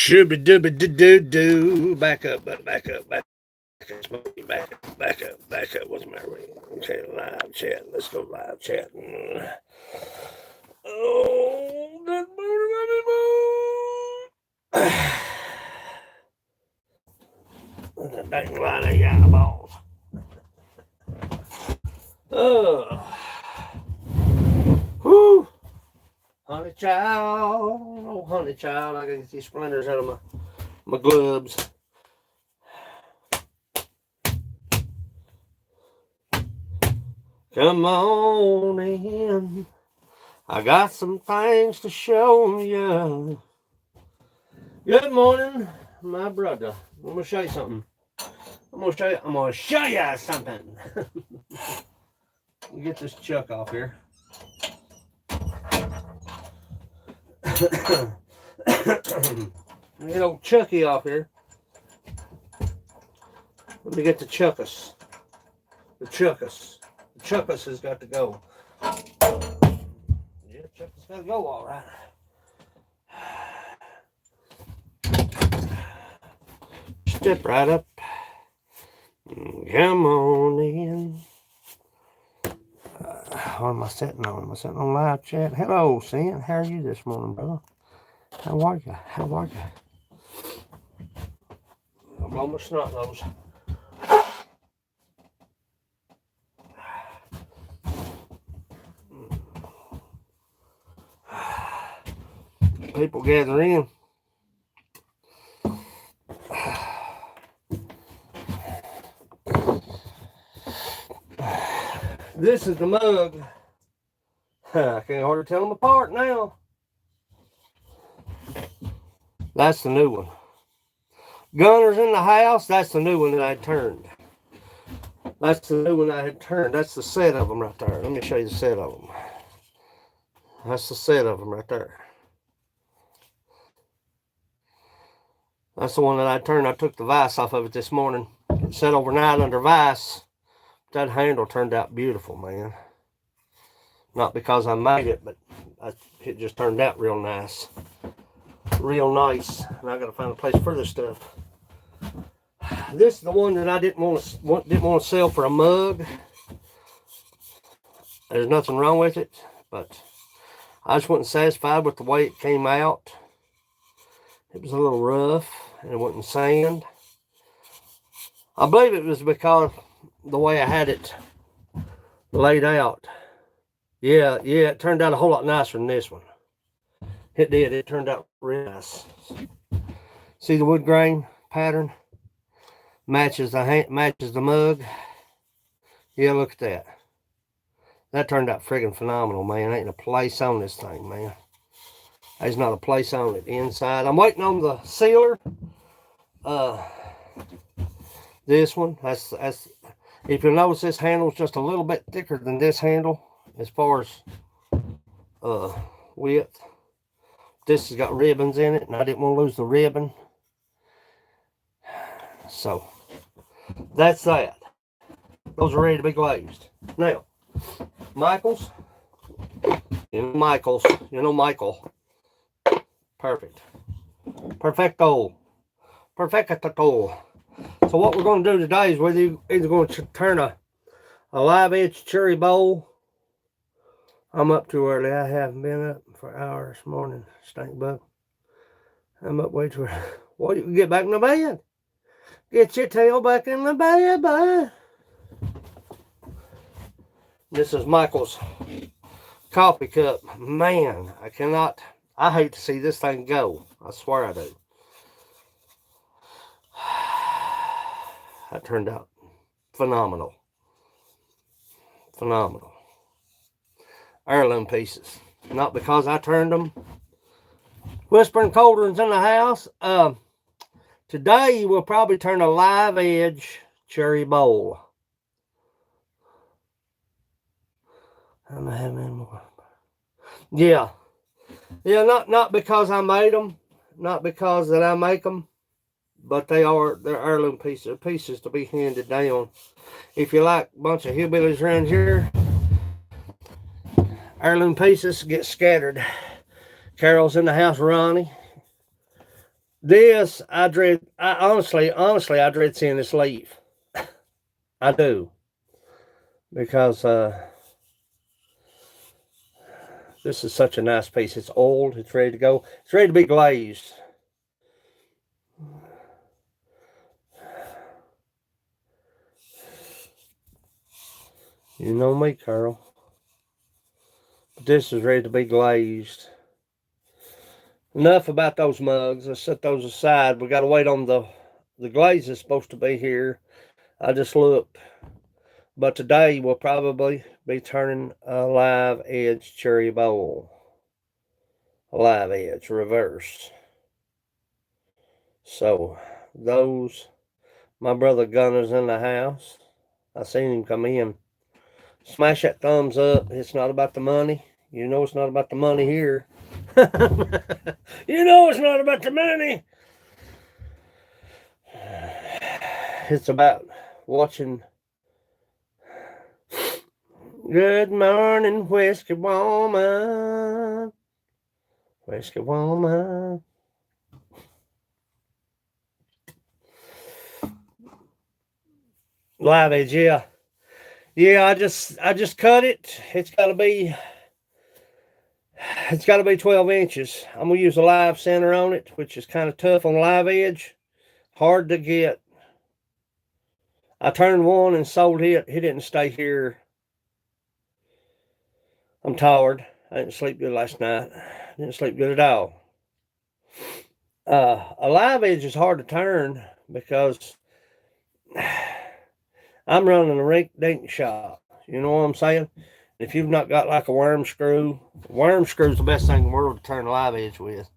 Shooby dooby doo doo doo. Back up, back up, back up, back up. What's my ring? Okay, live chat. Let's go live chat. Oh, good morning, that dang line ain't got the balls. Whoo. Honey child, oh honey child, I gotta get these splinters out of my gloves. Come on in, I got some things to show you. Good morning, my brother. I'm gonna show you something. I'm gonna show you something. Get this chuck off here. Get old Chucky off here. Let me get the chuckus. The chuckus has got to go. Yeah, chuckus got to go all right. Step right up. Come on in. What am I sitting on? Am I sitting on live chat? Hello, Sin. How are you this morning, brother? How are you? How are you? I'll blow my snot nose. People gather in. This is the mug. I can't hardly tell them apart now. That's the new one. Gunners in the house. That's the new one that I turned. That's the new one I had turned. That's the set of them right there. Let me show you the set of them. That's the set of them right there. That's the one that I turned. I took the vise off of it this morning. It sat overnight under vise. That handle turned out beautiful, man. Not because I made it, but it just turned out real nice. Real nice. And I got to find a place for this stuff. This is the one that I didn't want to sell for a mug. There's nothing wrong with it, but I just wasn't satisfied with the way it came out. It was a little rough, and it wasn't sand. I believe it was because the way I had it laid out. Yeah, it turned out a whole lot nicer than this one. It did. It turned out real nice. See the wood grain pattern? Matches the mug. Yeah, look at that. That turned out friggin' phenomenal, man. Ain't a place on this thing, man. There's not a place on it inside. I'm waiting on the sealer. This one, that's if you'll notice, this handle's just a little bit thicker than this handle as far as width. This has got ribbons in it, and I didn't want to lose the ribbon. So that's that. Those are ready to be glazed. Now, Michael. Perfect. Perfecto. So what we're going to do today is we're either going to turn a live edge cherry bowl. I'm up too early. I haven't been up for hours this morning. Stink bug. I'm up way too early. What, you can get back in the bed? Get your tail back in the bed, boy. This is Michael's coffee cup. Man, I hate to see this thing go. I swear I do. That turned out phenomenal. Phenomenal. Heirloom pieces. Not because I turned them. Whispering Cauldrons in the house. Today we'll probably turn a live edge cherry bowl. I don't have any more. Yeah. Yeah, not because I made them. Not because that I make them. But they're heirloom pieces to be handed down. If you like a bunch of hillbillies around here, heirloom pieces get scattered. Carol's in the house, Ronnie. This, I dread, honestly, I dread seeing this leave. I do. Because this is such a nice piece. It's old. It's ready to go. It's ready to be glazed. You know me, Carl. But this is ready to be glazed. Enough about those mugs. Let's set those aside. We got to wait on the glaze is supposed to be here. I just looked. But today we'll probably be turning a live edge cherry bowl. A live edge, reverse. So, those, my brother Gunner's in the house. I seen him come in. Smash that thumbs up. It's not about the money. You know it's not about the money here. You know it's not about the money. It's about watching. Good morning, whiskey woman. Whiskey woman. Live edge, yeah. Yeah, I just cut it. It's gotta be 12 inches. I'm gonna use a live center on it, which is kind of tough on the live edge. Hard to get. I turned one and sold it. He didn't stay here. I'm tired. I didn't sleep good last night. Didn't sleep good at all. A live edge is hard to turn because I'm running a rink-dink shop. You know what I'm saying? If you've not got like a worm screw is the best thing in the world to turn a live edge with.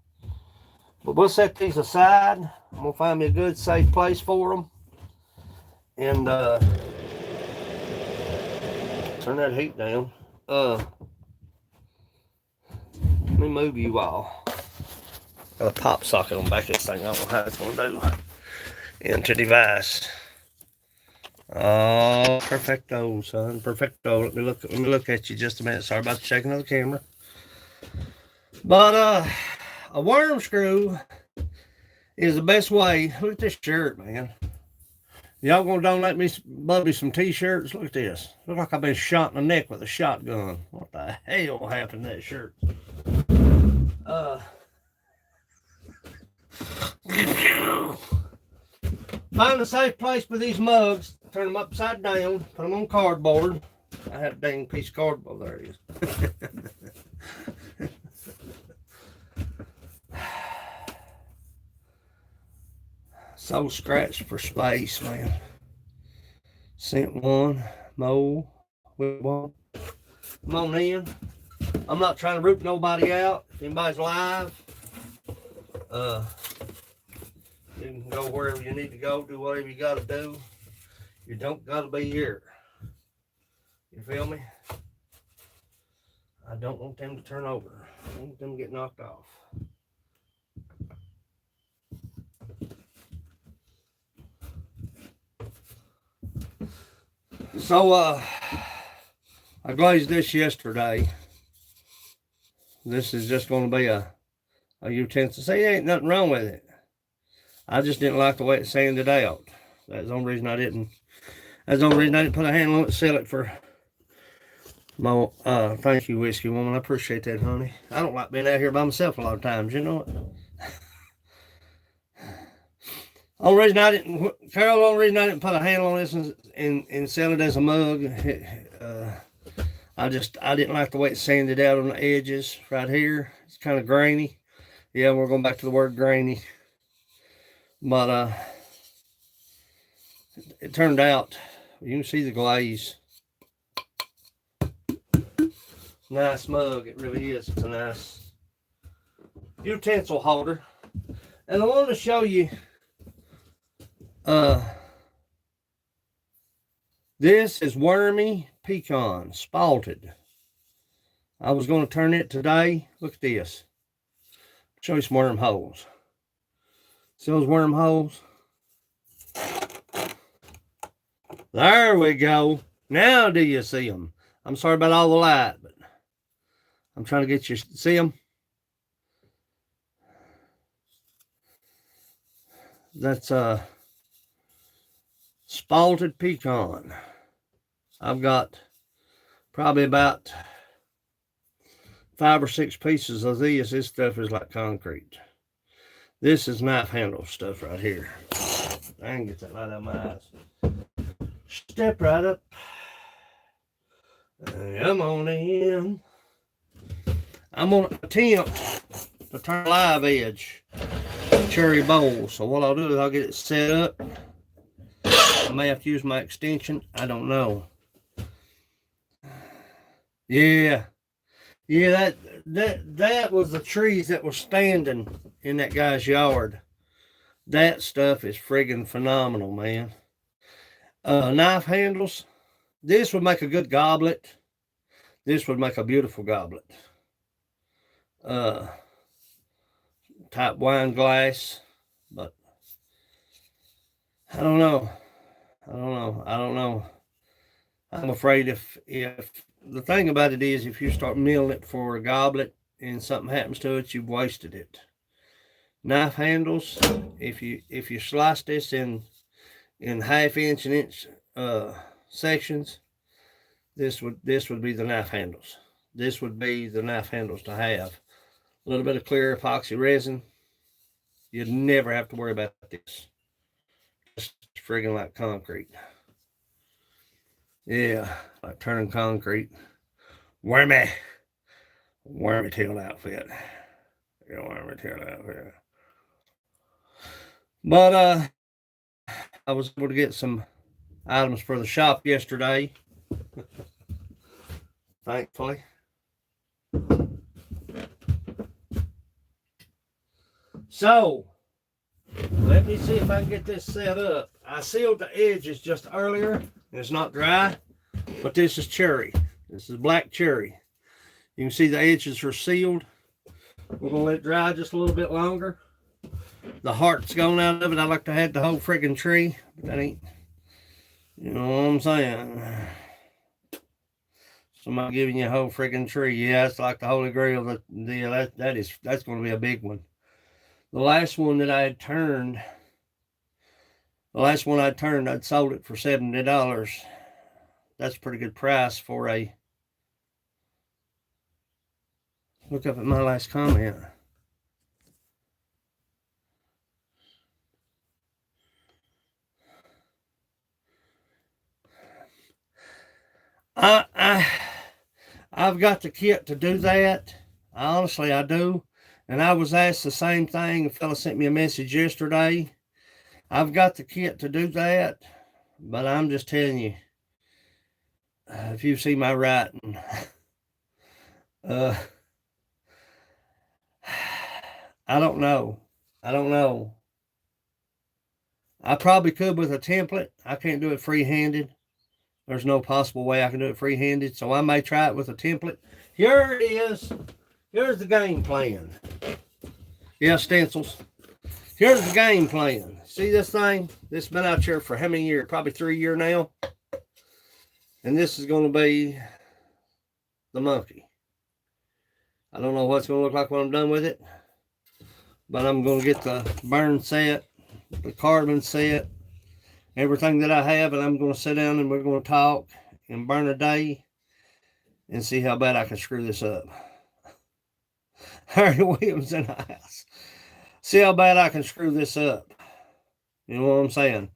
But we'll set these aside. I'm going to find me a good, safe place for them. And turn that heat down. Let me move you all. Got a pop socket on the back of this thing. I don't know how it's going to do. Into device. Oh, perfecto, son. Perfecto. Let me look at you just a minute. Sorry about the shaking of the camera. But a worm screw is the best way. Look at this shirt, man. Y'all gonna donate me, Bubby, some t-shirts? Look at this. Look like I've been shot in the neck with a shotgun. What the hell happened to that shirt? Find a safe place for these mugs. Turn them upside down. Put them on cardboard. I had a dang piece of cardboard. There it is. So scratched for space, man. Sent one. Mold. One. Come on in. I'm not trying to root nobody out. If anybody's live, you can go wherever you need to go, do whatever you got to do. You don't got to be here. You feel me? I don't want them to turn over. I don't want them to get knocked off. So, I glazed this yesterday. This is just going to be a utensil. See, there ain't nothing wrong with it. I just didn't like the way it sanded out. That's the only reason I didn't. That's the only reason I didn't put a handle on it and sell it for my. Thank you, whiskey woman. I appreciate that, honey. I don't like being out here by myself a lot of times. You know it. Only reason I didn't, Carol. The only reason I didn't put a handle on this and sell it as a mug. I didn't like the way it sanded out on the edges right here. It's kind of grainy. Yeah, we're going back to the word grainy. But it turned out, you can see the glaze. Nice mug, it really is. It's a nice utensil holder. And I wanted to show you, this is wormy pecan, spalted. I was going to turn it today. Look at this. Show you some worm holes. See those worm holes? There we go. Now do you see them? I'm sorry about all the light, but I'm trying to get you to see them. That's spalted pecan. I've got probably about 5 or 6 pieces of this. This stuff is like concrete. This is knife handle stuff right here. I can get that light out of my eyes. Step right up. Come on in. I'm going to attempt to turn live edge cherry bowl. So what I'll do is I'll get it set up. I may have to use my extension. I don't know. Yeah. Yeah, that was the trees that were standing in that guy's yard. That stuff is friggin' phenomenal, man. Knife handles. This would make a good goblet. This would make a beautiful goblet. Type wine glass, but I don't know. I'm afraid if the thing about it is, if you start milling it for a goblet and something happens to it, you've wasted it. Knife handles, if you slice this in half-inch and inch sections, this would be the knife handles. This would be the knife handles to have. A little bit of clear epoxy resin. You'd never have to worry about this. It's friggin' like concrete. Yeah, like turning concrete. Wormy tailed outfit. Yeah, wormy tailed outfit. But I was able to get some items for the shop yesterday. Thankfully. So, let me see if I can get this set up. I sealed the edges just earlier. It's not dry, but this is cherry. This is black cherry. You can see the edges are sealed. We're going to let it dry just a little bit longer. The heart's gone out of it. I like to have the whole friggin' tree, but that ain't, you know what I'm saying? Somebody giving you a whole friggin' tree. Yeah, it's like the Holy Grail. That's going to be a big one. The last one that I had turned, I'd sold it for $70. That's a pretty good price for a, look up at my last comment. I've got the kit to do that. Honestly, I do. And I was asked the same thing. A fella sent me a message yesterday. I've got the kit to do that, but I'm just telling you, if you see my writing, I don't know. I probably could with a template. I can't do it free-handed. There's no possible way I can do it free-handed, so I may try it with a template. Here it is. Here's the game plan. Yeah, stencils. Here's the game plan. See this thing? This has been out here for how many years? Probably 3 years now. And this is going to be the monkey. I don't know what it's going to look like when I'm done with it. But I'm going to get the burn set, the carbon set, everything that I have. And I'm going to sit down and we're going to talk and burn a day and see how bad I can screw this up. Harry Williams in the house. See how bad I can screw this up. You know what I'm saying?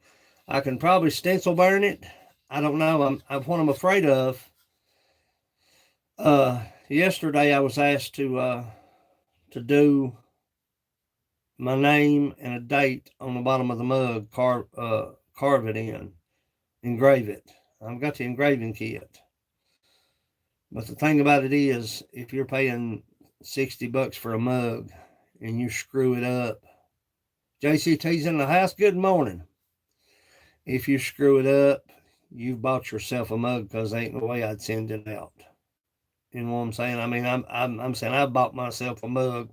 I can probably stencil burn it. I don't know. What I'm afraid of. Yesterday I was asked to do my name and a date on the bottom of the mug. Carve it in, engrave it. I've got the engraving kit. But the thing about it is, if you're paying $60 for a mug and you screw it up, JCT's in the house, good morning. If you screw it up, you've bought yourself a mug, because there ain't no way I'd send it out. You know what I'm saying? I mean, I'm saying I bought myself a mug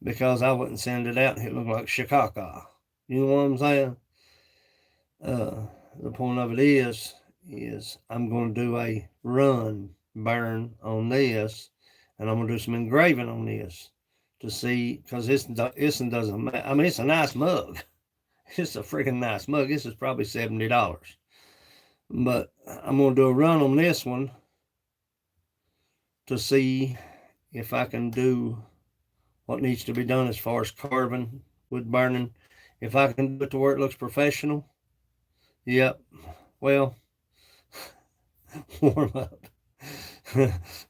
because I wouldn't send it out and it looked like Chicago. You know what I'm saying? The point of it is I'm going to do a burn on this, and I'm going to do some engraving on this to see, because this doesn't matter. I mean, it's a nice mug. It's a freaking nice mug. This is probably $70. But I'm going to do a run on this one to see if I can do what needs to be done as far as carving, wood burning. If I can do it to where it looks professional, yep. Well, warm up.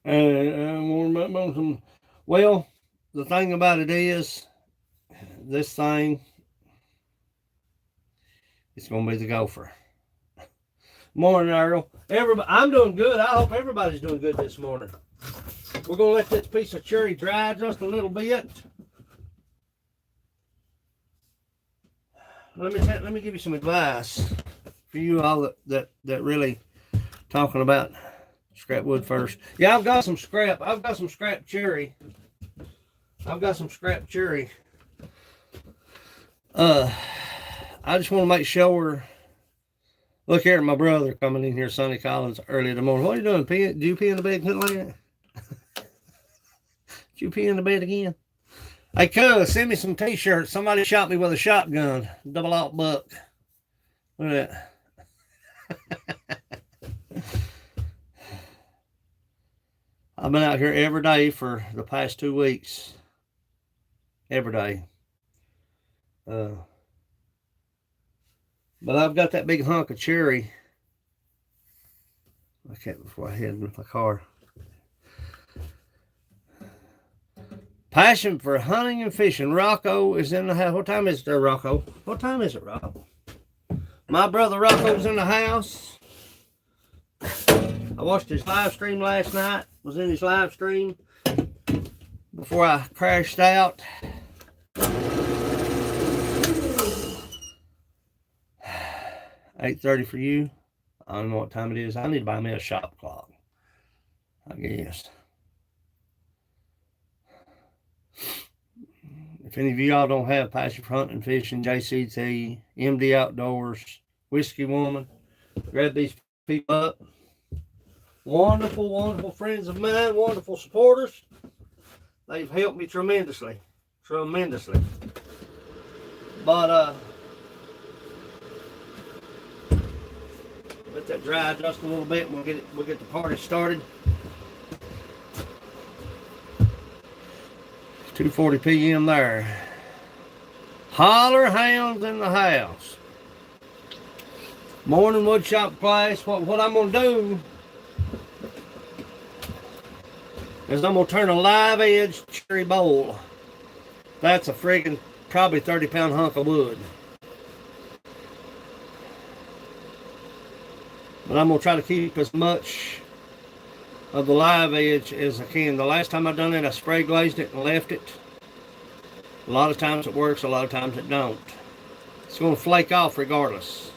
Warm up on some. Well, the thing about it is, this thing, it's going to be the gopher. Morning, Earl. Everybody, I'm doing good. I hope everybody's doing good this morning. We're going to let this piece of cherry dry just a little bit. Let me give you some advice for you all that really talking about scrap wood first. Yeah, I've got some scrap. I've got some scrap cherry. I just want to make sure. Look here at my brother coming in here, Sonny Collins, early in the morning. What are you doing? Did you pee in the bed? Did you pee in the bed again? Hey, cuz, send me some t-shirts. Somebody shot me with a shotgun. Double-aught buck. Look at that. I've been out here every day for the past 2 weeks. Every day. But I've got that big hunk of cherry. I can't before I head with my car. Passion for hunting and fishing. Rocco is in the house. What time is it there, Rocco? What time is it, Rocco? My brother Rocco's in the house. I watched his live stream last night. Was in his live stream before I crashed out. 8:30 for you. I don't know what time it is. I need to buy me a shop clock, I guess. If any of y'all don't have passion for hunting, fishing, JCT, MD Outdoors, Whiskey Woman, grab these people up. Wonderful, wonderful friends of mine, wonderful supporters. They've helped me tremendously. But let that dry just a little bit and we'll get the party started. 2:40 p.m. there. Holler hounds in the house. Morning woodshop class. What I'm gonna do is I'm gonna turn a live edge cherry bowl. That's a friggin' probably 30-pound hunk of wood. But I'm gonna try to keep as much of the live edge as I can. The last time I done it, I spray glazed it and left it. A lot of times it works, a lot of times it don't. It's gonna flake off regardless.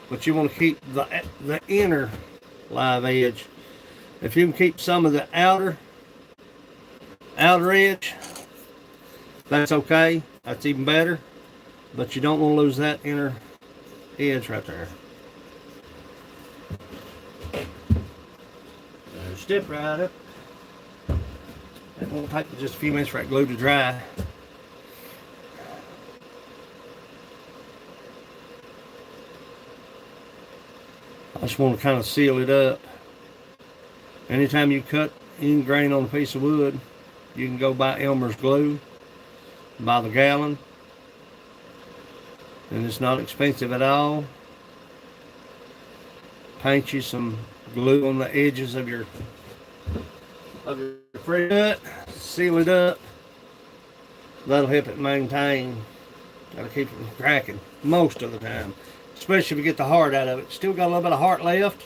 But you want to keep the inner live edge. If you can keep some of the outer edge, that's okay. That's even better. But you don't want to lose that inner edge right there. Step right up. It won't take just a few minutes for that glue to dry. I just want to kind of seal it up. Anytime you cut any grain on a piece of wood, you can go buy Elmer's glue by the gallon, and it's not expensive at all. Paint you some glue on the edges of your cut, seal it up. That'll help it maintain. That'll keep it from cracking most of the time, especially if you get the heart out of it. Still got a little bit of heart left.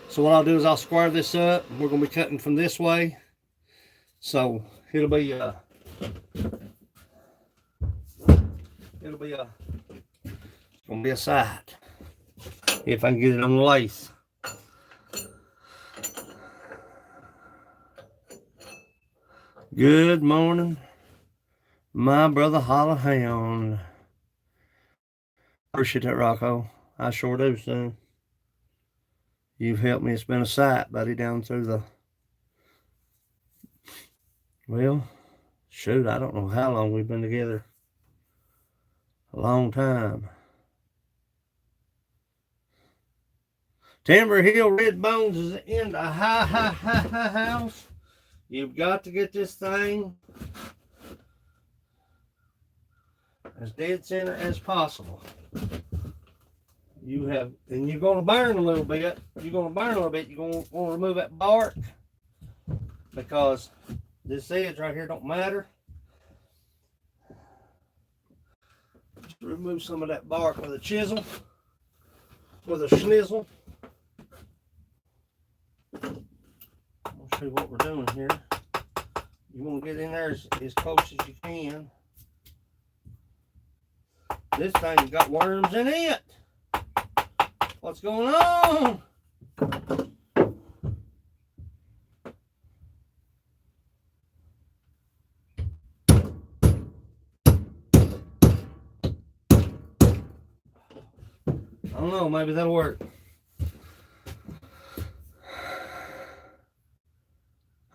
So what I'll do is I'll square this up. We're going to be cutting from this way. So it'll be it's going to be a sight. If I can get it on the lathe. Good morning, my brother Holler Hound. Appreciate that, Rocco. I sure do, son. You've helped me. It's been a sight, buddy, down through the... Well, shoot, I don't know how long we've been together. a long time. Timber Hill Red Bones is in the high house. You've got to get this thing as dead center as possible. And you're going to burn a little bit. You're going to want to remove that bark, because this edge right here don't matter. Just remove some of that bark with a chisel, with a schnizzle. I'll show you what we're doing here. You want to get in there as close as you can. This thing's got worms in it. What's going on? I don't know, maybe that'll work.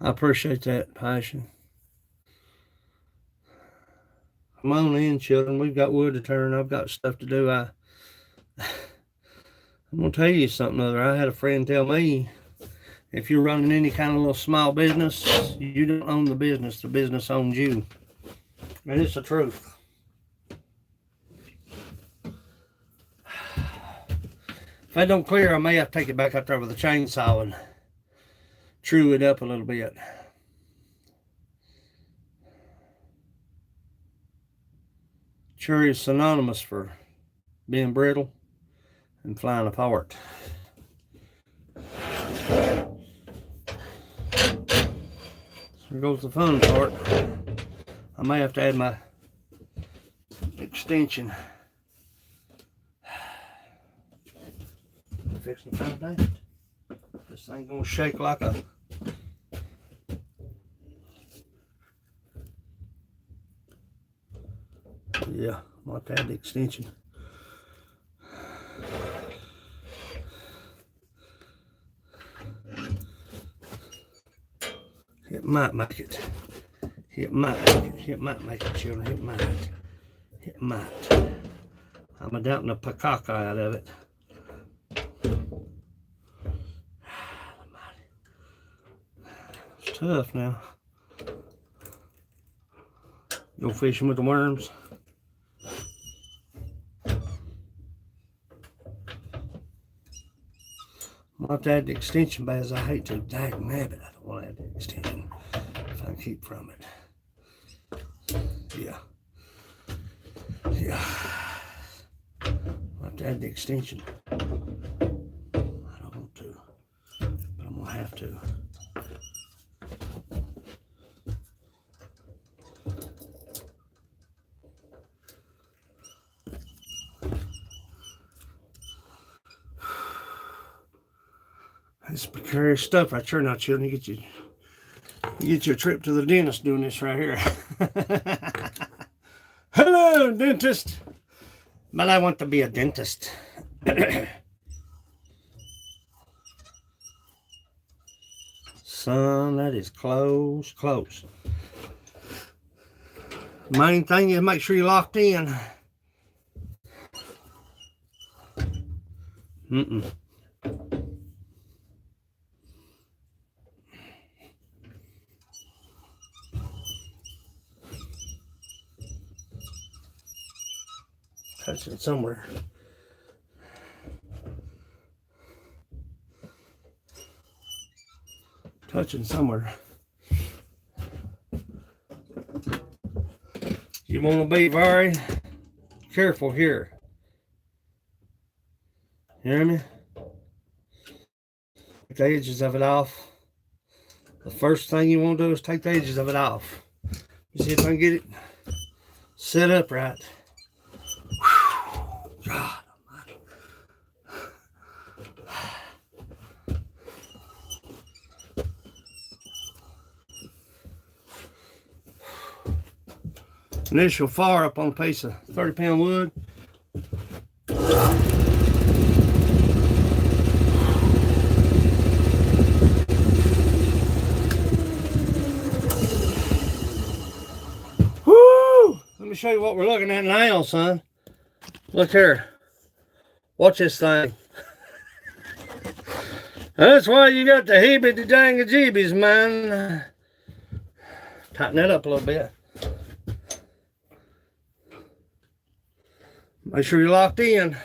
I appreciate that passion. Come on in, children. We've got wood to turn. I've got stuff to do. I'm going to tell you something other. I had a friend tell me, if you're running any kind of little small business, you don't own the business owns you. And it's the truth. If I don't clear, I may have to take it back out there with a chainsaw and true it up a little bit. Cherry is synonymous for being brittle and flying apart. Here goes the fun part. I may have to add my extension. Fixing to find that. This thing gonna shake like a yeah, I'm gonna add the extension. It might make it. It might make it. It might make it, children. It might. It might. I'm doubting the pakaka out of it. It's tough now. Go fishing with the worms. I'll have to add the extension, but as I hate to, dag nabbit, I don't want to add the extension if I can keep from it. Yeah. Yeah. I'll have to add the extension. I don't want to, but I'm going to have to. It's precarious stuff right here now, children. You get your trip to the dentist doing this right here. Hello, dentist. But I want to be a dentist. Son, that is close. Main thing is make sure you're locked in. Touch it somewhere. Touching somewhere. You want to be very careful here. You hear me? Take the edges of it off. The first thing you want to do is take the edges of it off. You see if I can get it set up right. God almighty. Initial fire up on a piece of 30-pound wood. Woo! Let me show you what we're looking at now, son. Look here. Watch this thing. That's why you got the heebie-jeebies, man. Tighten that up a little bit. Make sure you're locked in.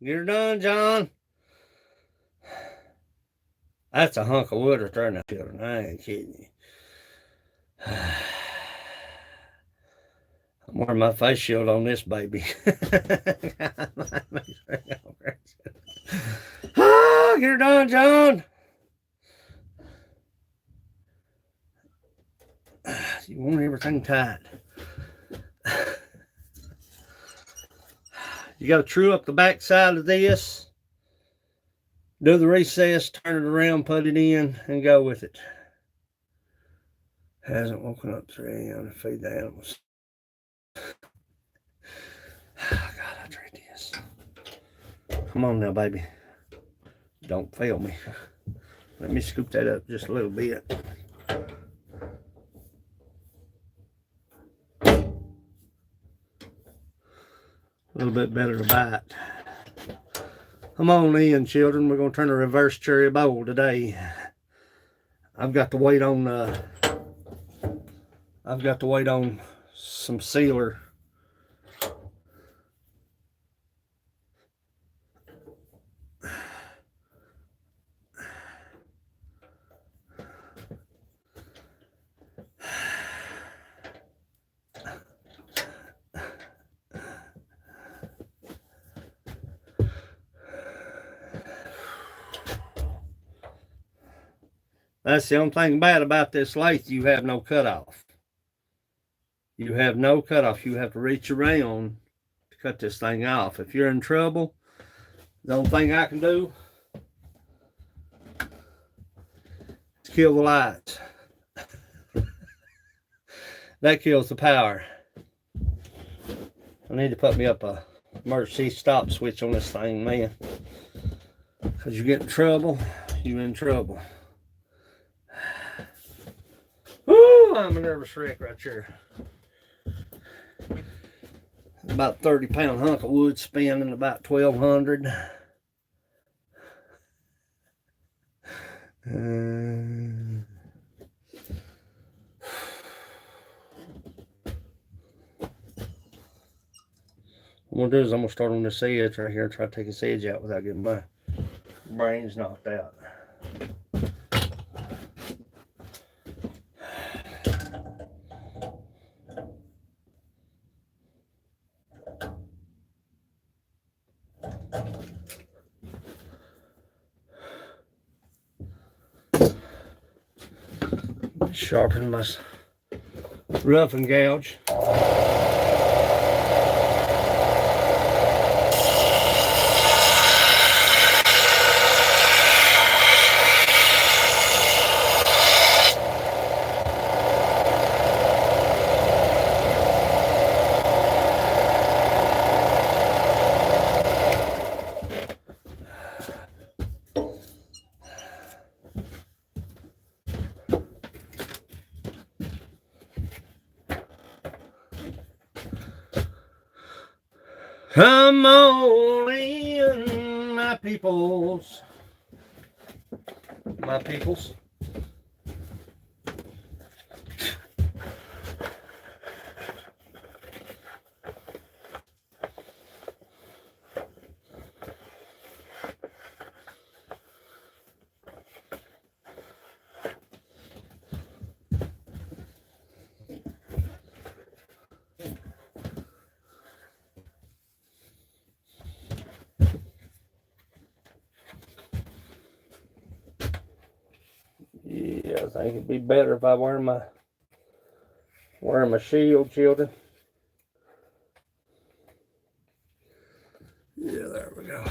You're done, John. That's a hunk of wood right there now, children. I ain't kidding you. I'm wearing my face shield on this baby. Oh, you're done, John. You want everything tight. You got to true up the back side of this. Do the recess, turn it around, put it in, and go with it. Hasn't woken up 3 a.m. to feed the animals. Oh, God, I dread this. Come on now, baby. Don't fail me. Let me scoop that up just a little bit. A little bit better to bite. Come on in, children. We're going to turn a reverse cherry bowl today. I've got to wait on some sealer. That's the only thing bad about this lathe. You have no cutoff. You have no cutoff. You have to reach around to cut this thing off. If you're in trouble, the only thing I can do is kill the lights. That kills the power. I need to put me up a emergency stop switch on this thing, man. Because you get in trouble, you're in trouble. Woo, I'm a nervous wreck right here. About 30-pound hunk of wood spinning about 1,200. What I'm going to do is I'm going to start on this edge right here and try to take this edge out without getting my brains knocked out. Sharpen my rough and gouge. Come on in, my peoples. My peoples. Yeah, I think it'd be better if I wear my shield, children. Yeah, there we go.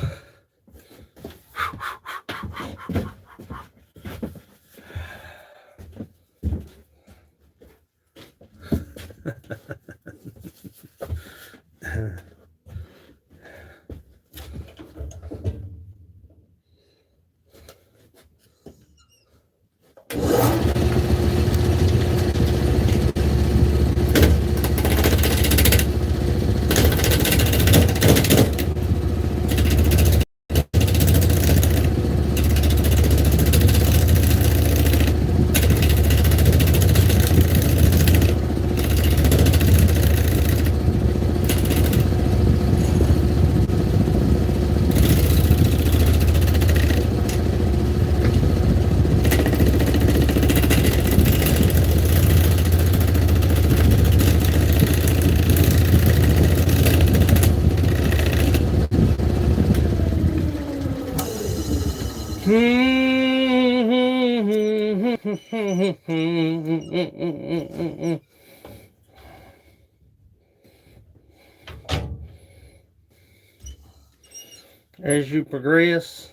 As you progress,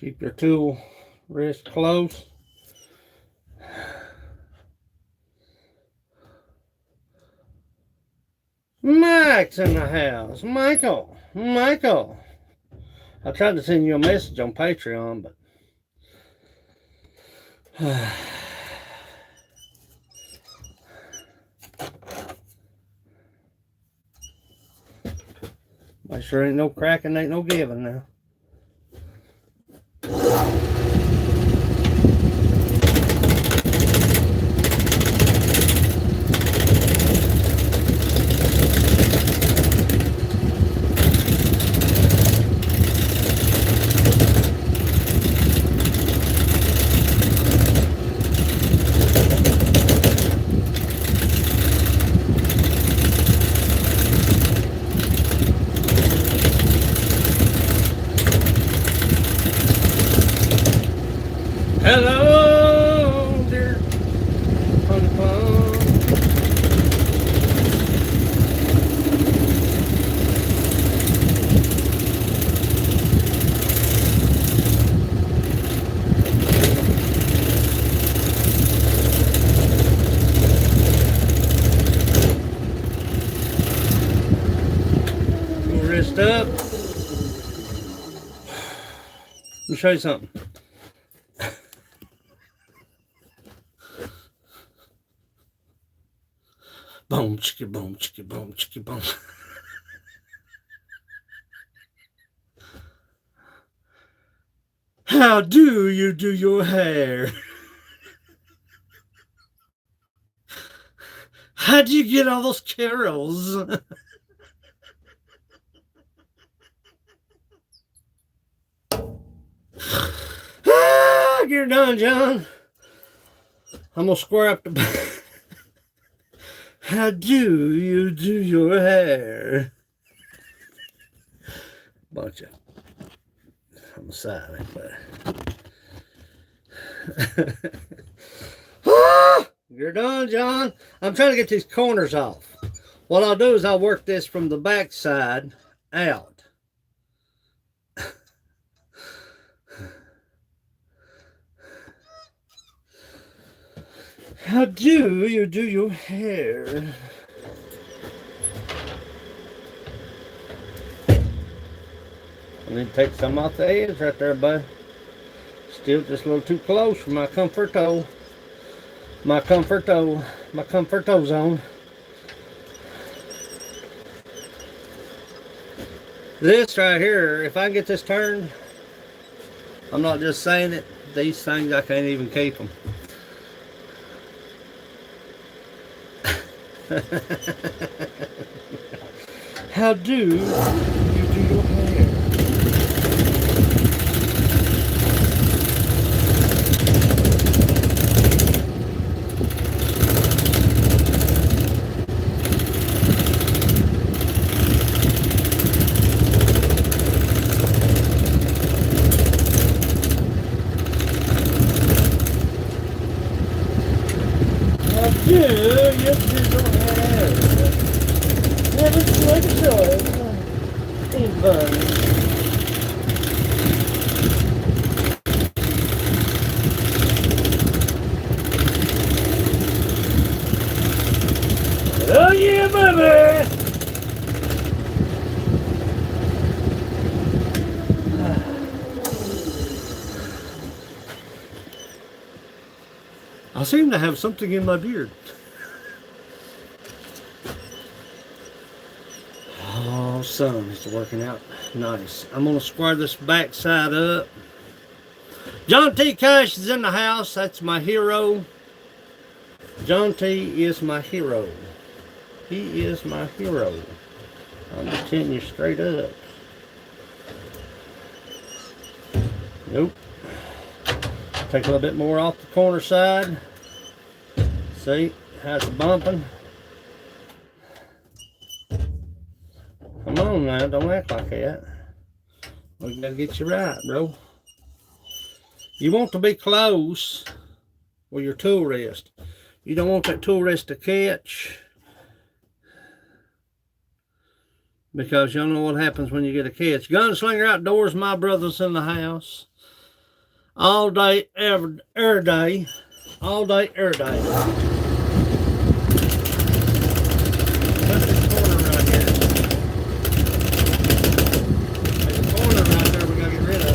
keep your tool wrist close. Mike's in the house. Michael. I tried to send you a message on Patreon, but make sure ain't no cracking, ain't no giving now. Hello, dear honeycomb. Your wrist up. Let me show you something. Boom, chicka, boom, chicka, boom, chicka, boom. How do you do your hair? How do you get all those carols? You're done, John. I'm gonna square up the back. How do you do your hair? Bunch of on the side, ain't bad. You're done, John. I'm trying to get these corners off. What I'll do is I'll work this from the back side out. How do you do your hair? I need to take some off the edge right there, bud. Still just a little too close for my comfort toe. My comfort toe zone. This right here, if I get this turned, I'm not just saying it, these things I can't even keep them. How do you do your hair? How do you do your hair? Never make a choice. Anybody. Yeah, baby. I seem to have something in my beard. Oh, son, it's working out nice. I'm gonna square this back side up. John T. Cash is in the house. That's my hero. John T. is my hero. He is my hero. I'm just telling you straight up. Nope. Take a little bit more off the corner side. See how it's bumping? Come on now, don't act like that. We gotta get you right, bro. You want to be close with your tool rest. You don't want that tool rest to catch, because y'all know what happens when you get a catch. Gunslinger Outdoors, my brother's in the house. All day, every day. All day, every day. Put this corner right here. There's a corner right there we gotta get rid of.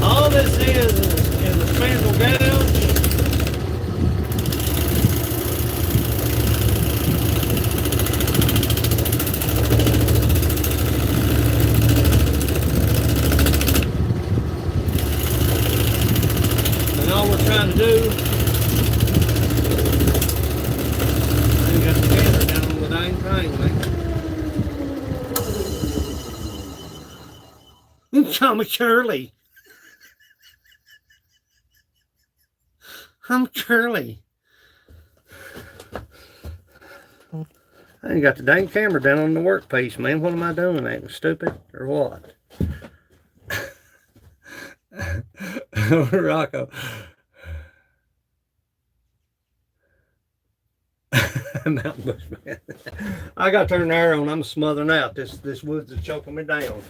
All this is a spindle gouge. And all we're trying to do, I ain't got the camera down on the dang thing, man. Call me Curly. I'm Curly. I ain't got the dang camera down on the workpiece, man. What am I doing? Acting stupid or what? Rocco. Mountain bush, man. I got to turn the air on. I'm smothering out. This woods is choking me down.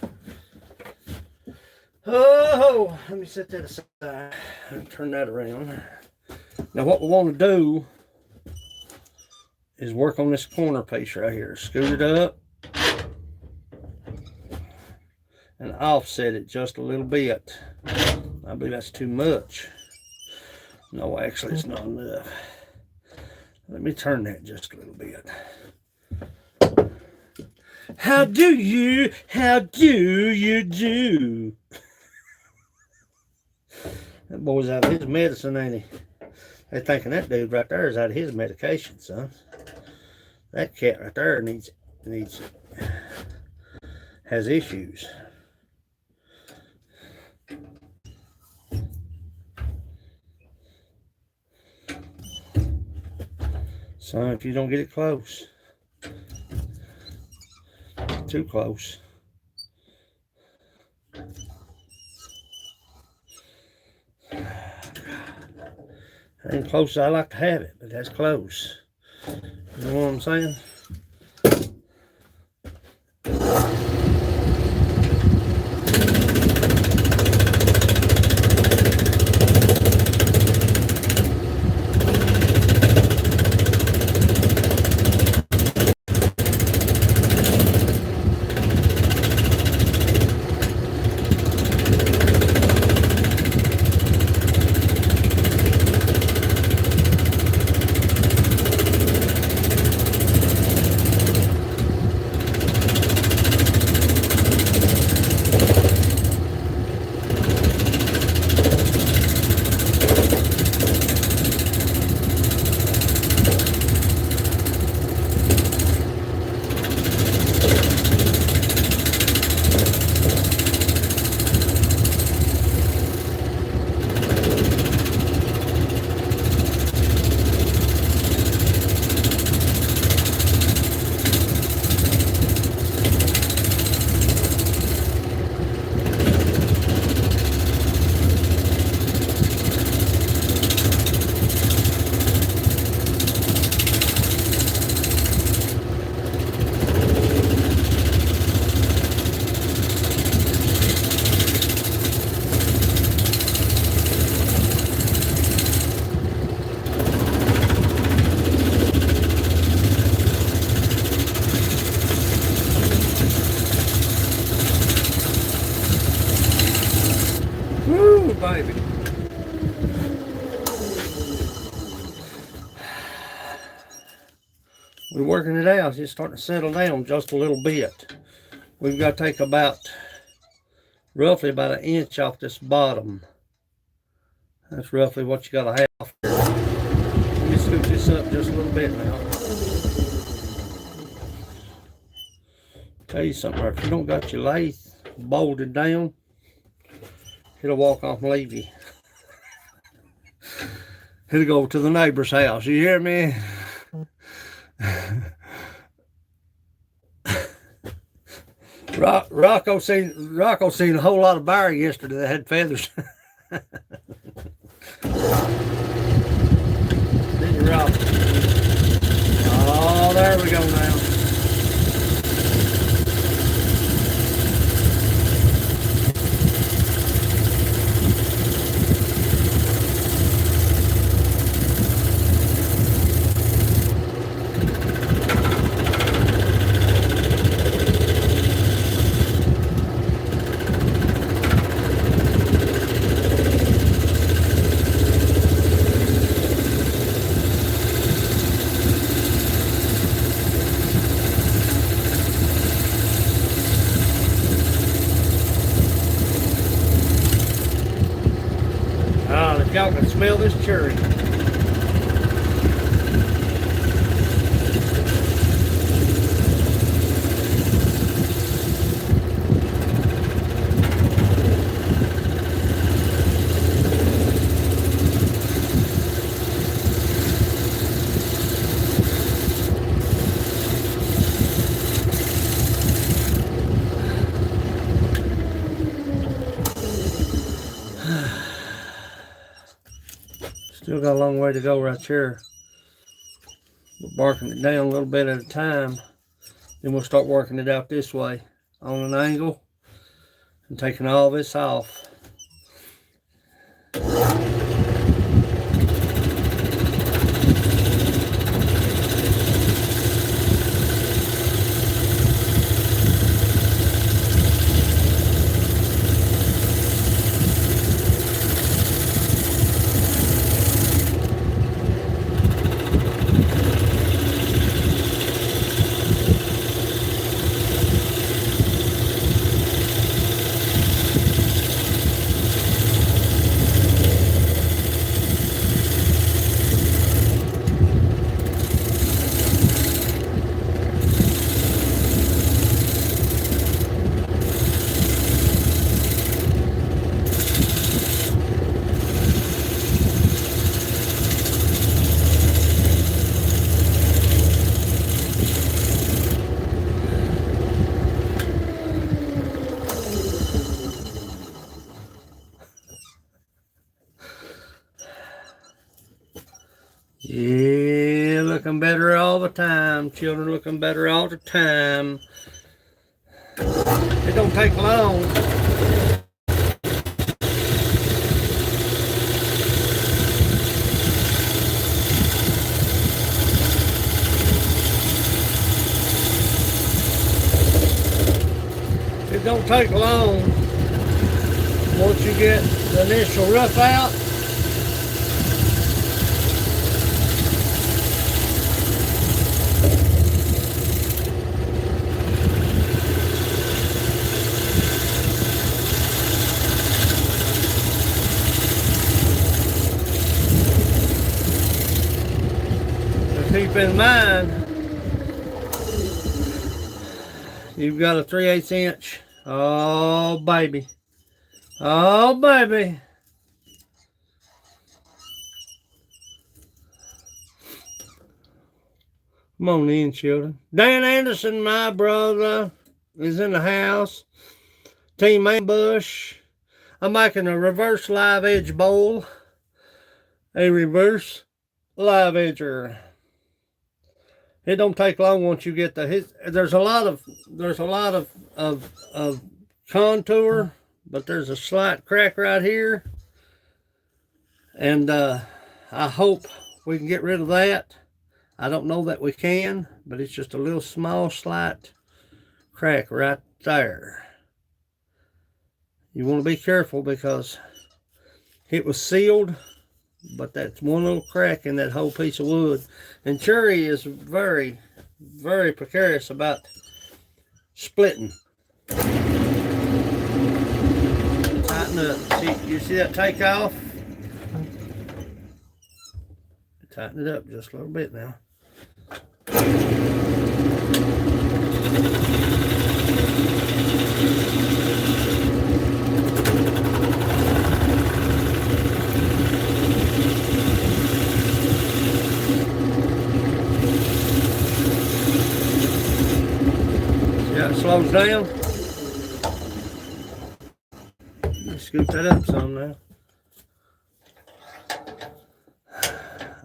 Oh, let me set that aside and turn that around. Now what we want to do is work on this corner piece right here. Scoot it up and offset it just a little bit. I believe that's too much. No, actually it's not enough. Let me turn that just a little bit. How do you do? That boy's out of his medicine, ain't he? They're thinking that dude right there is out of his medication, son. That cat right there has issues. Son, if you don't get it close, too close. Ain't close as I like to have it, but that's close. You know what I'm saying? Ooh, baby. We're working it out. It's starting to settle down just a little bit. We've got to take roughly about 1 inch off this bottom. That's roughly what you got to have. Let me scoop this up just a little bit now. Tell you something, if you don't got your lathe bolted down, it'll walk off and leave you. It'll go to the neighbor's house. You hear me? Rocco seen a whole lot of bear yesterday that had feathers. Didn't you, Rock? Oh, there we go now. Y'all can smell this cherry. Still got a long way to go right here. We're barking it down a little bit at a time. Then we'll start working it out this way on an angle and taking all this off. Yeah, looking better all the time. Children looking better all the time. It don't take long. It don't take long. Once you get the initial rough out, keep in mind, you've got a 3/8 inch. Oh, baby. Oh, baby. Come on in, children. Dan Anderson, my brother, is in the house. Team Ambush. I'm making a reverse live edge bowl. A reverse live edger. It don't take long once you get there's a lot of contour, but there's a slight crack right here, and I hope we can get rid of that. I don't know that we can, but it's just a little small slight crack right there. You want to be careful because It was sealed, but that's one little crack in that whole piece of wood. And cherry is very, very precarious about splitting. Tighten up. You see that take off? Tighten it up just a little bit now. See how it slows down? Scoop that up some now.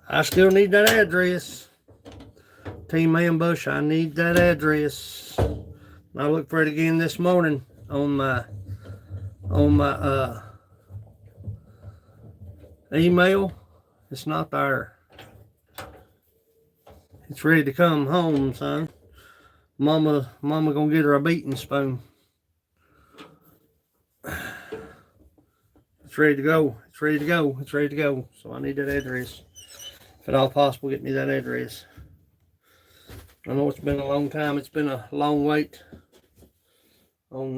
I still need that address. Team Ambush, I need that address. I looked for it again this morning on my email. It's not there. It's ready to come home, son. Mama gonna get her a beating spoon. It's ready to go. It's ready to go. It's ready to go. So I need that address. If at all possible, get me that address. I know it's been a long time. It's been a long wait on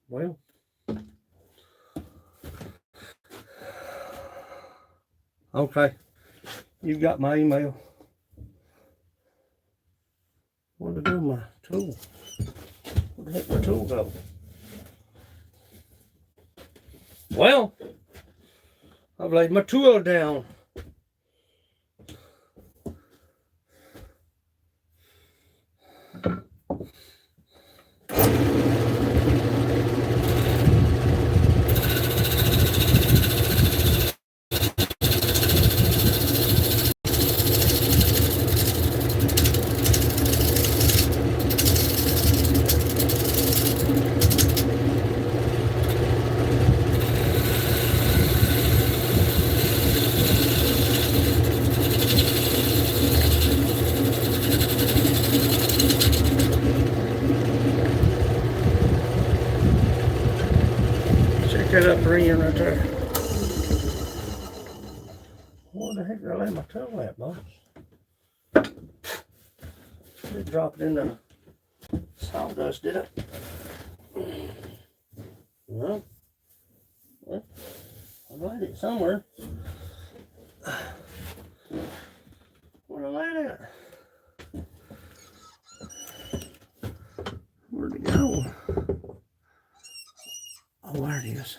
well, okay. You got my email. What did I do with my tool? Where the heck my tool go? Well, I've laid my tool down. That upper end right there. Where the heck did I lay my tool at, boss? Did drop it in the sawdust, did it? No. Well, I laid it somewhere. Where'd I lay it at? Where'd it go? Oh, there it is.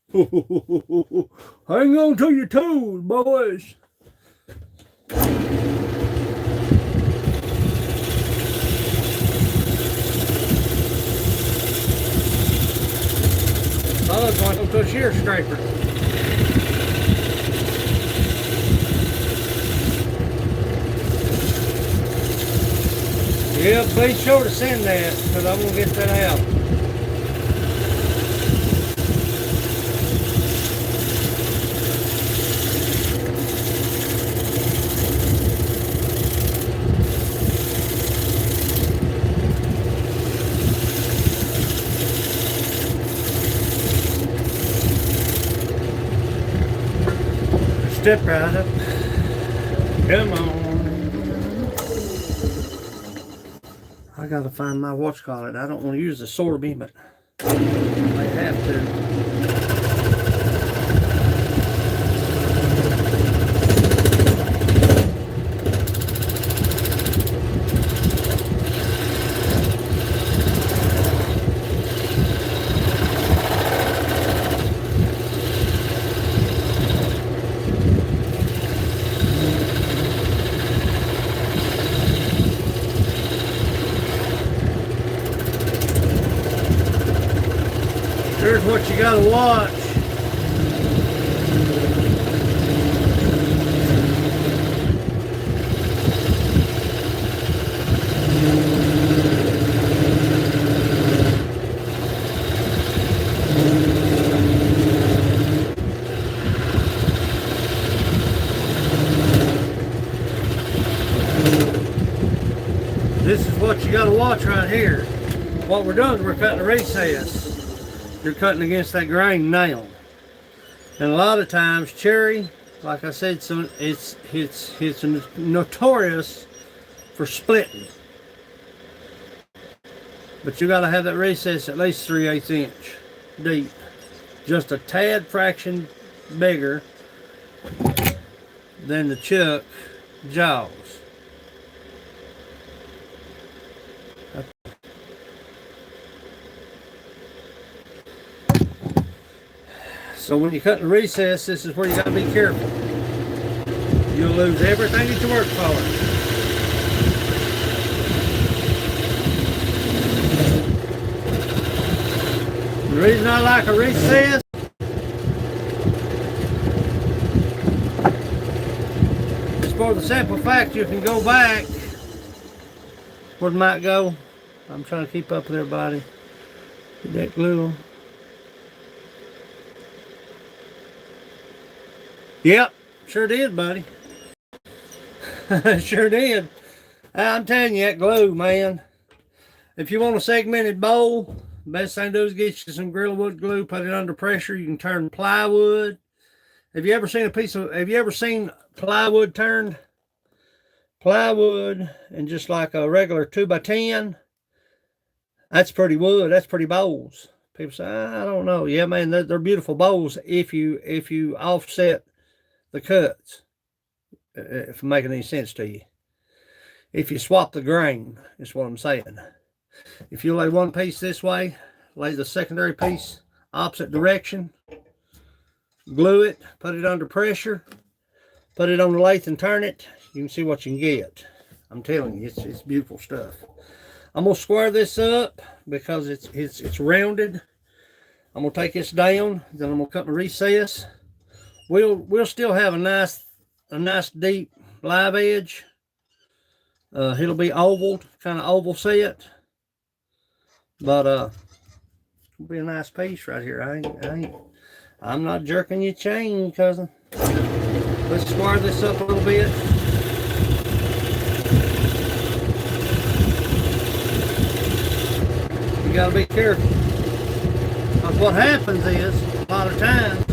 Hang on to your toes, boys. I was going to a shear scraper. Yeah, be sure to send that because I'm going to get that out. Step right up. Come on. I gotta find my what's called it. I don't want to use the sword beam it. I might have to. Here's what you gotta watch. you got to watch right here. What we're doing is we're cutting a recess. You're cutting against that grain now. And a lot of times cherry, like I said, so it's notorious for splitting. But you got to have that recess at least 3/8 inch deep. Just a tad fraction bigger than the chuck jaws. So when you cut the recess, this is where you got to be careful. You'll lose everything that you work for. The reason I like a recess is for the simple fact you can go back where it might go. I'm trying to keep up with everybody. Get that glue on. Yep, sure did, buddy. Sure did. I'm telling you, that glue, man. If you want a segmented bowl, best thing to do is get you some Gorilla Wood glue, put it under pressure. You can turn plywood. Have you ever seen plywood turned? Plywood and just like a regular 2x10. That's pretty wood. That's pretty bowls. People say, I don't know. Yeah, man, they're beautiful bowls if you offset the cuts. If I'm making any sense to you. If you swap the grain, is what I'm saying. If you lay one piece this way, lay the secondary piece opposite direction, glue it, put it under pressure, put it on the lathe and turn it, you can see what you can get. I'm telling you, it's beautiful stuff. I'm gonna square this up because it's rounded. I'm gonna take this down, then I'm gonna cut my recess. We'll still have a nice deep live edge. It'll be oval, kind of oval set, but it'll be a nice piece right here. I'm not jerking your chain, cousin. Let's square this up a little bit. You gotta be careful, because what happens is a lot of times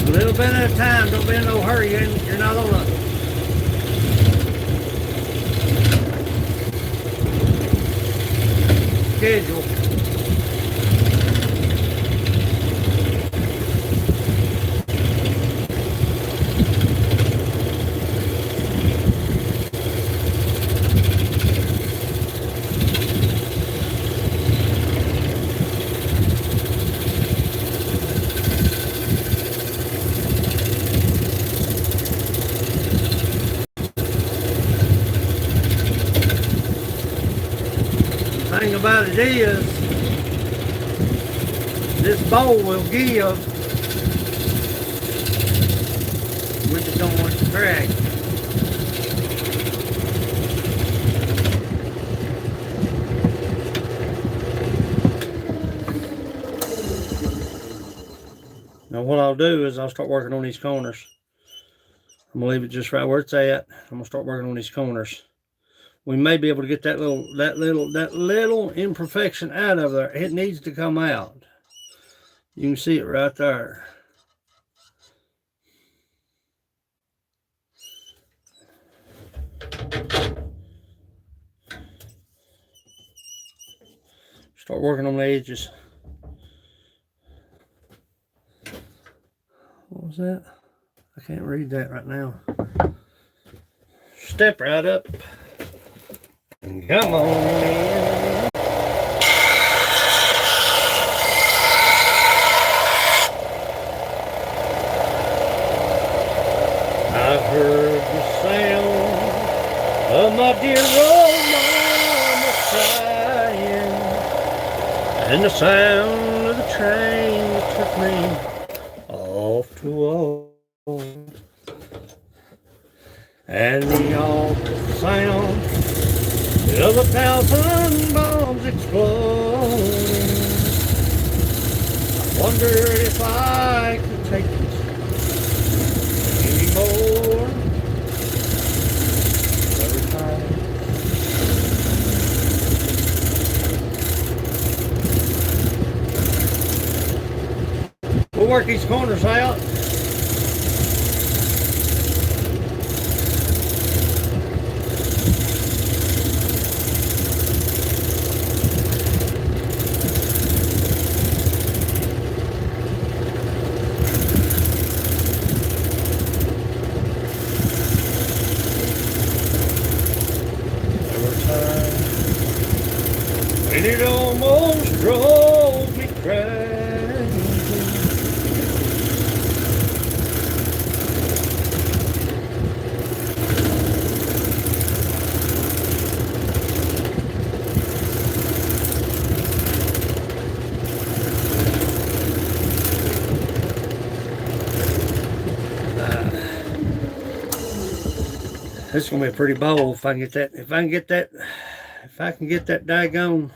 a little bit at a time. Don't be in no hurry. You're not on a schedule. The thing about it is, this bowl will give. We just don't want it to crack. Now what I'll do is I'll start working on these corners. I'm gonna leave it just right where it's at. I'm gonna start working on these corners. We may be able to get that little imperfection out of there. It needs to come out. You can see it right there. Start working on the edges. What was that? I can't read that right now. Step right up. Come on in. I heard the sound of my dear old mama crying, and the sound of the train that took me off to war. and the awful sound of 1,000 bombs exploding. I wonder if I could take it anymore. Every time. We'll work these corners out. And it almost drove me crazy. This is gonna be a pretty bowl if I can get that. If I can get that. If I can get that daggone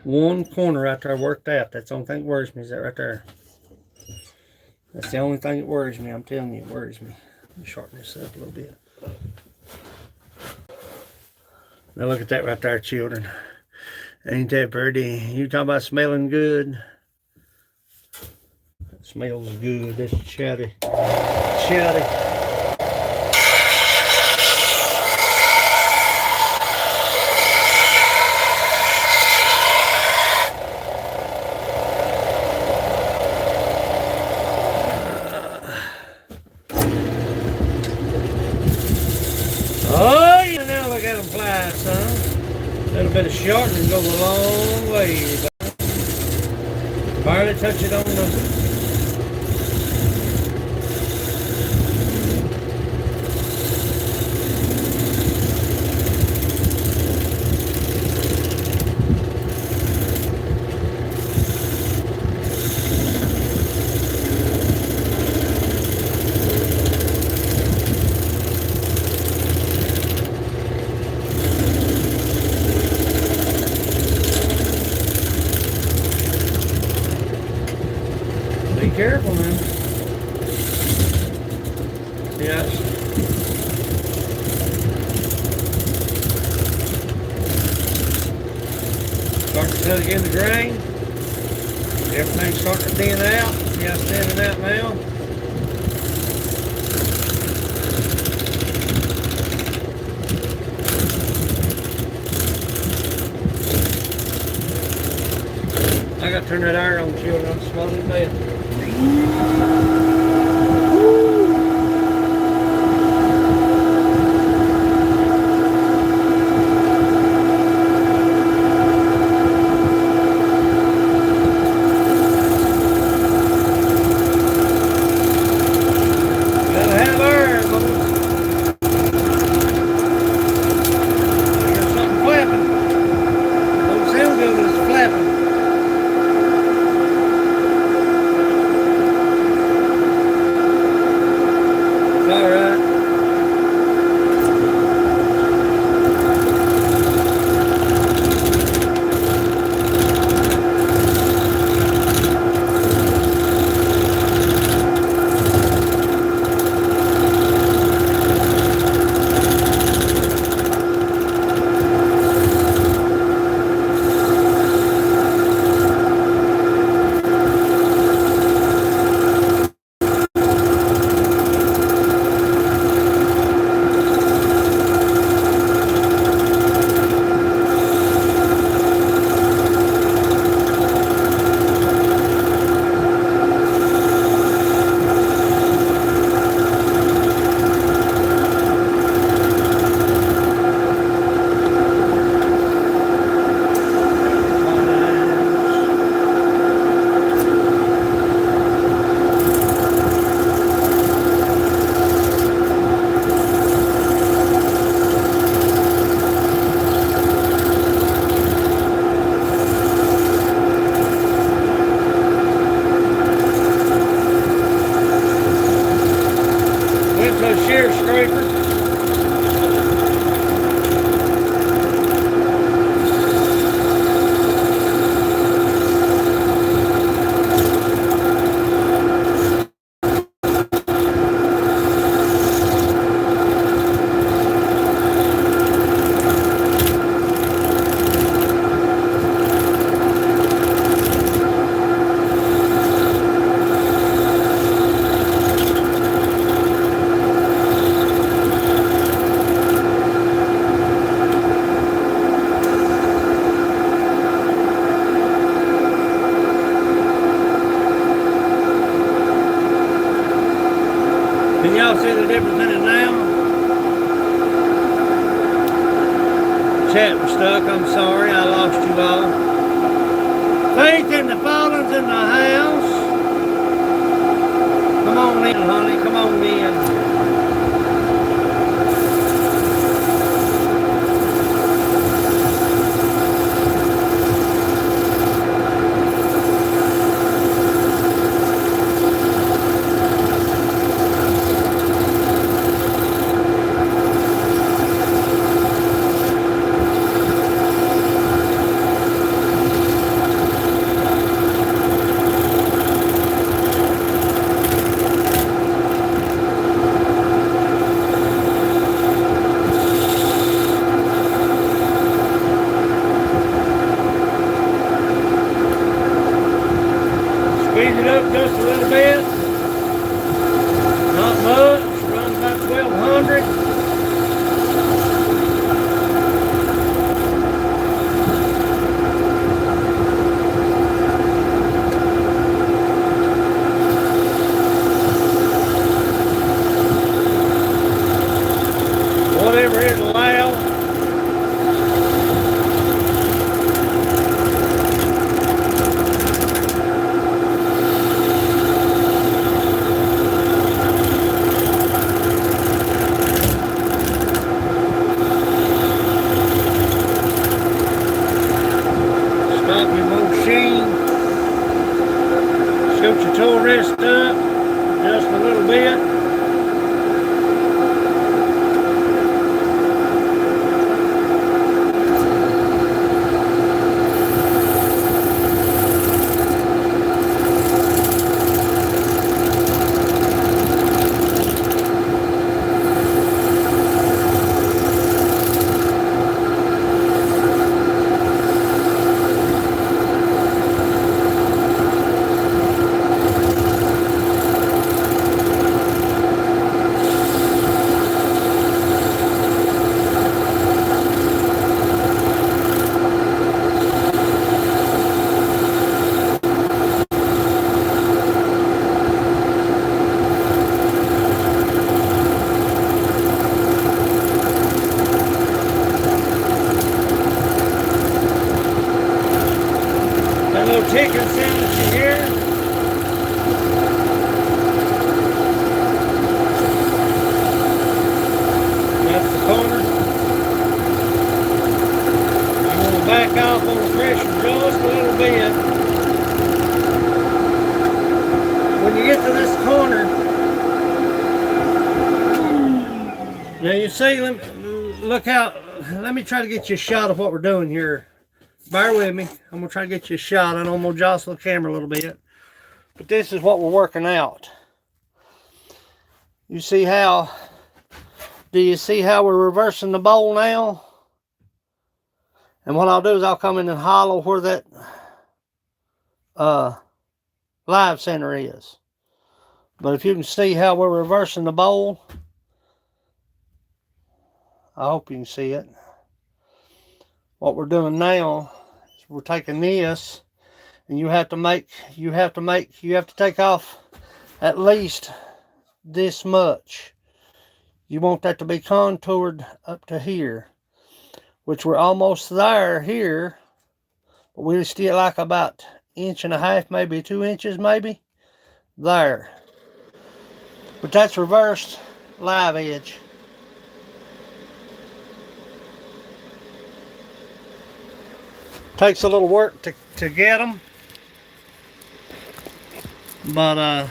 one corner right there worked out, that's the only thing that worries me, is that right there. That's the only thing that worries me. I'm telling you, it worries me. Let me shorten this up a little bit. Now look at that right there, children. Ain't that pretty? You talking about smelling good? It smells good. This chatty. Oh, yeah, now look at them fly, son. A little bit of shortening goes a long way. Barely touch it on the... Be careful now. Yes. Start to tug in the grain. Everything's starting to thin out. Yeah, it's thinning out now. I got to turn that iron on, children. I'm smoking bad. see the difference in it now? Chat was stuck. I'm sorry. I lost you all. Faith in the fallings in the house. Come on in, honey. Come on in. Speed it up just a little bit. Not much. Run about 1200. Whatever it'll allow. Stop your machine. Scoot your toe wrist up just a little bit. That little ticking sound that you hear. That's the corner. I'm going to back off on the pressure just a little bit. When you get to this corner, now you see, look out, let me try to get you a shot of what we're doing here. Bear with me. I'm going to try to get you a shot. I know I'm going to jostle the camera a little bit. But this is what we're working out. You see how, do you see how we're reversing the bowl now? And what I'll do is I'll come in and hollow where that live center is. But if you can see how we're reversing the bowl, I hope you can see it. What we're doing now is we're taking this, and you have to take off at least this much. You want that to be contoured up to here, which we're almost there here, but we're still like about 1.5 inches, maybe 2 inches, maybe there. But that's reversed live edge. Takes a little work to get them, but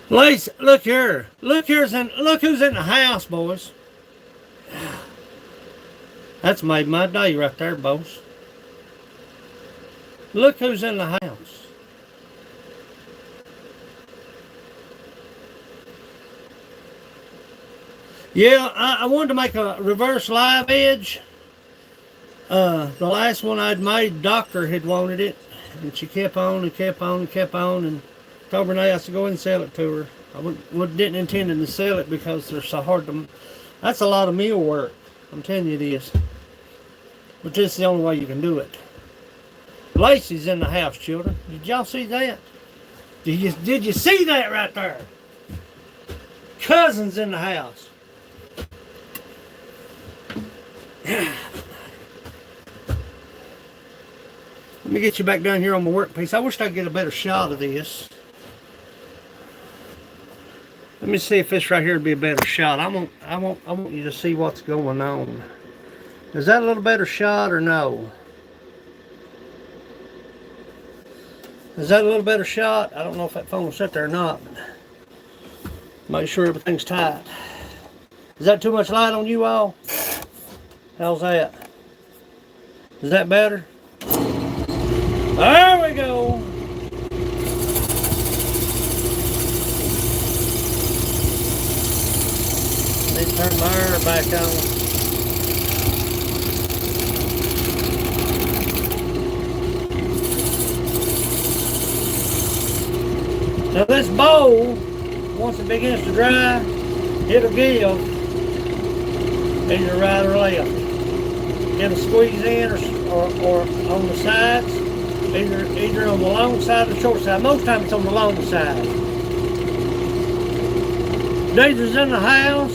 Lace, look here, look who's in the house, boys. That's made my day right there, boys. Look who's in the house. Yeah, I wanted to make a reverse live edge. The last one I'd made, Doctor had wanted it, and she kept on and kept on and kept on, and told Renee I was to go and sell it to her. I didn't intend to sell it because they're so hard to. That's a lot of meal work. I'm telling you it is. But this is the only way you can do it. Lacey's in the house, children. Did y'all see that? Did you see that right there? Cousin's in the house. Let me get you back down here on my workpiece. I wish I could get a better shot of this. Let me see if this right here would be a better shot. I want you to see what's going on. Is that a little better shot or no? Is that a little better shot? I don't know if that phone will sit there or not, but make sure everything's tight. Is that too much light on you all? How's that? Is that better? There we go. Let me turn my air back on. Now this bowl, once it begins to dry, it'll give either right or left. It'll squeeze in or on the sides, either on the long side or the short side. Most times it's on the long side. Deidre's in the house.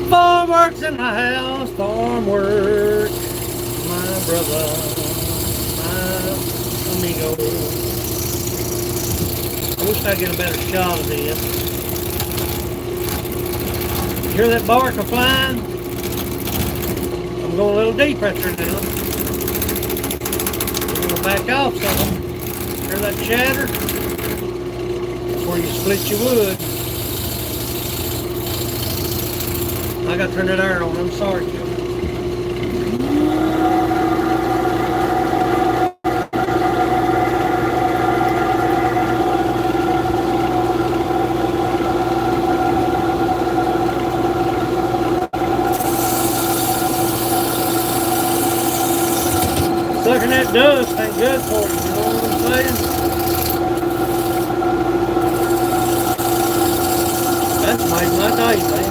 Farm work's in the house. Farm work. My brother, my amigo. I wish I could get a better shot of this. You hear that bark of flying? I'm going a little deep right there now. I'm going to back off some. Hear that chatter? That's where you split your wood. I got to turn that iron on. I'm sorry, children. Sucking that dust ain't good for you, you know what I'm saying? That's made my day, man.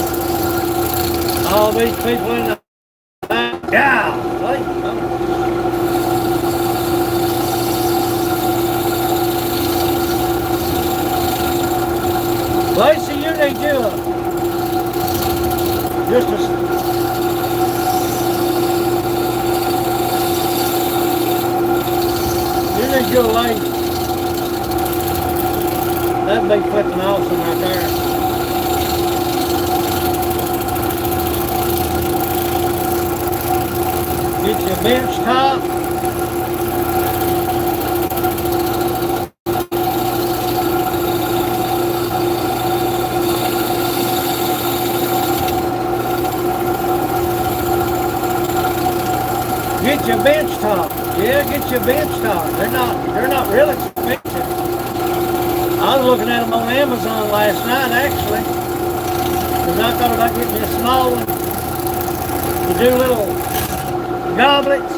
All these people in the back, golly. Lacey, you need just a... Good lady. That'd be flipping awesome right there. Get you a bench top. Get your bench top. Yeah, get your bench top. They're not real expensive. I was looking at them on Amazon last night actually, because I thought about getting me a small one to do little goblets.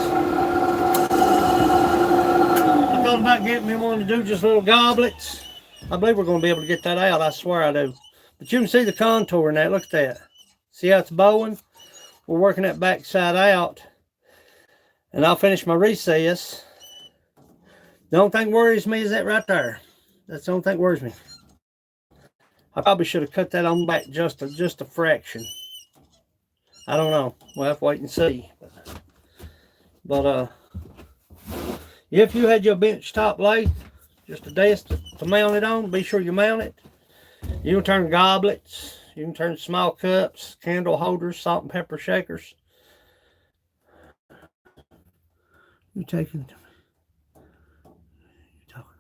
I thought about getting me one to do just little goblets. I believe we're going to be able to get that out. I swear I do. But you can see the contour in that. Look at that. See how it's bowing? We're working that back side out. And I'll finish my recess. The only thing worries me is that right there. That's the only thing worries me. I probably should have cut that on back just a fraction. I don't know. We'll have to wait and see. But if you had your bench top lathe, just a desk to mount it on, be sure you mount it. You can turn goblets. You can turn small cups, candle holders, salt and pepper shakers. You taking it to me? You talking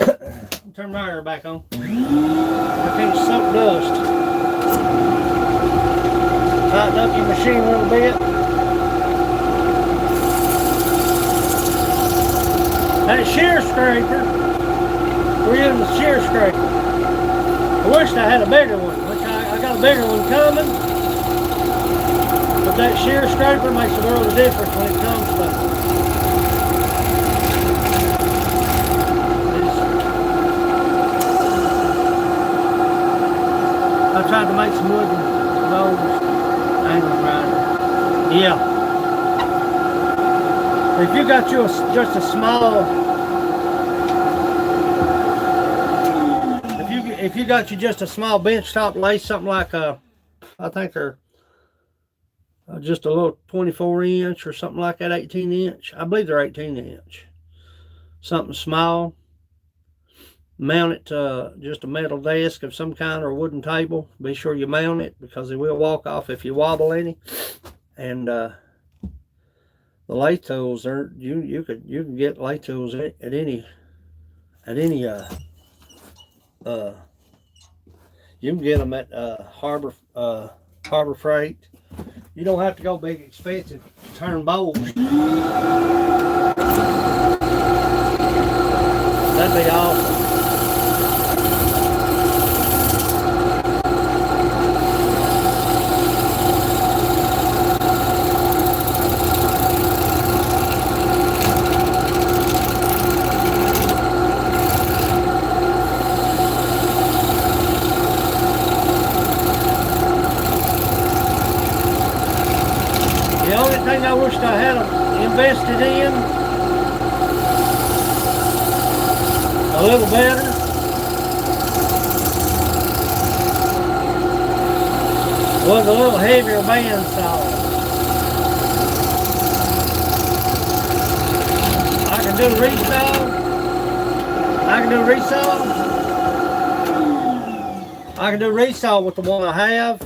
to me? Turn my air back on. I can't soak dust. Tighten up your machine a little bit. That shear scraper, we're using the shear scraper. I wish I had a bigger one, which I got a bigger one coming. But that shear scraper makes a world of difference when it comes to I tried to make some wooden bowls got you just a small, if you got you just a small bench top lace, something like a, I think they're just a little 24 inch or something like that, 18 inch. I believe they're 18 inch. Something small. Mount it to just a metal desk of some kind or a wooden table. Be sure you mount it because they will walk off if you wobble any. And the lathe tools are you can get lathe tools at any you can get them at Harbor Freight. You don't have to go big expensive to turn bowls. That'd be awesome. The only thing I wished I had invested in a little better was a little heavier bandsaw. I can do resaw. I can do resaw with the one I have,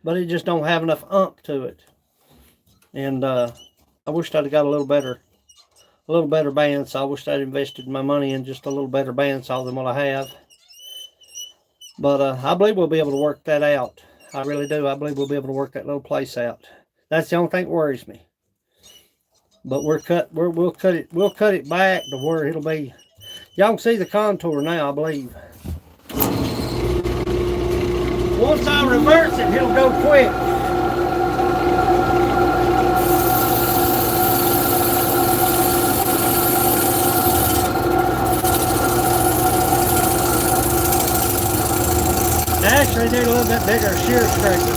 but it just don't have enough ump to it. And I wished I'd got a little better bandsaw. I wished I'd invested my money in just a little better bandsaw than what I have. But I believe we'll be able to work that out. I really do. I believe we'll be able to work that little place out. That's the only thing that worries me. But we'll cut it back to where it'll be. Y'all can see the contour now, I believe. Once I reverse it, it'll go quick. Actually, need a little bit bigger shear scraper.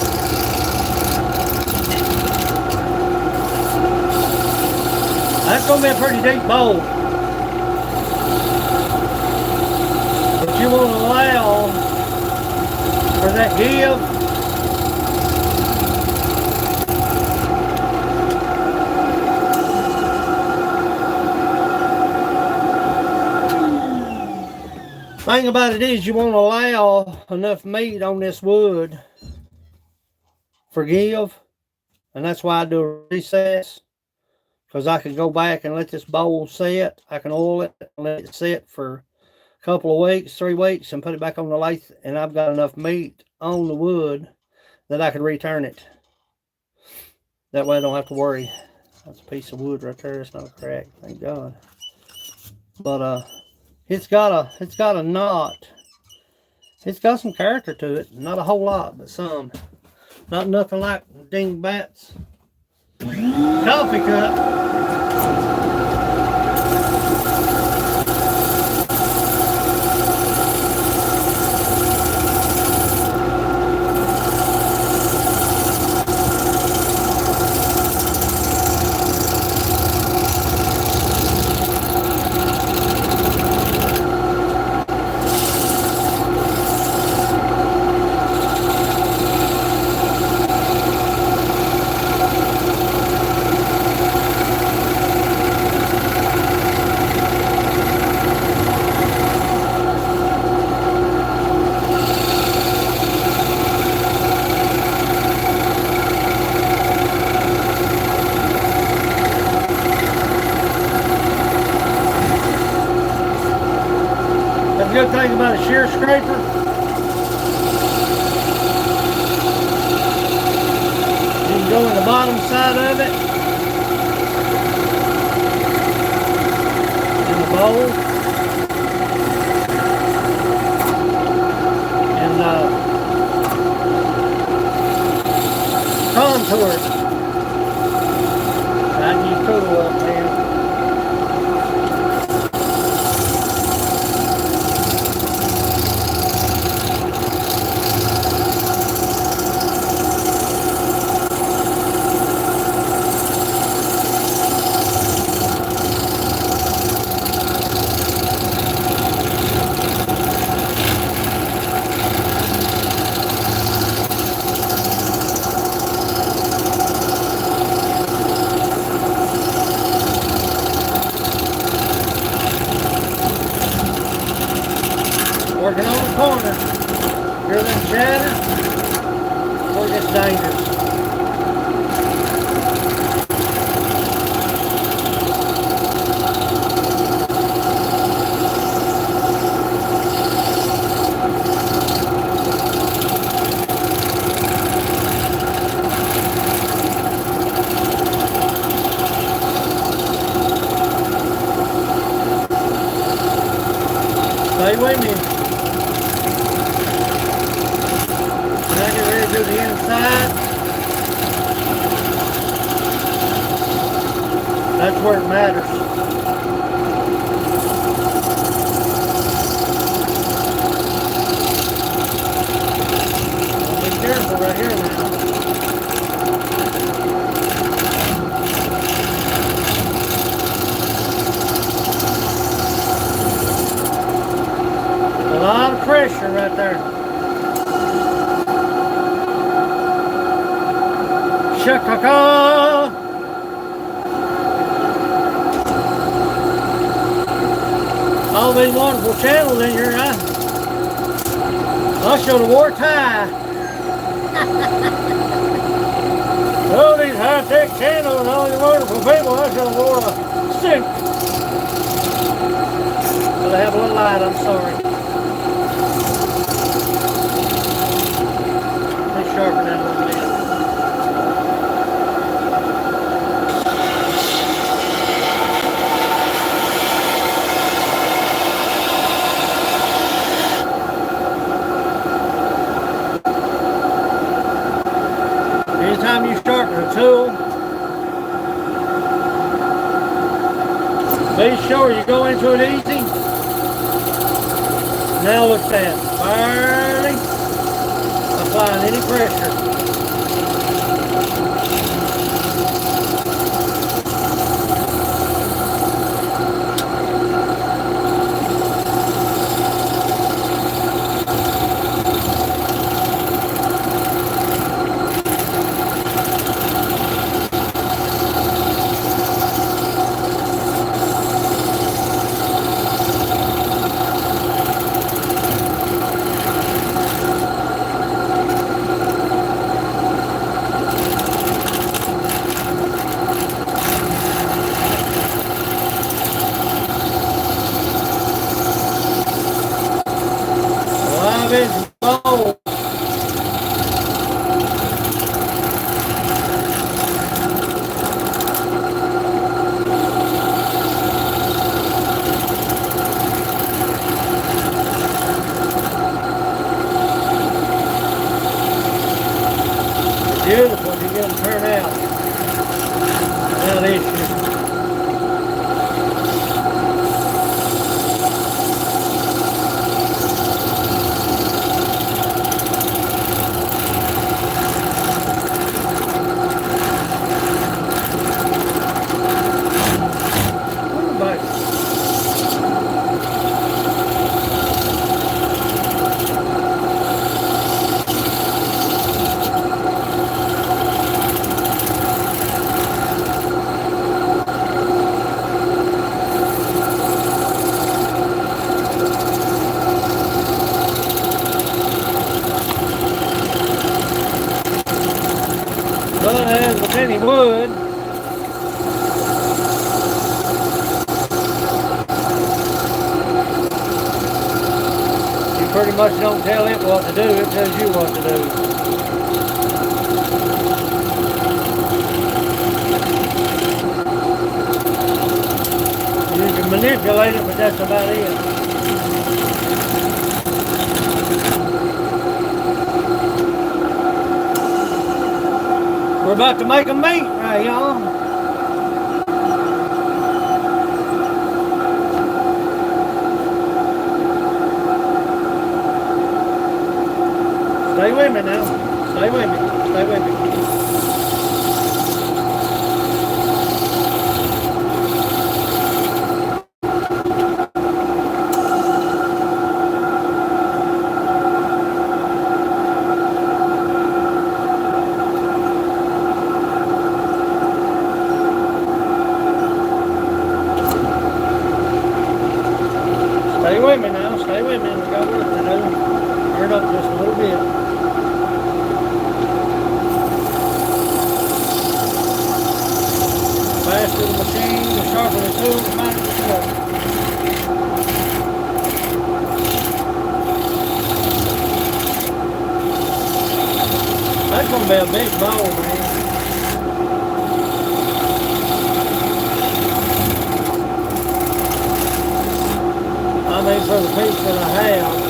That's going to be a pretty deep bowl. But you want to allow for that give. Thing about it is you want to allow enough meat on this wood for give, and that's why I do a recess, because I can go back and let this bowl set. I can oil it and let it sit for a couple of weeks, 3 weeks, and put it back on the lathe, and I've got enough meat on the wood that I can return it. That way I don't have to worry. That's a piece of wood right there. It's not a crack, thank God. But it's got a knot. It's got some character to it. Not a whole lot, but some. Not nothing like Dingbat's coffee cup. The good thing about a shear scraper, you can go in the bottom side of it in the bowl and contour it. Tighten your tool up there. Stay with me. When I get ready to do the inside, that's where it matters. Be careful right here now. A lot of pressure right there. Shakaka! All these wonderful channels in here, huh? I should have wore a tie. All these high-tech channels and all these wonderful people, I should have wore a suit. But I have a little light, I'm sorry. Let's sharpen that a little bit. Anytime you sharpen a tool, be sure you go into it easy. Now look at that, barely applying any pressure. Beautiful to get them turned out. Without issue. But as with any wood, you pretty much don't tell it what to do, it tells you what to do. You can manipulate it, but that's about it. We're about to make a meat right, y'all. Stay with me now. Stay with me. Stay with me. Stay with me now, stay with me. We got work to do. Turn up just a little bit. Faster the machine, the sharper the tool, the finer the stroke. That's going to be a big bowl, man. I mean, for the piece that I have.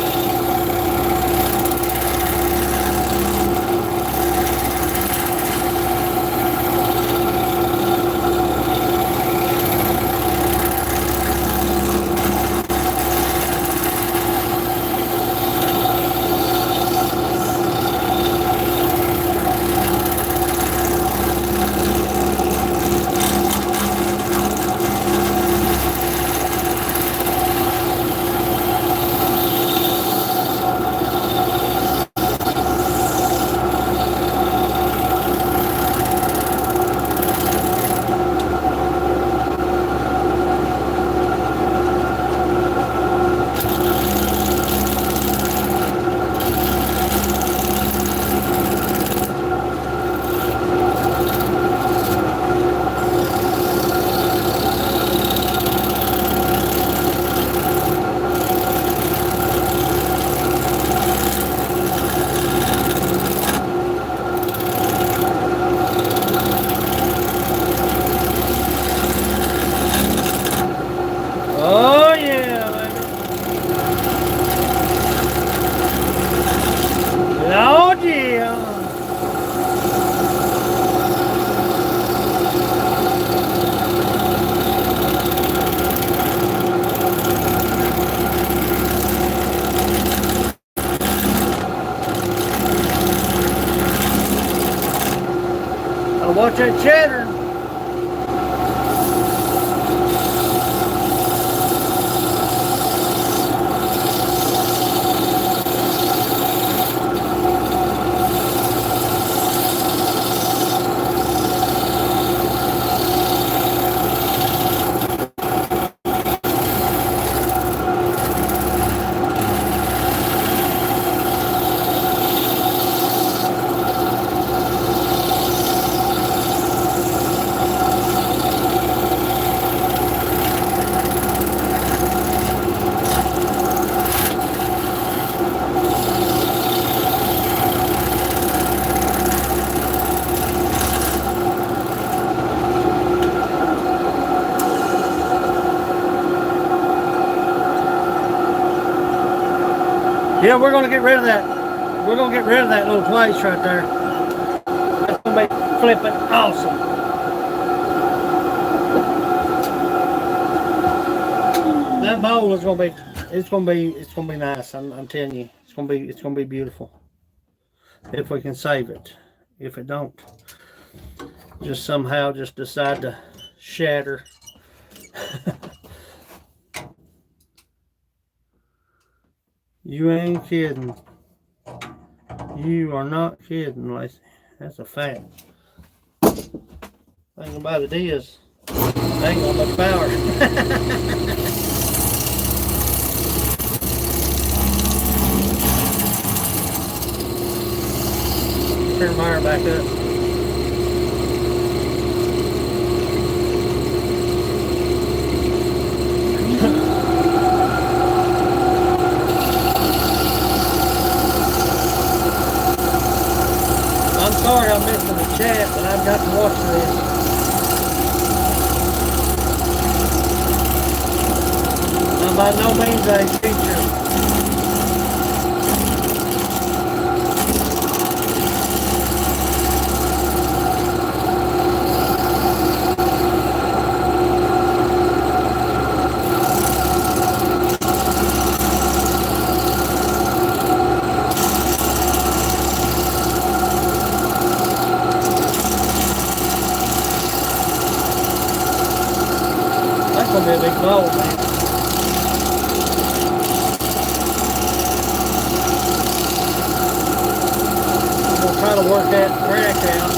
Oh yeah, baby. Lord yeah. Gotta watch that cheddar. Yeah, we're gonna get rid of that. We're gonna get rid of that little place right there. That's gonna be flipping awesome. That bowl is gonna be. It's gonna be nice. I'm telling you, it's gonna be beautiful. If we can save it. If it don't, just somehow just decide to shatter. You ain't kidding. You are not kidding, Lacey. That's a fact. Thing about it is, there ain't got much power. Turn my iron back up. I'm sorry I'm missing the chat, but I've got to watch this. I'm by no means a teacher. That's gonna be a big bowl, man. I'm gonna try to work that crack out.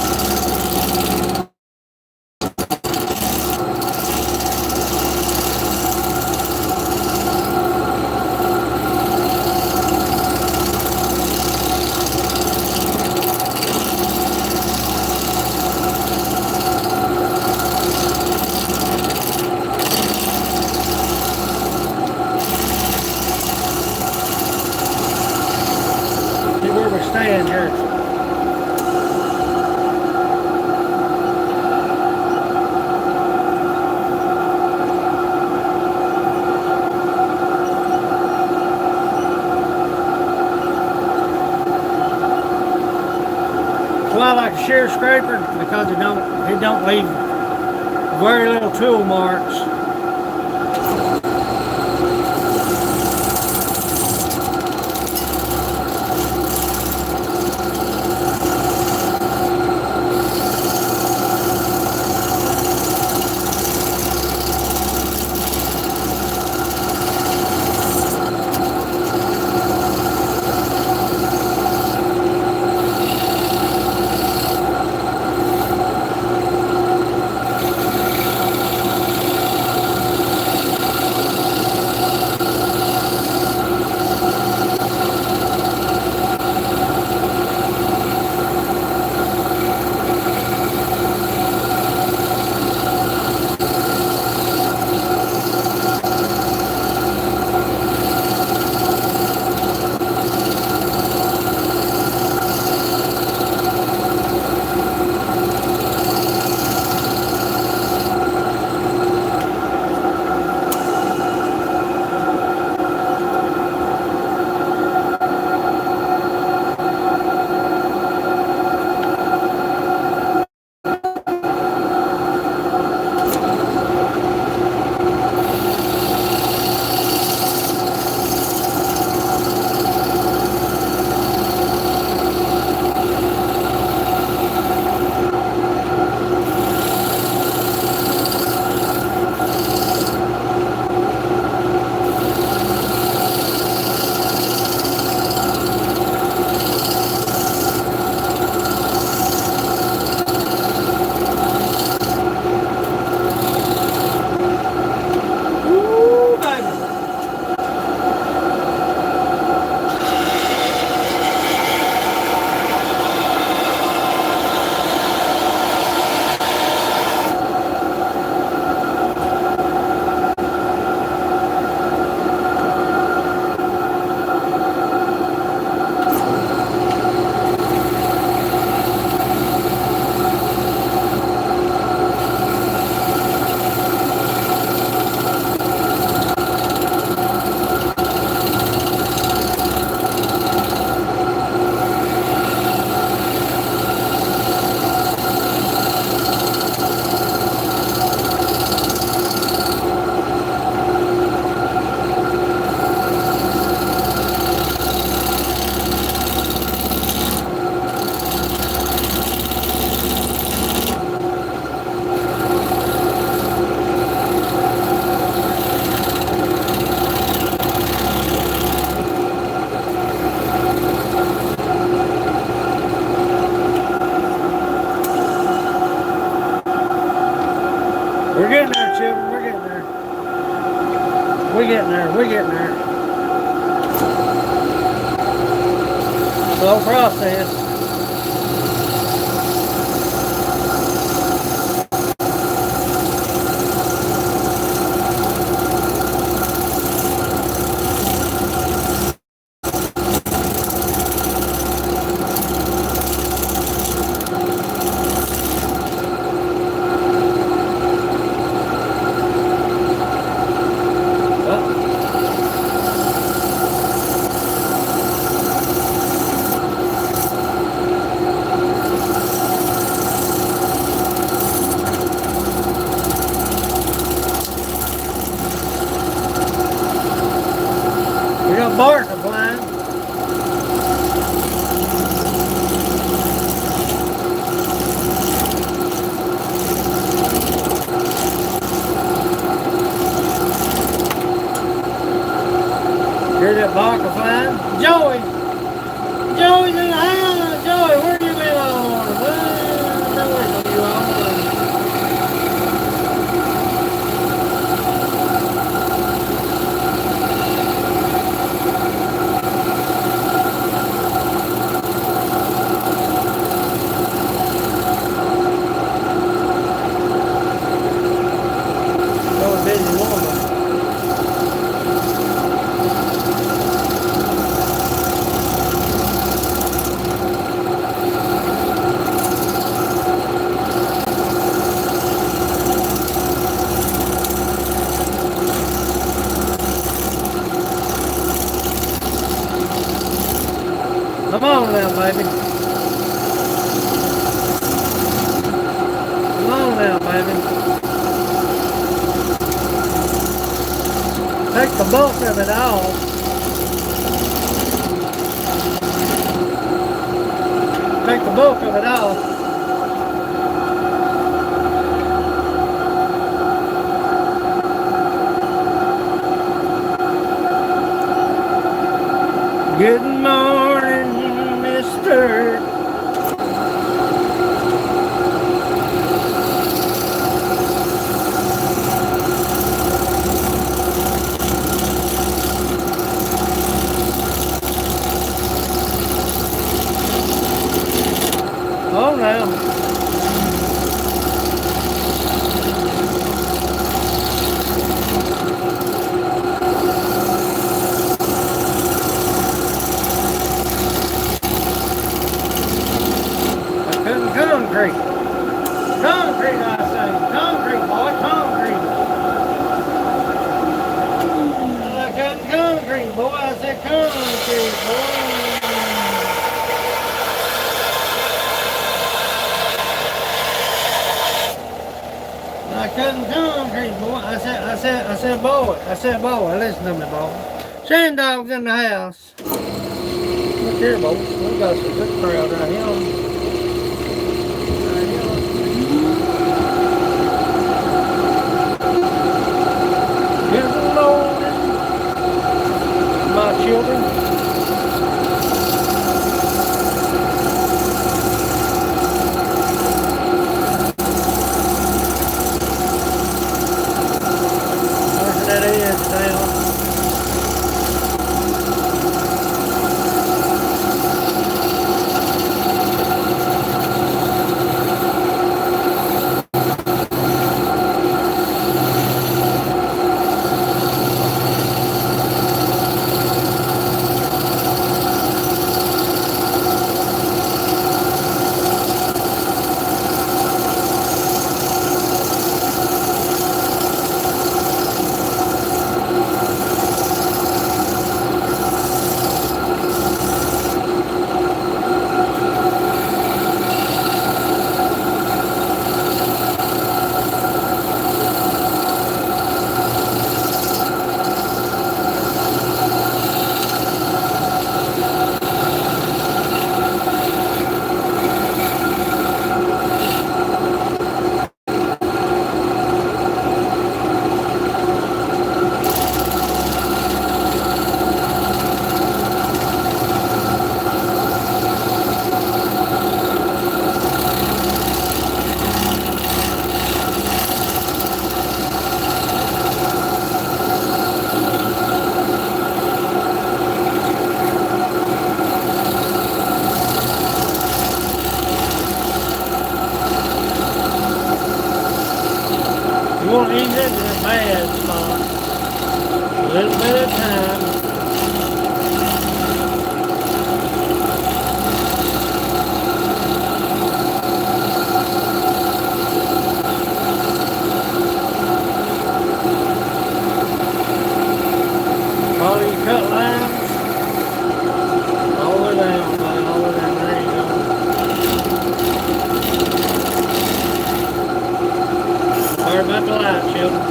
See where we're staying here. the shear scraper because it don't leave very little tool marks. We're getting there, children. We're getting there. We're getting there. We're getting there. Slow process. We got bark flying. Hear that bark flying? Joey! Joey's in the house! Joey, where you been on? Well, where's you on? Busy woman. Come on now, baby. Take the bulk of it off. Take the bulk of it off. Good morning, mister. Oh, now. Concrete. Concrete, I say. Concrete, boy. Concrete. I got concrete, boy. I said concrete, boy. I couldn't concrete, boy. I said, boy. Listen to me, boy. Sand dog's in the house. Look here, boy. We got some good crowd right here. My children. Pushing that edge down. You won't eat it in a bad spot. A little bit at a time. All you cut lines, all the way down, man, all the way down. There you go. Sorry about the light, children.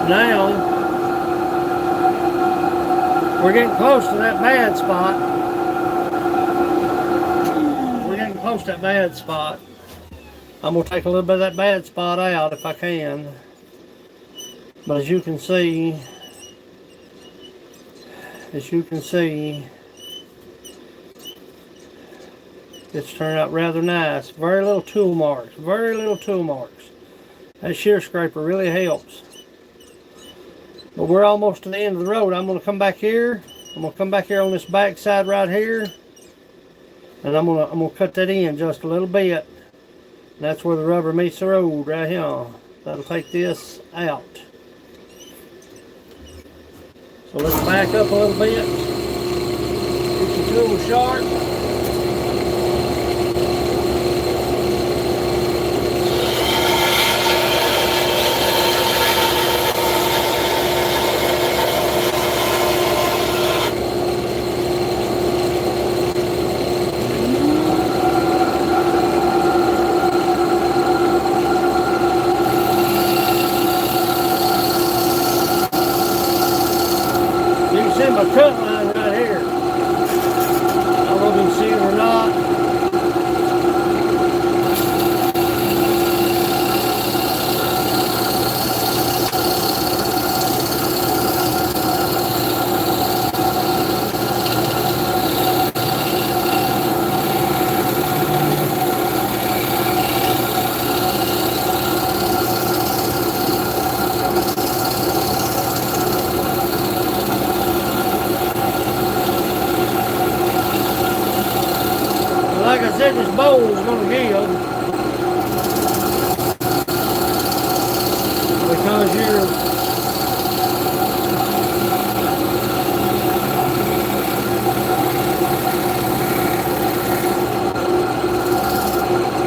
Now, we're getting close to that bad spot. We're getting close to that bad spot. I'm going to take a little bit of that bad spot out if I can. But as you can see, it's turned out rather nice. Very little tool marks. Very little tool marks. That shear scraper really helps. But we're almost to the end of the road. I'm going to come back here. I'm going to come back here on this back side right here. And I'm going to cut that in just a little bit. And that's where the rubber meets the road right here. That'll take this out. So let's back up a little bit. Get your tool sharp. I said, this bowl is going to give because you're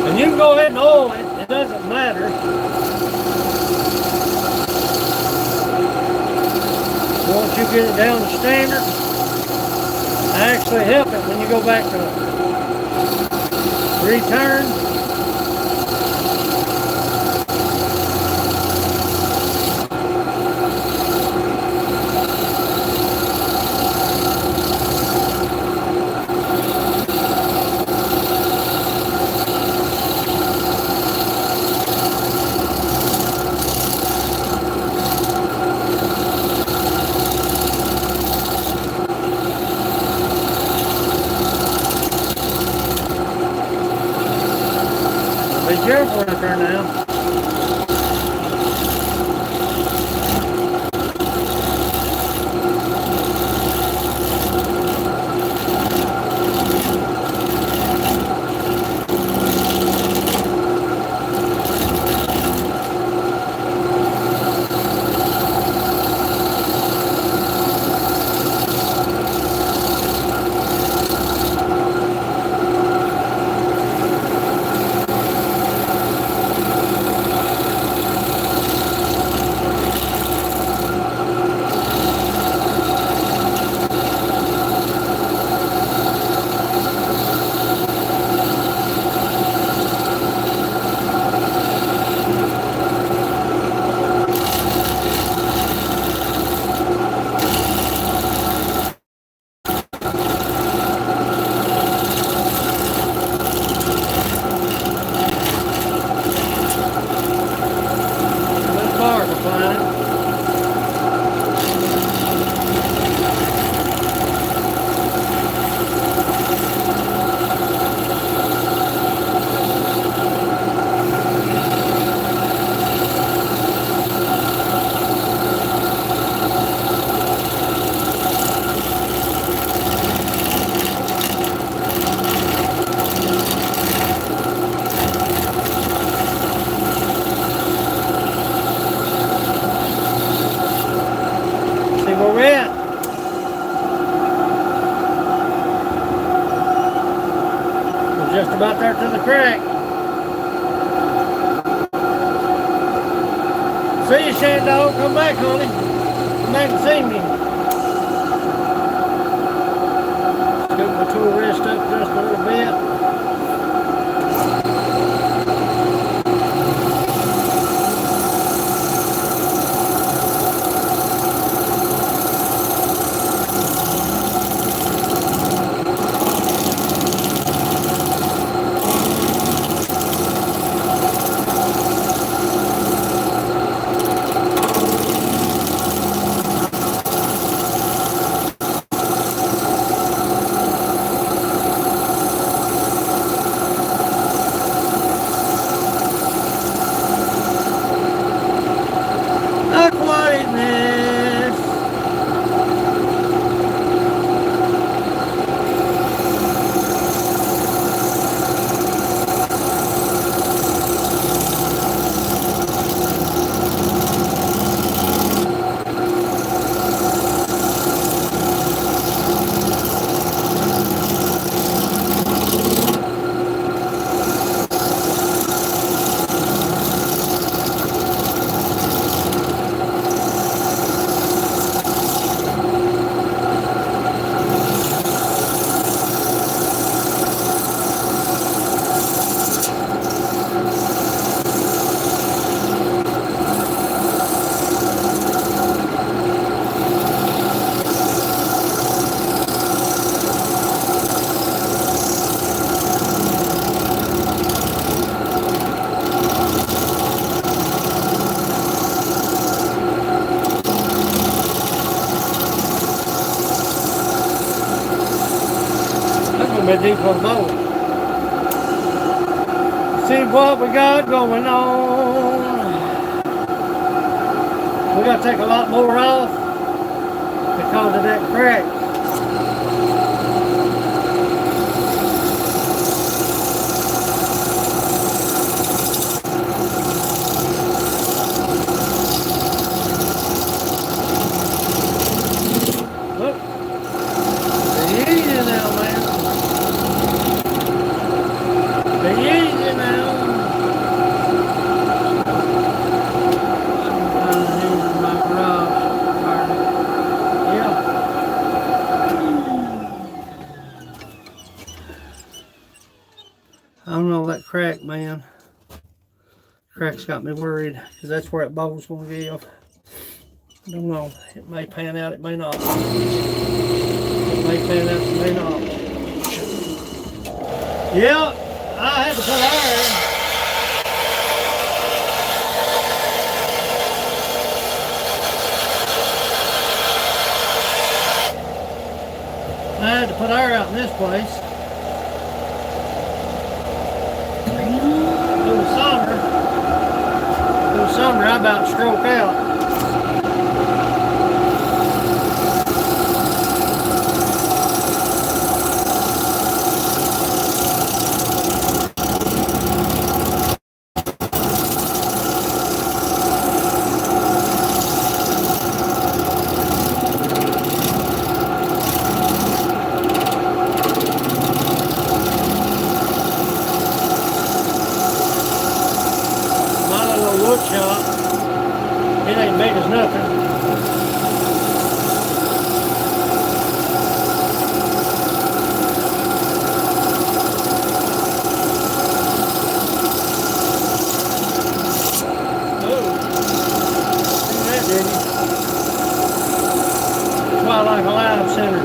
and you can go ahead and oil it. It doesn't matter. Once you get it down to standard, I actually help it when you go back to return. Be careful out there now. Where we're at. We're just about there to the crack. See you, Shandog. Come back, honey. Come back and see me. Scoop my tool wrist up just a little bit. Bit deep on both. See what we got going on. We got to take a lot more off because of that crack. I don't know, that crack, man. Crack's got me worried because that's where that bowl's going to give. I don't know. It may pan out, it may not. It may pan out, it may not. Yeah, I had to put iron. I had to put air out in this place. It was summer, I about stroke out. Woodshop. It ain't big as nothing. Oh, see that, didn't you? That's why I like a live center.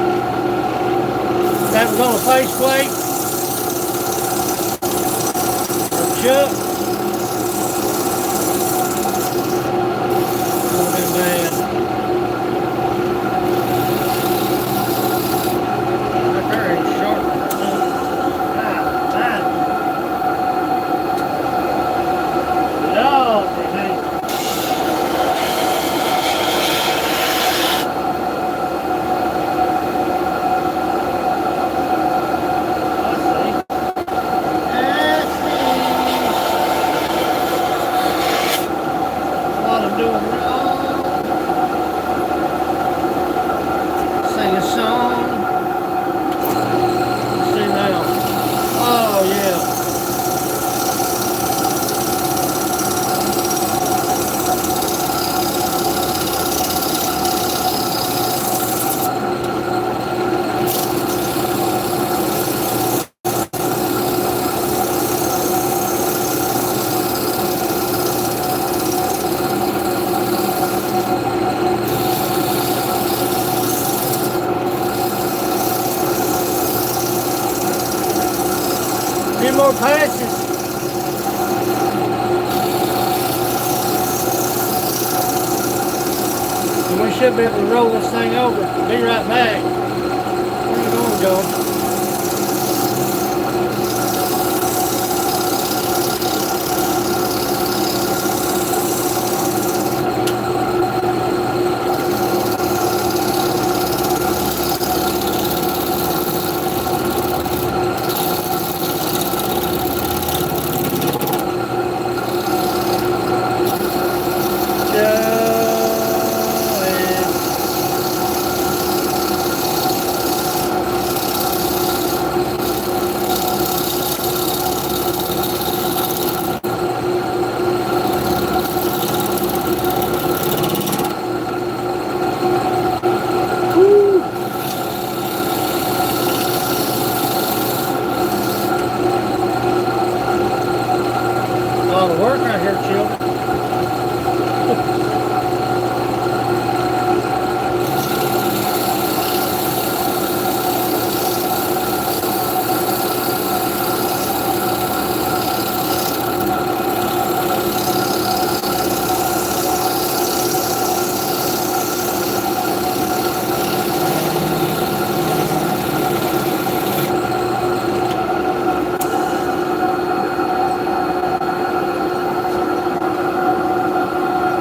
That was on a faceplate. Chuck. Man. That car ain't sharp. Lord, man. What I'm doing wrong. Sing a song. Let's see now. Oh yeah. Few more passes. And we should be able to roll this thing over. Be right back. Where you going, Joe? A lot of work out here, children.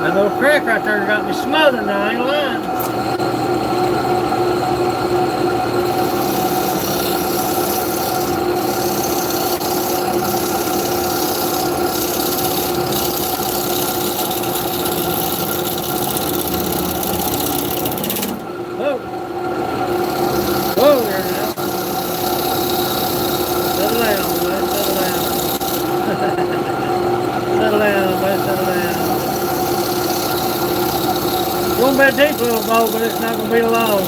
That little crack right there got me smothered now, I ain't lying. Whoa. Whoa there now. Settle down, man, settle down. Settle down, man, settle down. It's going to be a deep little bowl, but it's not going to be long.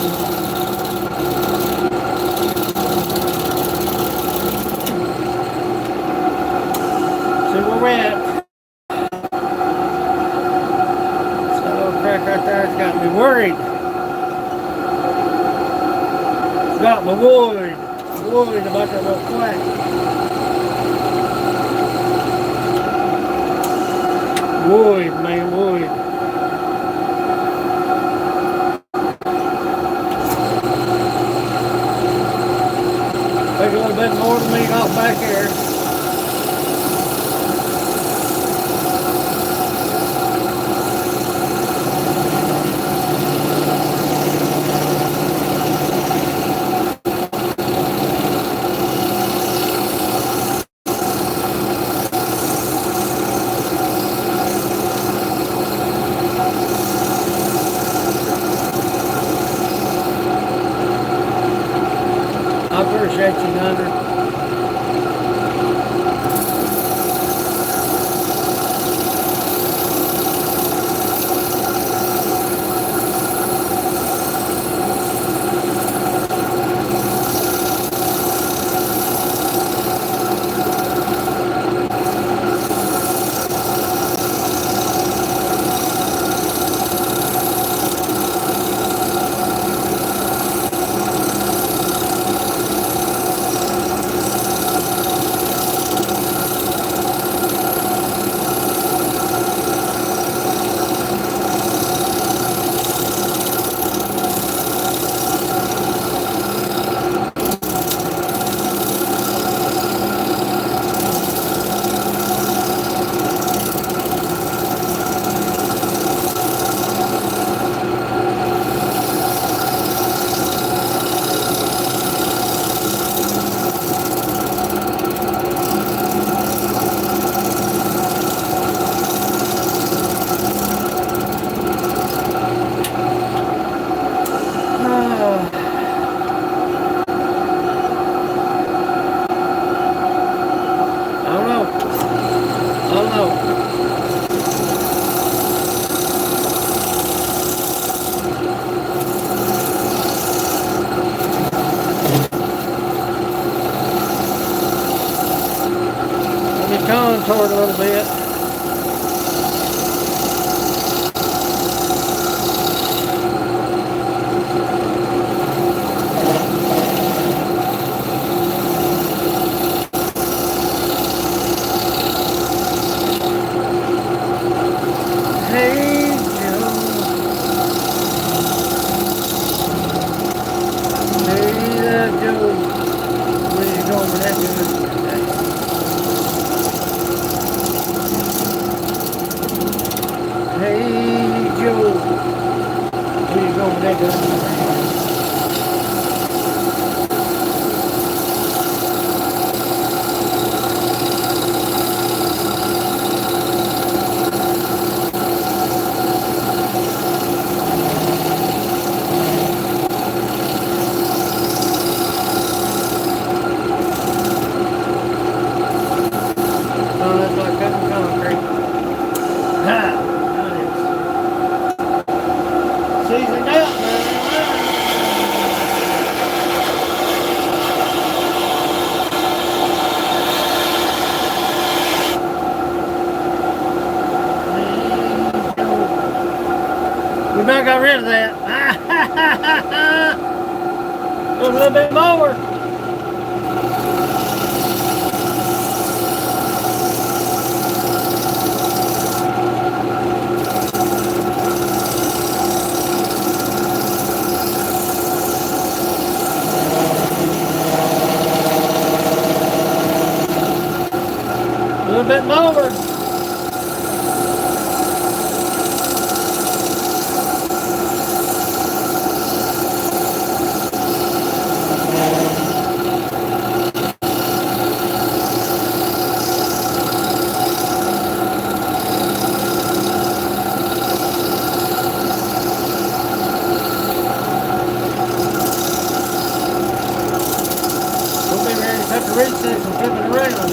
Worried about that little quack. Worried, man, worried. Take a little bit more than me off back here. I appreciate you, Hunter. Contour it a little bit. Hey Joe, hey there Joe, where you going with that good? Hey Joe, where you going with that good? Oh, that's like cutting concrete. Ha! Seasoned out, man. We about got rid of that. A little bit more. A little bit more. We'll be ready to cut the reach sticks and flip it around.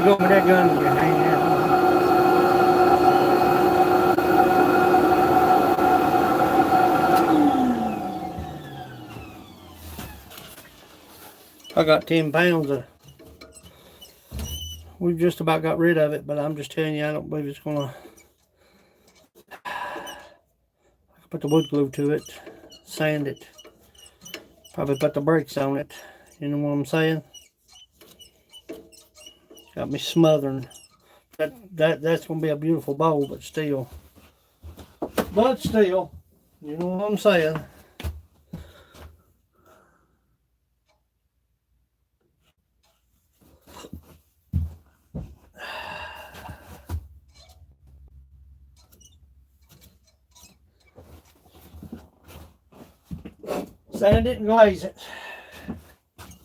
you go with that gun in your hand. I got 10 pounds of. We've just about got rid of it, but I'm just telling you, I don't believe it's gonna. Put the wood glue to it, sand it, probably put the brakes on it. You know what I'm saying? Got me smothering. That's gonna be a beautiful bowl, but still, you know what I'm saying? Sand it and glaze it.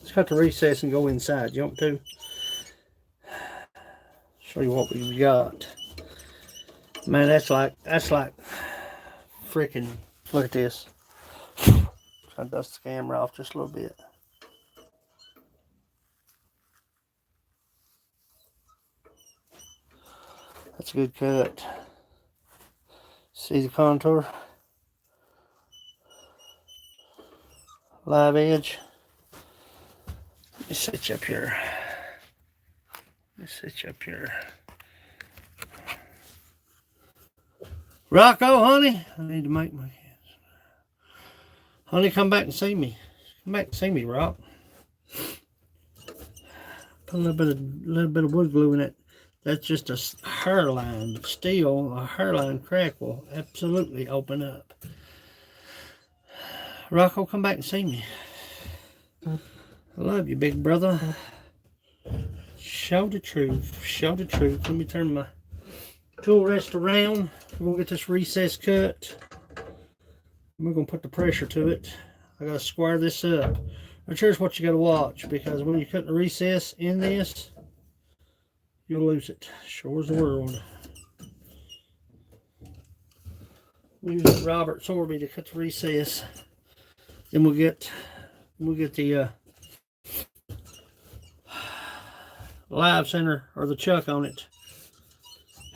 Let's cut the recess and go inside. You want to? Show you what we've got. Man, that's like freaking. Look at this. Try to dust the camera off just a little bit. That's a good cut. See the contour? Live edge. Let me set you up here. Rocco, honey, I need to make my kids. Honey, come back and see me. Come back and see me, Rock. Put a little bit of wood glue in it. That's just a hairline. Steel, a hairline crack will absolutely open up. Rocco, come back and see me. I love you, big brother. Show the truth. Show the truth. Let me turn my tool rest around. We're going to get this recess cut. We're going to put the pressure to it. I got to square this up. But here's what you got to watch, because when you cut the recess in this, you'll lose it. Sure as the world. We use Robert Sorby to cut the recess. Then we'll get the live center or the chuck on it.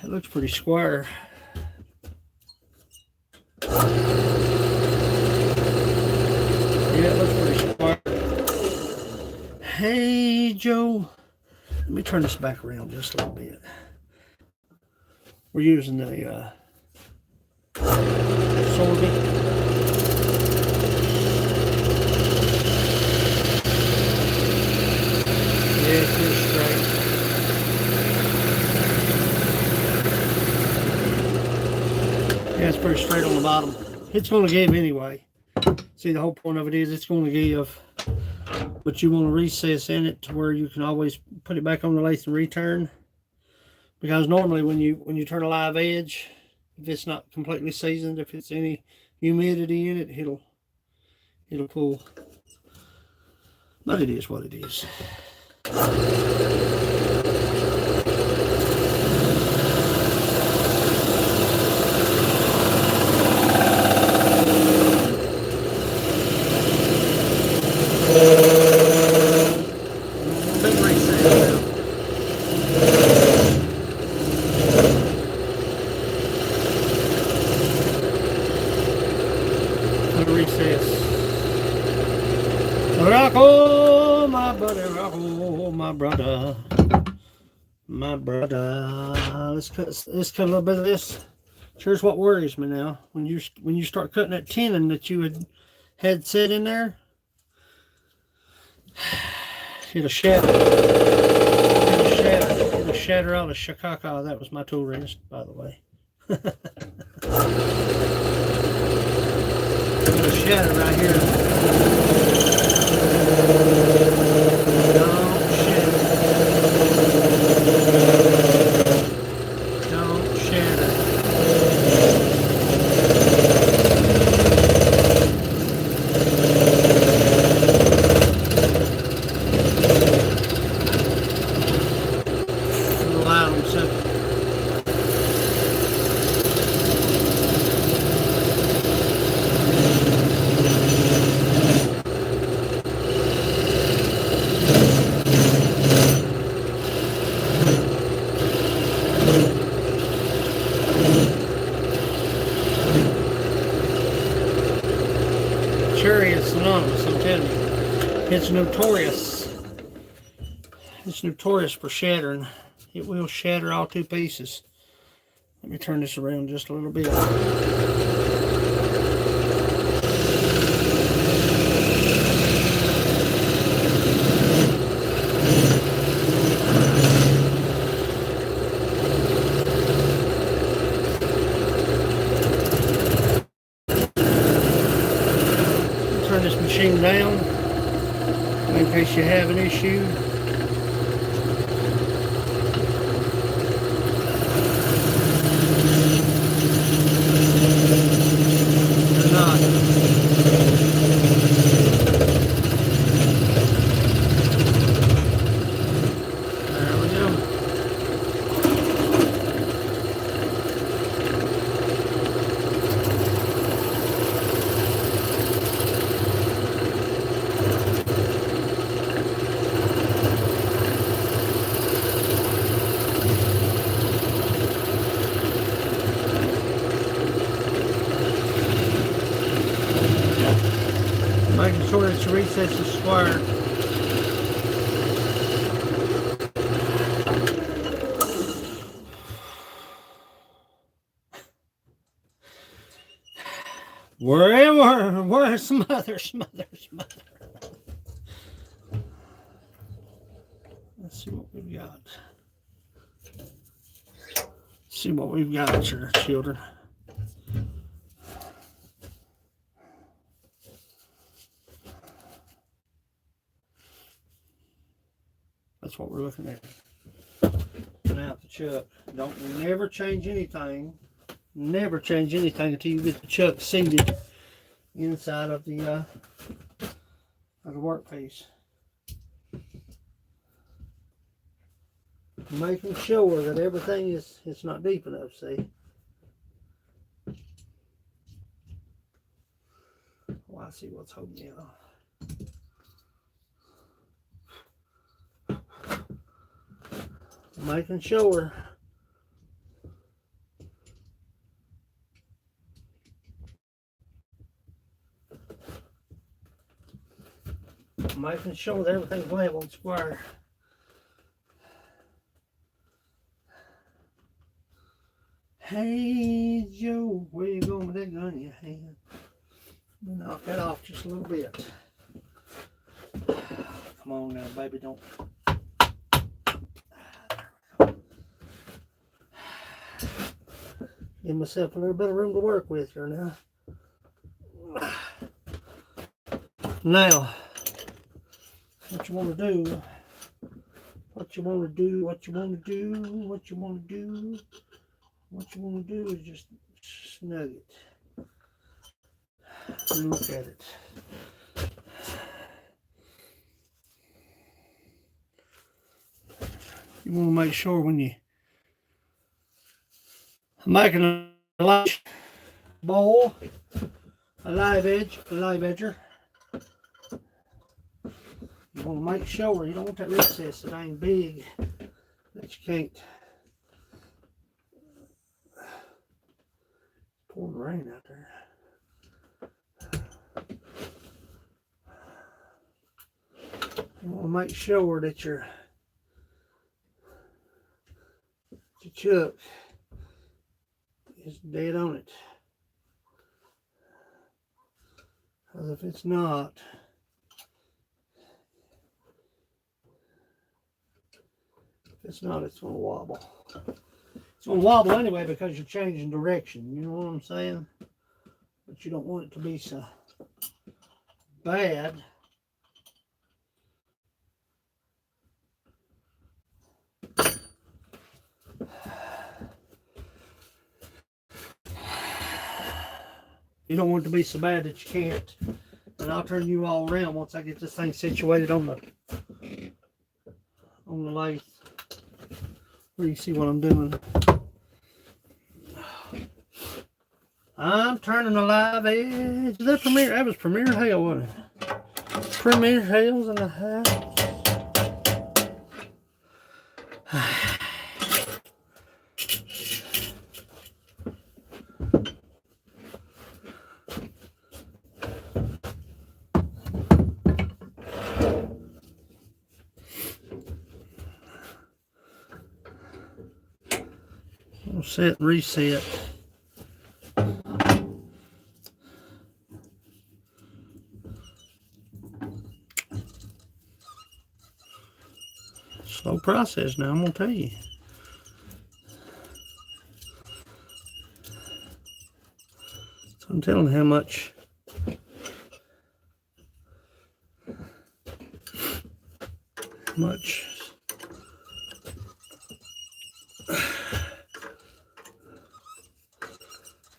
It looks pretty square. Yeah, it looks pretty square. Hey, Joe. Let me turn this back around just a little bit. We're using the Sorby. Yeah, it's pretty straight. Yeah, it's pretty straight on the bottom. It's going to give anyway. See, the whole point of it is it's going to give, but you want to recess in it to where you can always put it back on the lathe and return. Because normally when you turn a live edge, if it's not completely seasoned, if it's any humidity in it, it'll pull. But it is what it is. Rocco, my buddy, Rocco, my brother. Let's cut a little bit of this. Here's what worries me now. When you start cutting that tenon that you had set in there, it'll shatter. It'll shatter out of shakaka. That was my tool wrist, by the way. It'll shatter right here. Don't shatter. Allow them simple. anonymous, I'm telling you. It's notorious. It's notorious for shattering. It will shatter all to pieces. Let me turn this around just a little bit. Turn this machine down in case you have an issue. Or not. There we go. Making sure that your recess is square. Where's mother? Let's see what we've got. See what we've got here, children. That's what we're looking at. Put out the chuck. Never change anything. Never change anything until you get the chuck seated inside of the workpiece. Making sure that everything is not deep enough, see? Oh, I see what's holding me off. Making sure. Making sure that everything's level and square. Hey Joe, where you going with that gun in your hand? Knock that off just a little bit. Come on now, baby, don't. Give myself a little bit of room to work with here now. Now, what you want to do, what you want to do is just snug it. Look at it. You want to make sure when you making a live bowl, a live edger. You want to make sure you don't want that recess that ain't big that you can't. Pouring rain out there. You want to make sure that your chuck is dead on it. Because if it's not, it's going to wobble. It's going to wobble anyway because you're changing direction. You know what I'm saying? But you don't want it to be so bad. You don't want it to be so bad that you can't. And I'll turn you all around once I get this thing situated on the lathe. Where you see what I'm doing. I'm turning the live edge. That was Premier Hail, wasn't it? Premier Hail's in the house. set and reset. Slow process now, I'm gonna tell you. So I'm telling you how much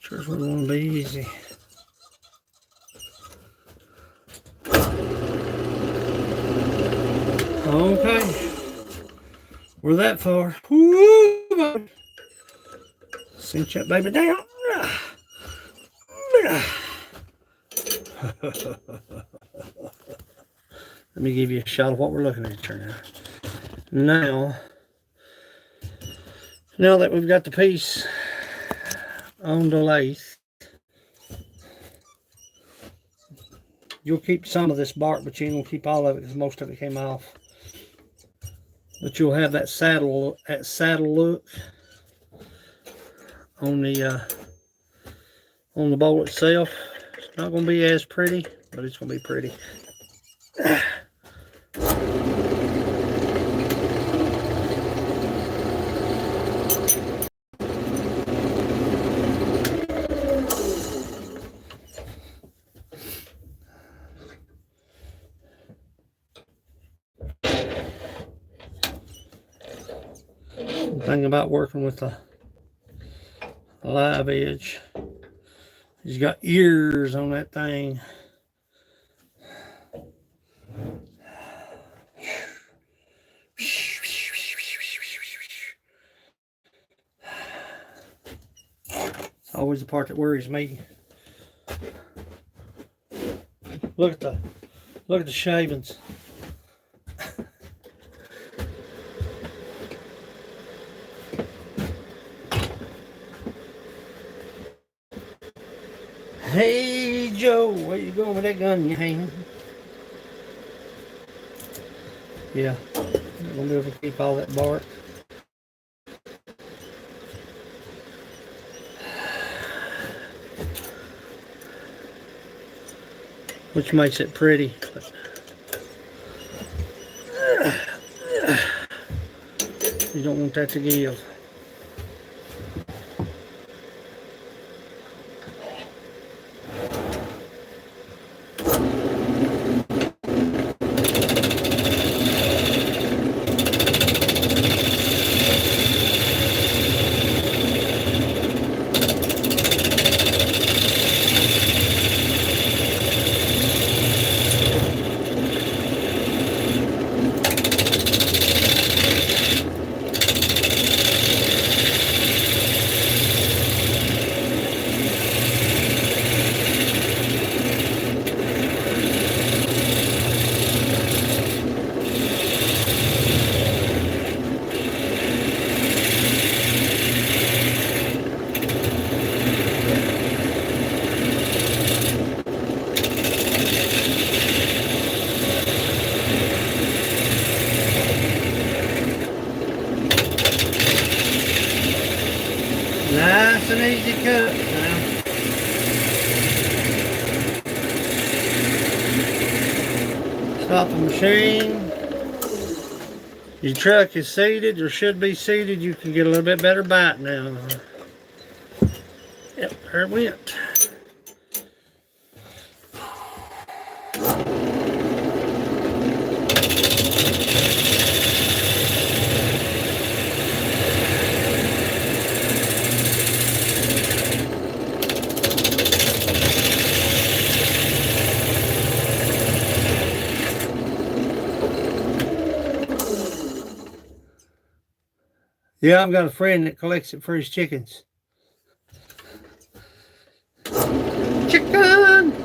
sure we want to be easy. Okay, we're that far. Woo! Cinch that baby down. Let me give you a shot of what we're looking at here now. Now that we've got the piece on the lathe, you'll keep some of this bark, but you ain't gonna keep all of it because most of it came off. But you'll have that saddle look on the bowl itself. It's not gonna be as pretty, but it's gonna be pretty. The thing about working with a live edge, he's got ears on that thing. It's always the part that worries me. Look at the shavings. Hey Joe, where you going with that gun in your hand? Yeah, I'm gonna be able to keep all that bark. Which makes it pretty. But you don't want that to give. Nice and easy cut now. Stop the machine. Your truck is seated or should be seated. You can get a little bit better bite now. Yep, there it went. Yeah, I've got a friend that collects it for his chickens. Chicken!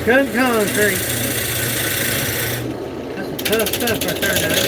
Good concrete. That's some tough stuff right there now.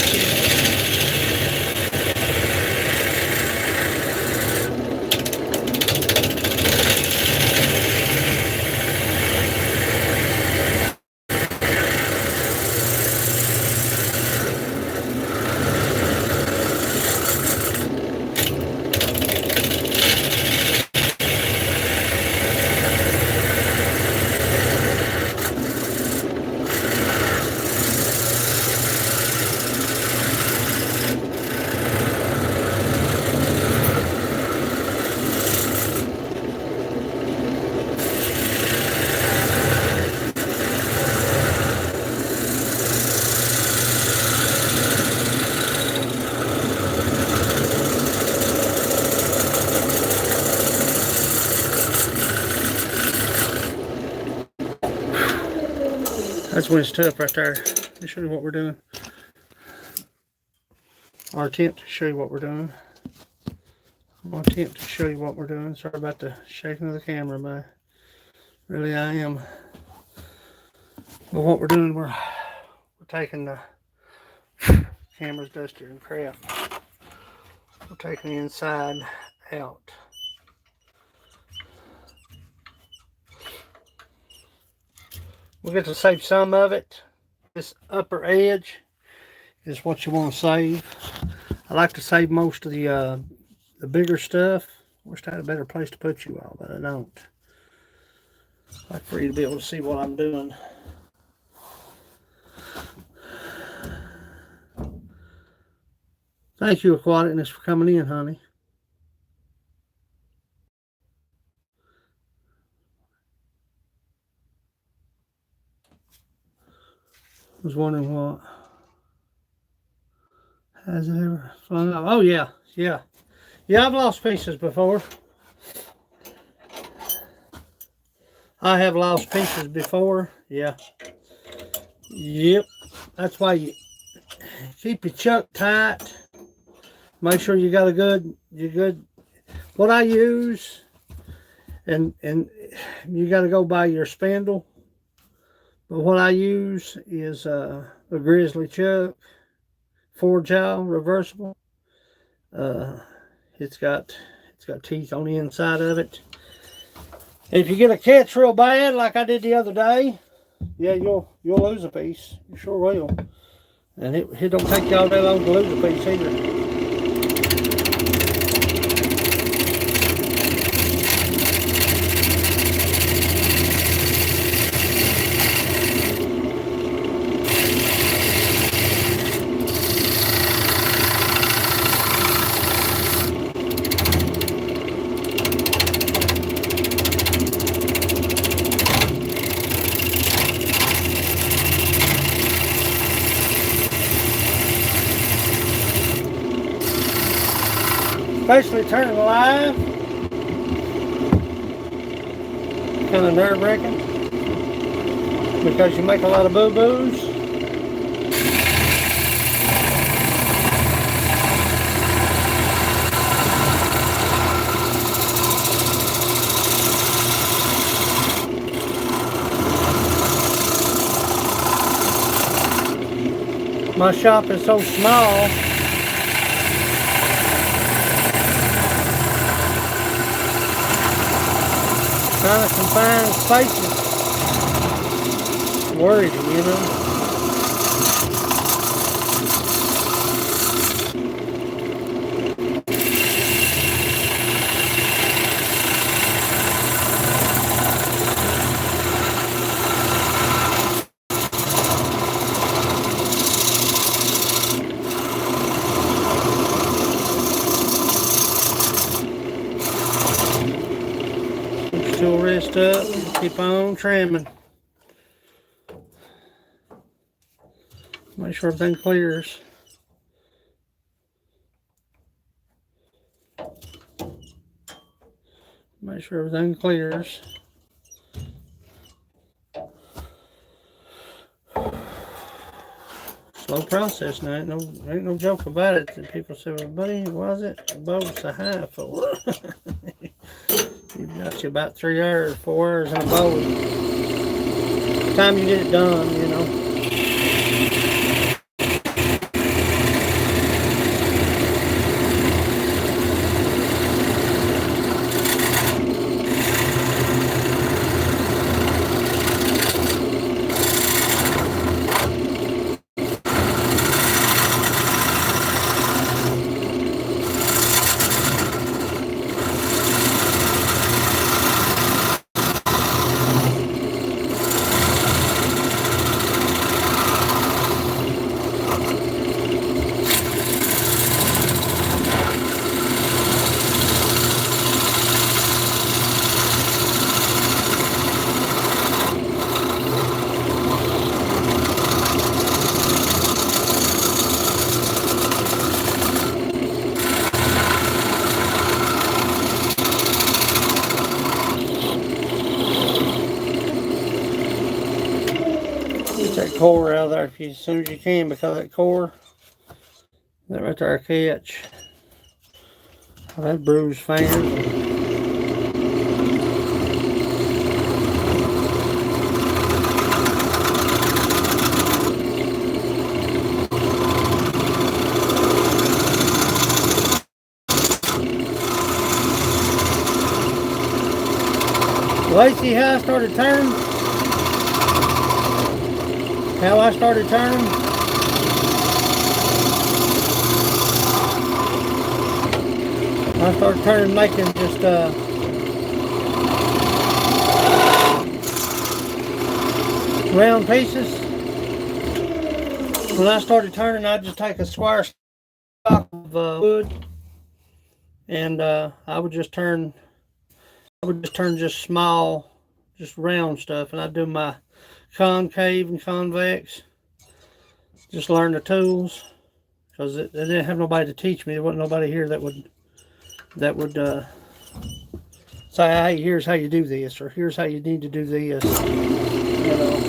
That's when it's tough right there. Let me show you what we're doing. Or attempt to show you what we're doing. I'm going to attempt to show you what we're doing. Sorry about the shaking of the camera, but really I am. But what we're doing, we're taking the camera's duster and crap. We're taking the inside out. We'll get to save some of it. This upper edge is what you want to save. I like to save most of the bigger stuff. Wish I had a better place to put you all, but I don't. I'd like for you to be able to see what I'm doing. Thank you, Aquaticness, for coming in, honey. I was wondering what. Has it ever flown up? Oh, yeah. Yeah, I've lost pieces before. I have lost pieces before. Yeah. Yep. That's why you keep your chuck tight. Make sure you got you're good. What I use, and you got to go by your spindle. But what I use is a Grizzly chuck, 4-jaw, reversible. It's got teeth on the inside of it. If you get a catch real bad, like I did the other day, yeah, you'll lose a piece. You sure will. And it don't take you all day long to lose a piece either. Especially turning live. Kind of nerve-wracking because you make a lot of boo-boos. My shop is so small. Kind of confined spaces. Worried, you know. Still rest up, keep on trimming. Make sure everything clears. Make sure everything clears. Slow process now, ain't no joke about it. And people say, well, buddy, was it? The boat's a high for. You've got you about 3 hours, 4 hours in a boat. time you get it done, you know. Get that core out of there as soon as you can, because that core, that right there, catch. That bruised fingers. Lacey, how I started turning? How I started turning? I started turning, making just round pieces. When I started turning, I'd just take a square stock of wood, and I would just turn just small, just round stuff, and I'd do my concave and convex. Just learn the tools, because they didn't have nobody to teach me. There wasn't nobody here that would say, hey, here's how you do this, or here's how you need to do this, you know.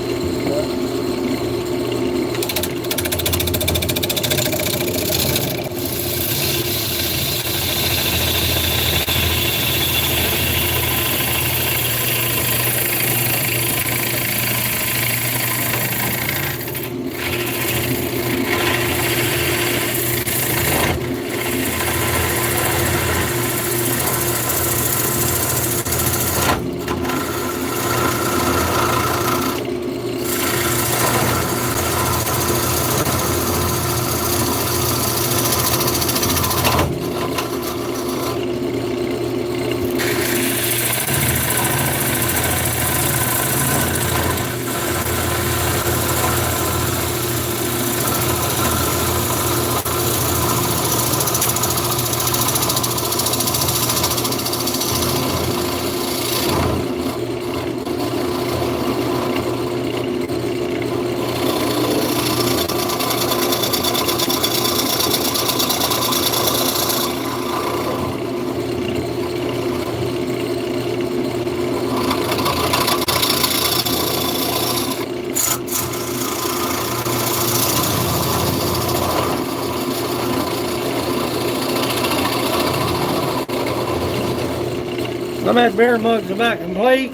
I've had beer mugs about complete.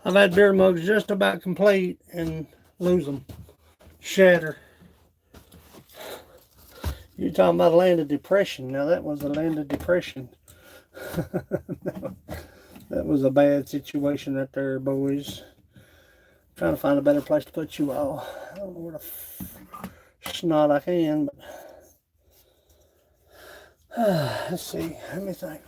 I've had beer mugs just about complete and lose them, shatter. You're talking about a land of depression. Now that was a land of depression. That was a bad situation right there, boys. Trying to find a better place to put you all. I don't know where the snot I can, but let's see. Let me think.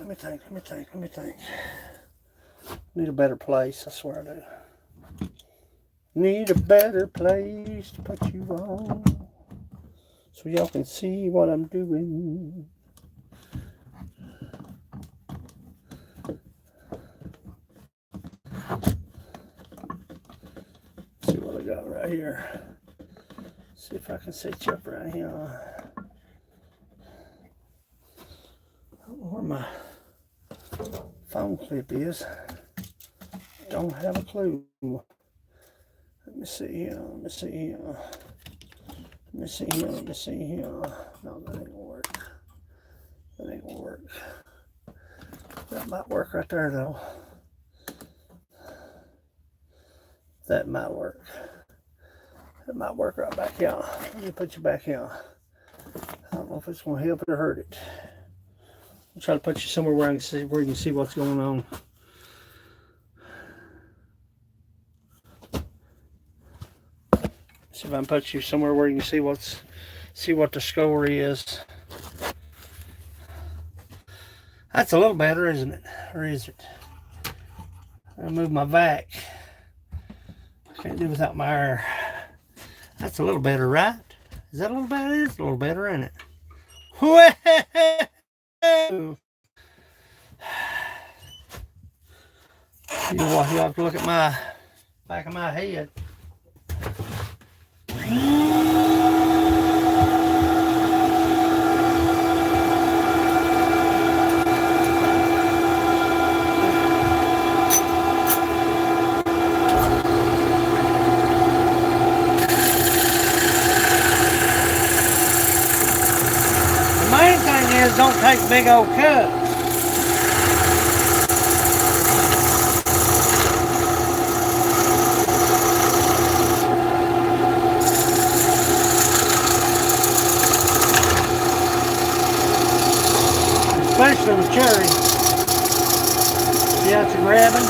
Need a better place, I swear I do. Need a better place to put you on, so y'all can see what I'm doing. Let's see what I got right here. See if I can set you up right here. I don't know where my phone clip is. Don't have a clue. Let me see here. No, that ain't gonna work. That might work right there though. That might work. That might work right back here. Let me put you back here. I don't know if it's going to help it or hurt it. I'll try to put you somewhere where you can see what's going on. See if I can put you somewhere where you can see what the score is. That's a little better, isn't it? Or is it? I'll move my vac. I can't do without my air. That's a little better, right? Is that a little better? It's a little better, isn't it? Whoa! You have to look at my back of my head. Don't take big old cuts. Especially with cherry. See how it's grabbing?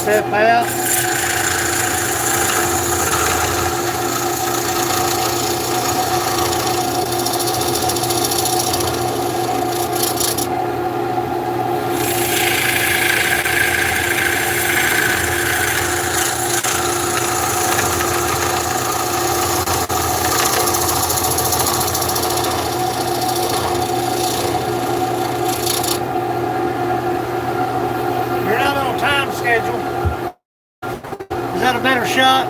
Step out. You're not on a time schedule. Is that a better shot?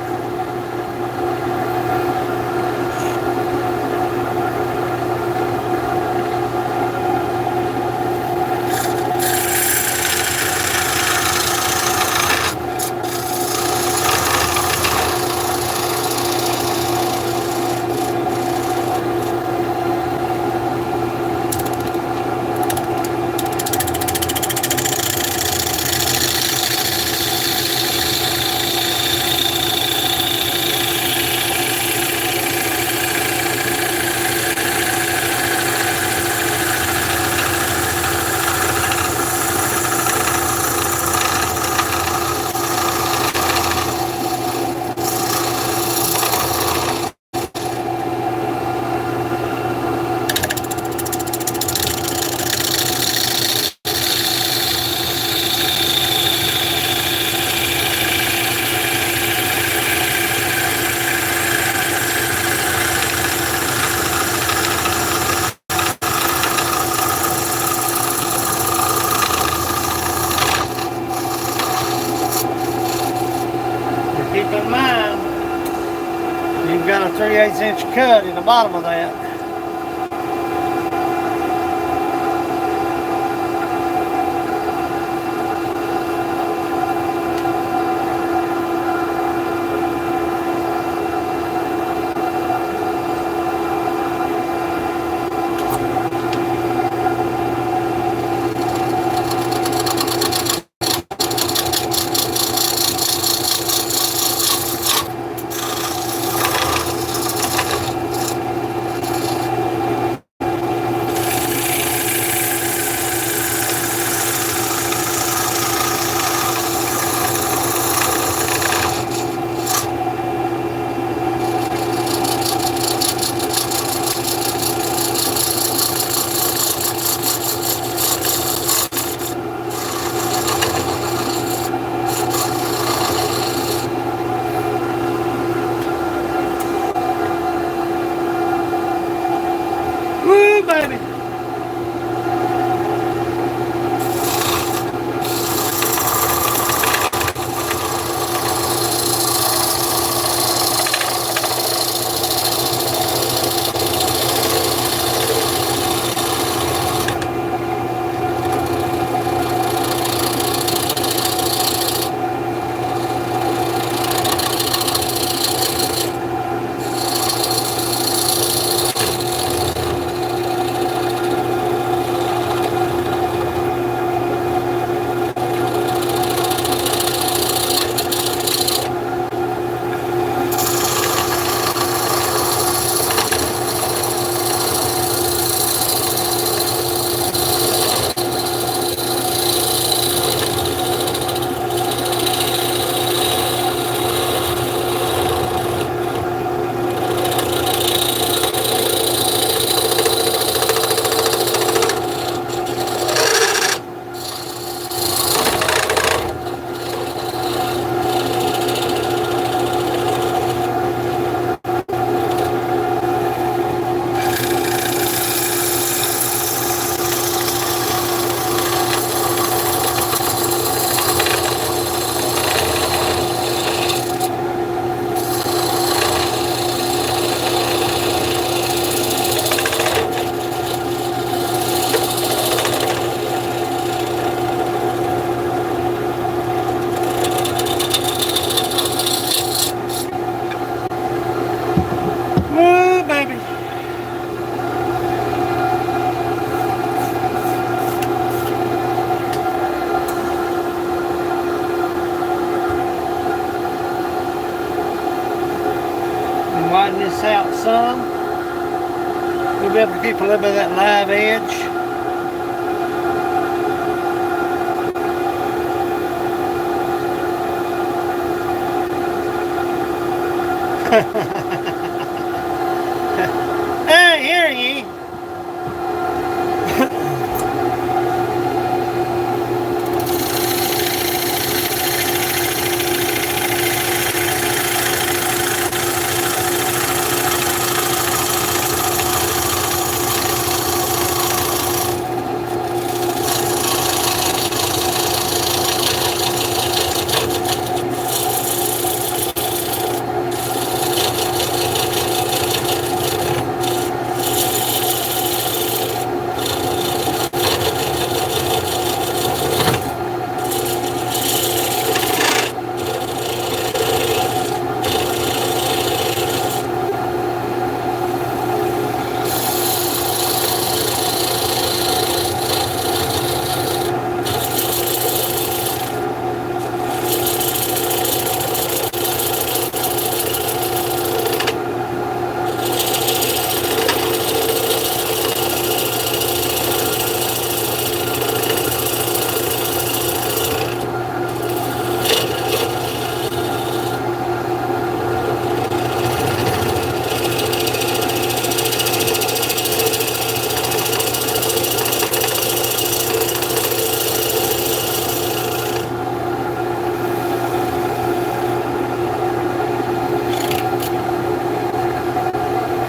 Keep in mind, you've got a 3/8 inch cut in the bottom of that. And widen this out some. We'll be able to keep a little bit of that live edge. I hear ye.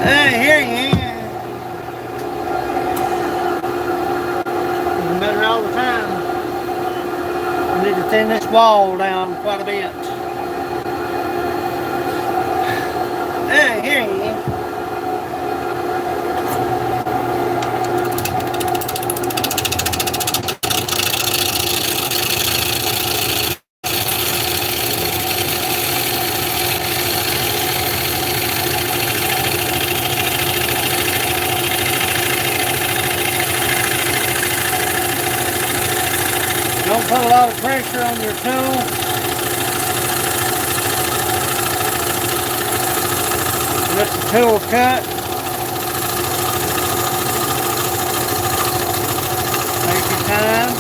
I hear you. Getting better all the time. We need to thin this wall down quite a bit. I hear you. Don't put a lot of pressure on your tool. Let the tool cut. Take your time.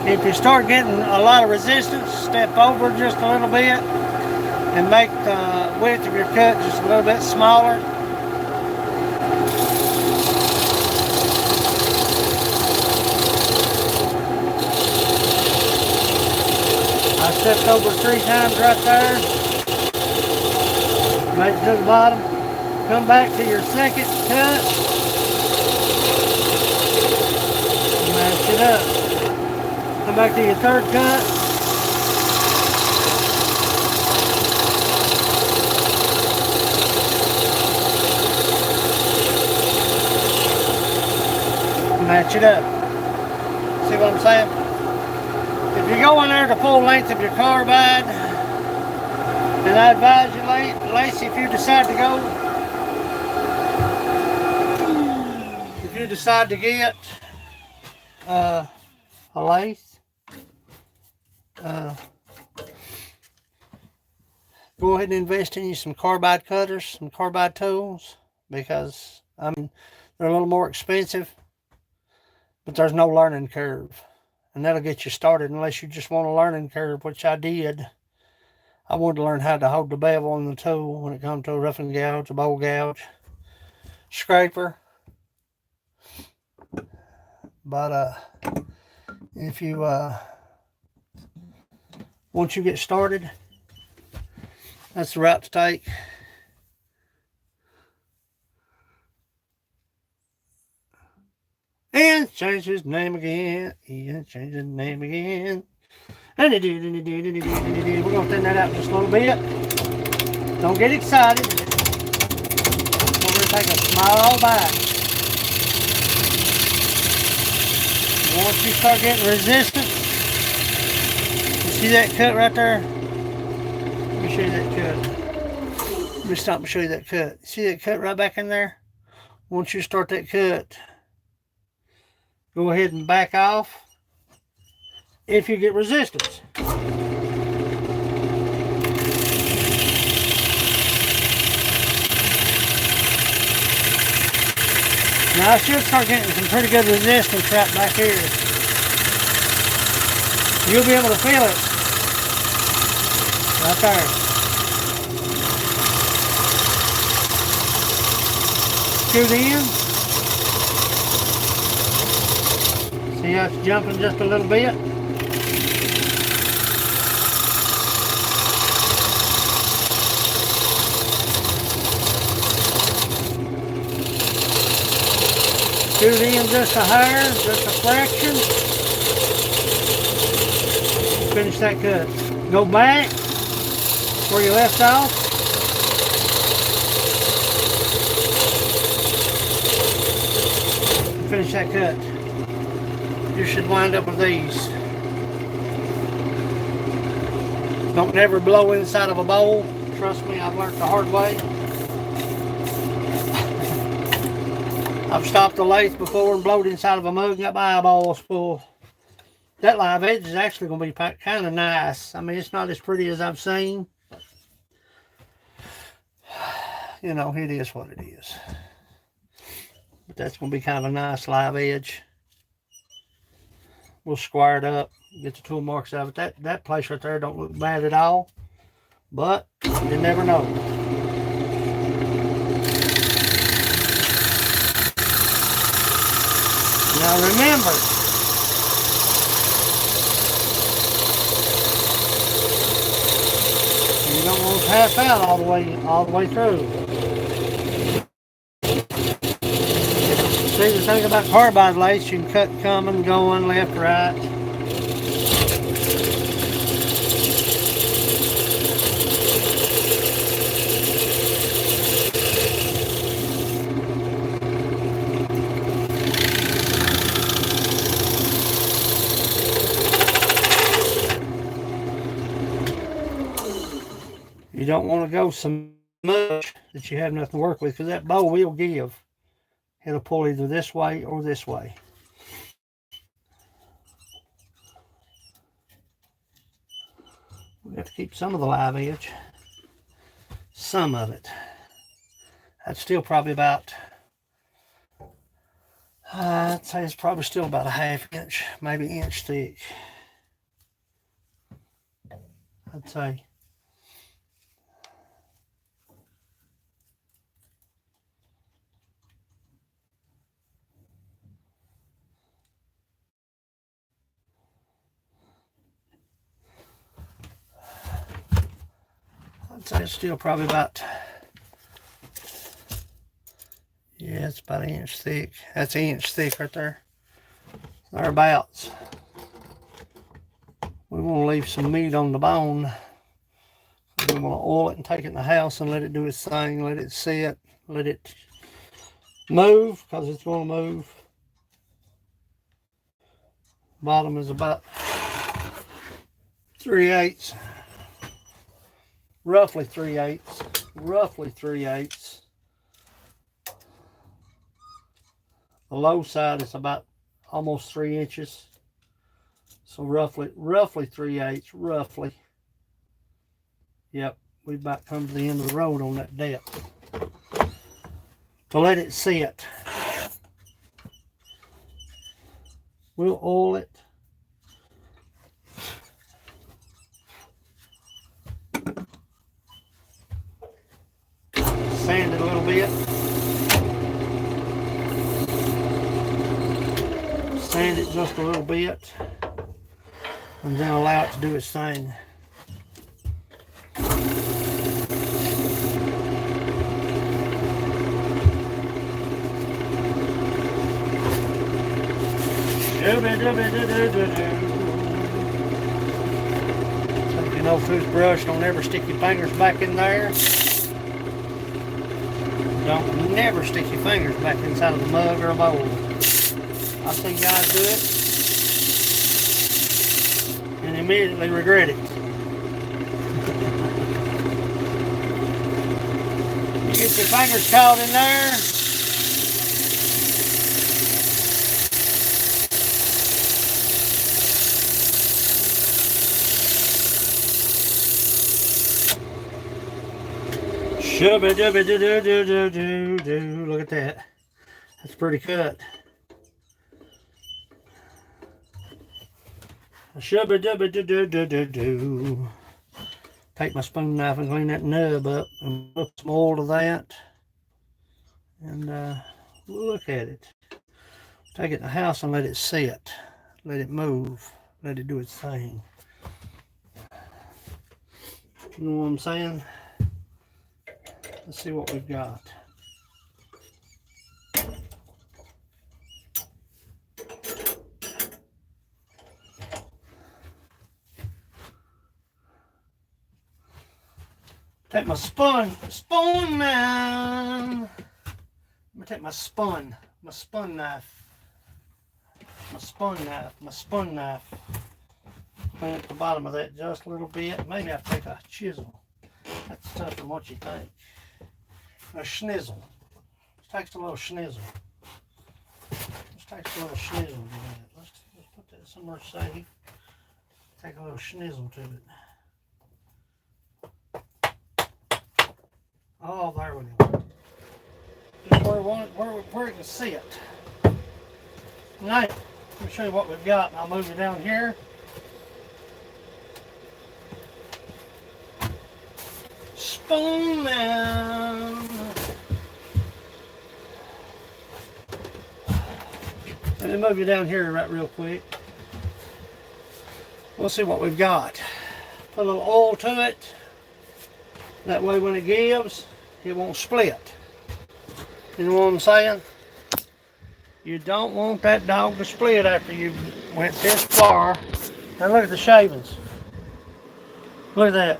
If you start getting a lot of resistance, step over just a little bit and make the width of your cut just a little bit smaller. I stepped over 3 times right there. Make it to the bottom. Come back to your second cut. Match it up. Come back to your third cut. Match it up. See what I'm saying? If you go in there the full length of your carbide, and I advise you, Lacey, if you decide to go, if you decide to get a lathe, go ahead and invest in you some carbide cutters, some carbide tools, because I mean they're a little more expensive. But there's no learning curve. And that'll get you started unless you just want a learning curve, which I did. I wanted to learn how to hold the bevel on the tool when it comes to a rough and gouge, a bowl gouge, scraper. But if you, once you get started, that's the route to take. And change his name again. Yeah, change his name again. And we're going to thin that out just a little bit. Don't get excited. We're going to take a small bite. Once you start getting resistance, you see that cut right there? Let me show you that cut. Let me stop and show you that cut. See that cut right back in there? Once you start that cut, go ahead and back off if you get resistance. Now I should start getting some pretty good resistance right back here. You'll be able to feel it right there. Scoot in. See how it's jumping just a little bit? Scoot in just a hair, just a fraction. Finish that cut. Go back where you left off. Finish that cut. You should wind up with these. Don't never blow inside of a bowl. Trust me, I've learned the hard way. I've stopped the lathe before and blowed inside of a mug and got my eyeballs full. That live edge is actually going to be kind of nice. I mean, it's not as pretty as I've seen. You know, it is what it is. But that's going to be kind of a nice live edge. We'll square it up, get the tool marks out of it. That place right there don't look bad at all. But you never know. Now remember, you don't want to tap out all the way through. See, the thing about carbide lathes, you can cut coming, going, left, right. You don't want to go so much that you have nothing to work with, because that bow will give. It'll pull either this way or this way. We have to keep some of the live edge. Some of it. That's still probably about, I'd say it's probably still about a ½ inch, maybe inch thick. I'd say. It's still probably about, yeah, it's about an inch thick. That's an inch thick right there. Thereabouts. We want to leave some meat on the bone. We want to oil it and take it in the house and let it do its thing. Let it sit. Let it move, because it's going to move. Bottom is about 3/8. Roughly 3/8. Roughly 3/8. The low side is about almost 3 inches. So roughly 3/8, roughly. Yep, we've about come to the end of the road on that depth. To let it sit. We'll oil it. Sand it a little bit. Sand it just a little bit. And then allow it to do its thing. So, you know, toothbrush, don't ever stick your fingers back in there. Don't never stick your fingers back inside of a mug or a bowl. I've seen guys do it and immediately regret it. You get your fingers caught in there, Shubba dubba doo doo doo doo doo doo. Look at that. That's pretty cut. Shubba dubba doo doo doo doo doo. Take my spoon knife and clean that nub up and put some oil to that. And look at it. Take it in the house and let it sit. Let it move. Let it do its thing. You know what I'm saying? Let's see what we've got. Take my spoon now. I'm gonna take my spoon knife. My spoon knife. Clean up the bottom of that just a little bit. Maybe I'll take a chisel. That's tougher than what you think. A schnizzle. Just takes a little schnizzle. Just takes a little schnizzle to that. Let's put that somewhere safe. Take a little schnizzle to it. Oh, there we go. Just where we want it, where it can sit. Now, let me show you what we've got. I'll move it down here. Spoon man. Let me move you down here right real quick. We'll see what we've got. Put a little oil to it. That way when it gives, it won't split. You know what I'm saying? You don't want that dog to split after you went this far. Now look at the shavings. Look at that.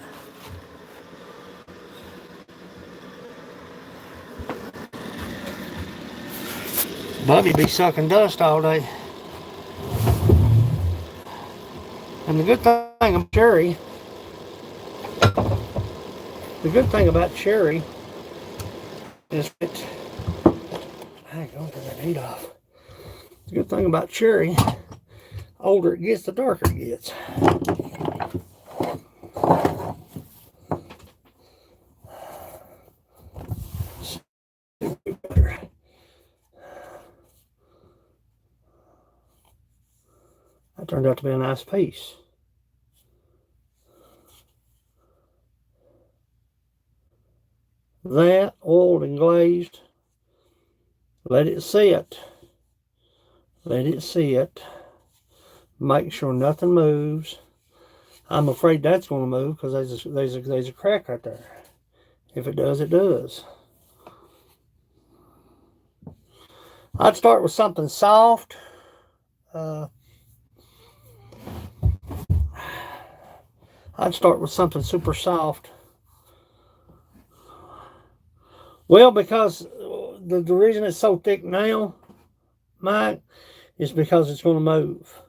Bubby be sucking dust all day. And the good thing about Cherry, is that, hang on, turn that heat off. The good thing about Cherry, the older it gets, the darker it gets. That turned out to be a nice piece. That oiled and glazed. Let it sit. Let it sit. Make sure nothing moves. I'm afraid that's going to move because there's a crack right there. If it does, it does. I'd start with something soft. I'd start with something super soft. Well, because the reason it's so thick now, Mike, is because it's going to move.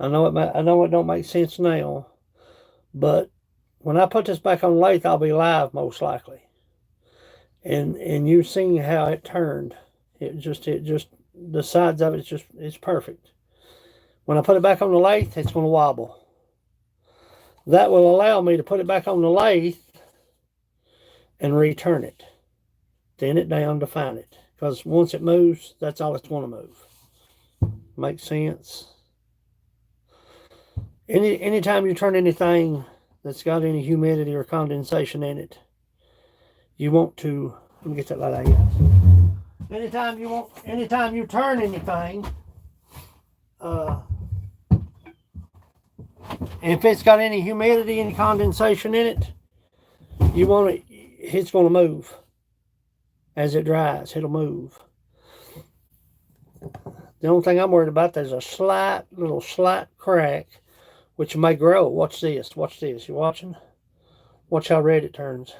I know it don't make sense now, but when I put this back on the lathe, I'll be live most likely. And you've seen how it turned. It just the sides of it's perfect. When I put it back on the lathe, it's going to wobble. That will allow me to put it back on the lathe and return it. Thin it down, define it. Because once it moves, that's all it's going to move. Makes sense? Anytime you turn anything that's got any humidity or condensation in it, you want to, let me get that light out here. Anytime you turn anything, if it's got any humidity, any condensation in it, it's going to move. As it dries, it'll move. The only thing I'm worried about, there's a slight crack, which may grow. Watch this. You watching? Watch how red it turns.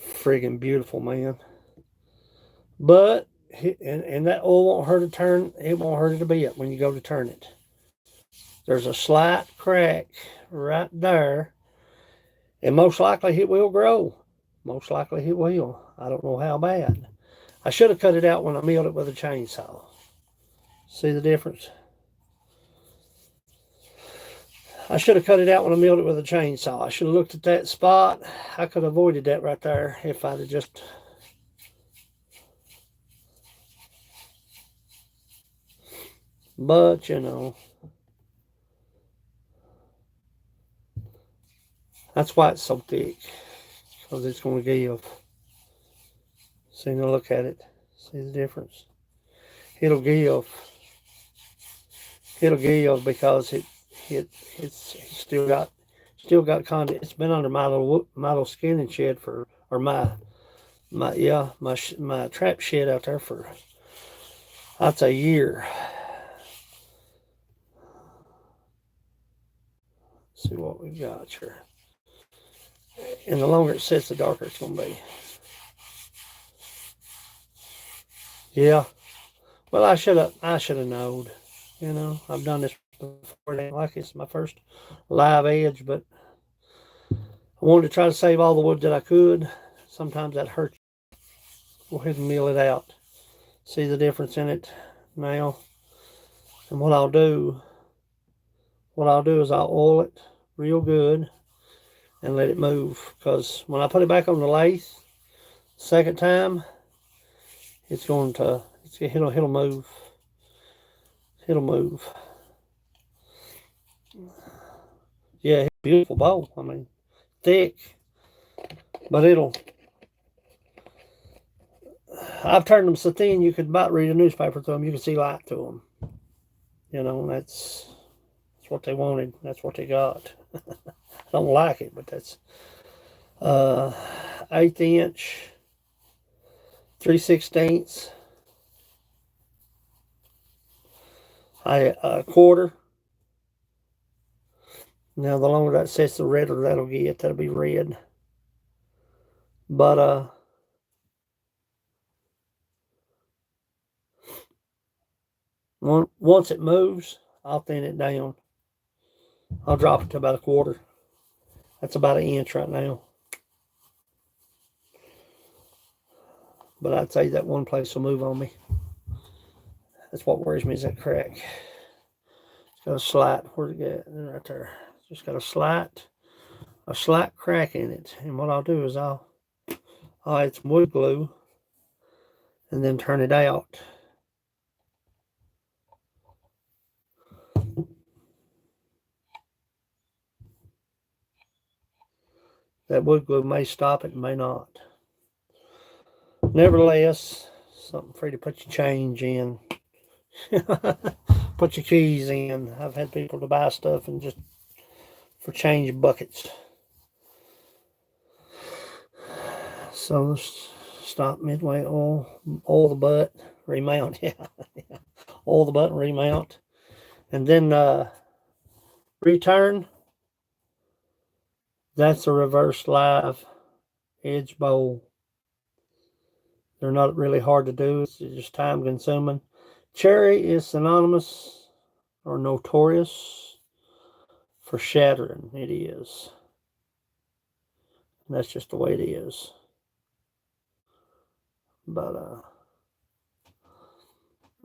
Friggin' beautiful, man. But, and that oil won't hurt to turn. It won't hurt it a bit when you go to turn it. There's a slight crack right there. And most likely it will grow. Most likely it will. I don't know how bad. I should have cut it out when I milled it with a chainsaw. See the difference? I should have cut it out when I milled it with a chainsaw. I should have looked at that spot. I could have avoided that right there if I'd have just... But, you know, that's why it's so thick, because it's going to give. See, now look at it. See the difference? It'll give. It'll give because it's still got content. It's been under my little skinning shed for, or my trap shed out there for, I'd say, a year. Let's see what we've got here. And the longer it sits, the darker it's going to be. Yeah. Well, I should have known. You know, I've done this before. It ain't like it's my first live edge, but I wanted to try to save all the wood that I could. Sometimes that hurts. Go ahead and mill it out. See the difference in it now? And what I'll do is I'll oil it real good and let it move. Because when I put it back on the lathe, second time, it'll move. It'll move. Yeah, it's a beautiful bowl. I mean, thick, but I've turned them so thin you could about read a newspaper through them. You can see light to them. You know, that's what they wanted. That's what they got. I don't like it, but that's 1/8 inch, 3/16, a quarter. Now, the longer that sets, the redder that'll get. That'll be red. But once it moves, I'll thin it down. I'll drop it to about a quarter. That's about 1 inch right now. But I'd say that one place will move on me. That's what worries me, is that crack. It's got a slight, where'd it get? Right there. It's just got a slight crack in it. And what I'll do is I'll add some wood glue and then turn it out. That wood glue may stop it and may not. Nevertheless, something for you to put your change in. Put your keys in. I've had people to buy stuff and just for change buckets. So let's stop midway, oil the butt, remount. Yeah. Oil the butt and remount. And then return. That's a reverse live edge bowl. They're not really hard to do. It's just time consuming. Cherry is synonymous or notorious for shattering. It is. And that's just the way it is. But I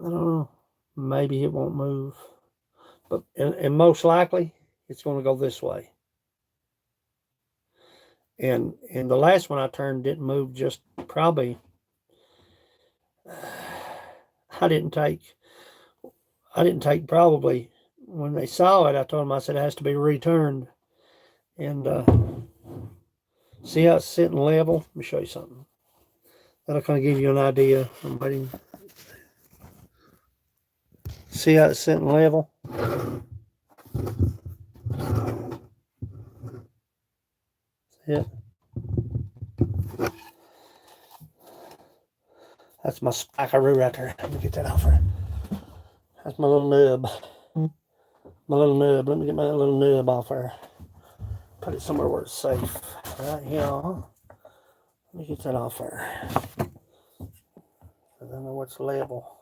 don't know. Maybe it won't move. But and most likely it's going to go this way. And the last one I turned didn't move, just probably. I didn't take probably, when they saw it, I told them, I said, it has to be returned. And see how it's sitting level? Let me show you something. That'll kind of give you an idea. I'm waiting. See how it's sitting level? See it? That's my spickaroo right there. Let me get that off her. That's my little nub. My little nub. Let me get my little nub off her. Put it somewhere where it's safe. Right here. Let me get that off her. I don't know what's level.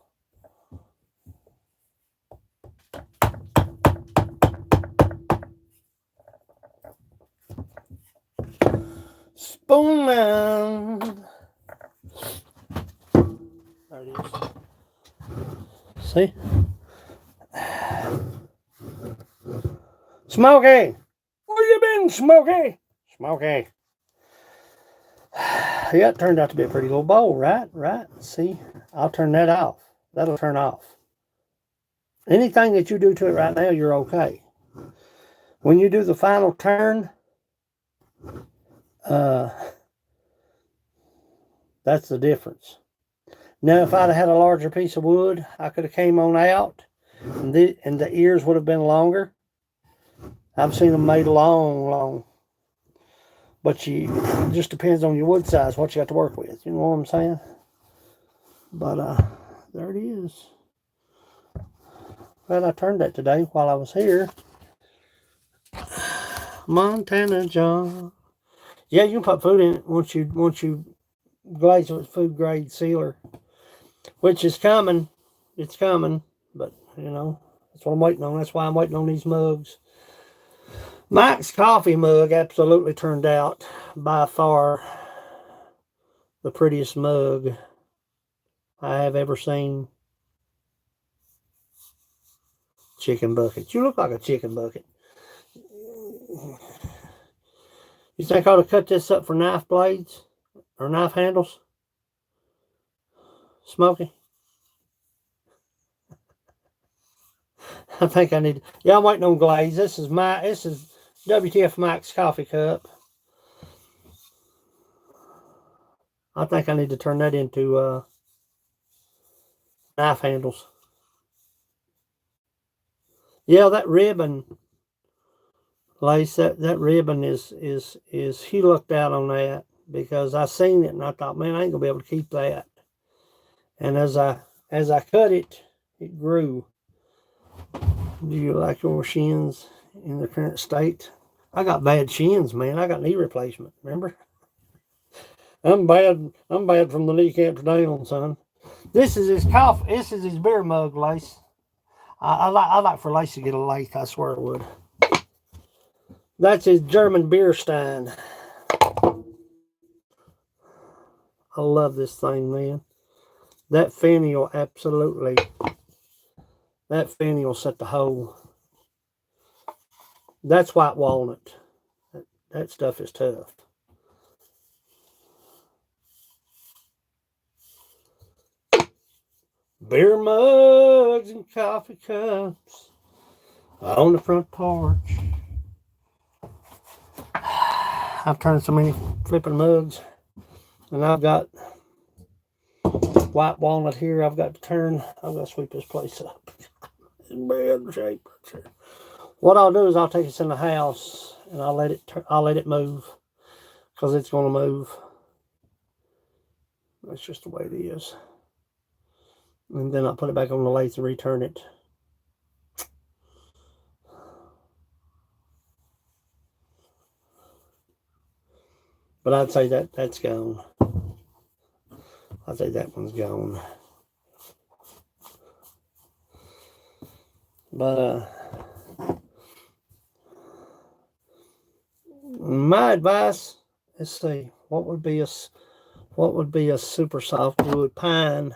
Spoon man. There it is. See? Smokey! Where you been, Smokey? Smokey. Yeah, it turned out to be a pretty little bowl, right? Right. See, I'll turn that off. That'll turn off. Anything that you do to it right now, you're okay. When you do the final turn, that's the difference. Now, if I'd have had a larger piece of wood, I could have came on out, and the ears would have been longer. I've seen them made long. But it just depends on your wood size, what you got to work with. You know what I'm saying? But there it is. Well, I turned that today while I was here. Montana John. Yeah, you can put food in it once you glaze it with food grade sealer, which is coming. It's coming, but you know that's what I'm waiting on. That's why I'm waiting on these mugs. Mike's coffee mug absolutely turned out by far the prettiest mug I have ever seen. Chicken bucket. You look like a chicken bucket. You think I ought to cut this up for knife blades or knife handles? Smokey? I think I need. Yeah, I'm waiting on glaze. This is WTF Mike's coffee cup. I think I need to turn that into knife handles. Yeah, that ribbon, Lace, that ribbon is he lucked out on that, because I seen it and I thought, man, I ain't gonna be able to keep that. And as I cut it, it grew. Do you like your shins in their current state? I got bad shins, man. I got knee replacement, remember? I'm bad from the kneecap down, son. This is his coffee. This is his beer mug, Lace. I like for Lace to get a lathe, I swear it would. That's his German beer stein. I love this thing, man. That finial, absolutely. That finial set the whole. That's white walnut. That stuff is tough. Beer mugs and coffee cups on the front porch. I've turned so many flipping mugs, and I've got white walnut here. I've got to sweep this place up. It's in bad shape. What I'll do is I'll take this in the house and I'll let it move, because it's going to move. That's just the way it is. And then I'll put it back on the lathe and return it. But I'd say that's gone. I'd say that one's gone. But my advice, let's see, what would be a super soft wood? Pine.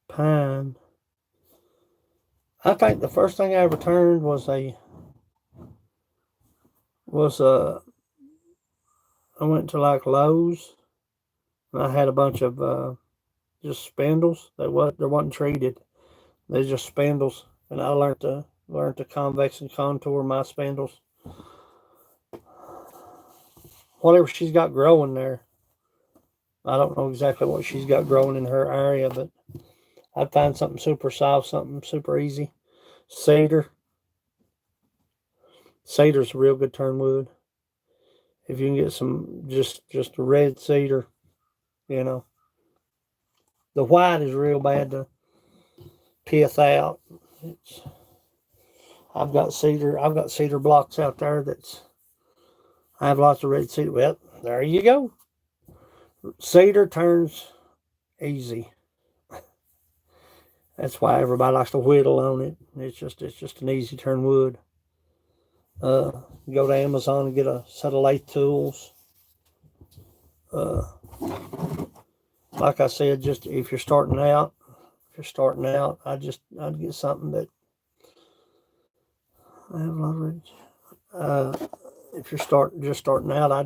Pine. I think the first thing I ever turned was I went to like Lowe's, and I had a bunch of just spindles. They wasn't treated. They're just spindles, and I learned to convex and contour my spindles. Whatever she's got growing there, I don't know exactly what she's got growing in her area, but I'd find something super soft, something super easy. Cedar. Cedar's a real good turn wood. If you can get some just a red cedar, you know. The white is real bad to pith out. I've got cedar blocks out there I have lots of red cedar. Well, there you go. Cedar turns easy. That's why everybody likes to whittle on it. It's just an easy turn wood. Go to Amazon and get a set of lathe tools. like I said, just if you're starting out, I'd get something that I have a lot of reach. If you're starting out, I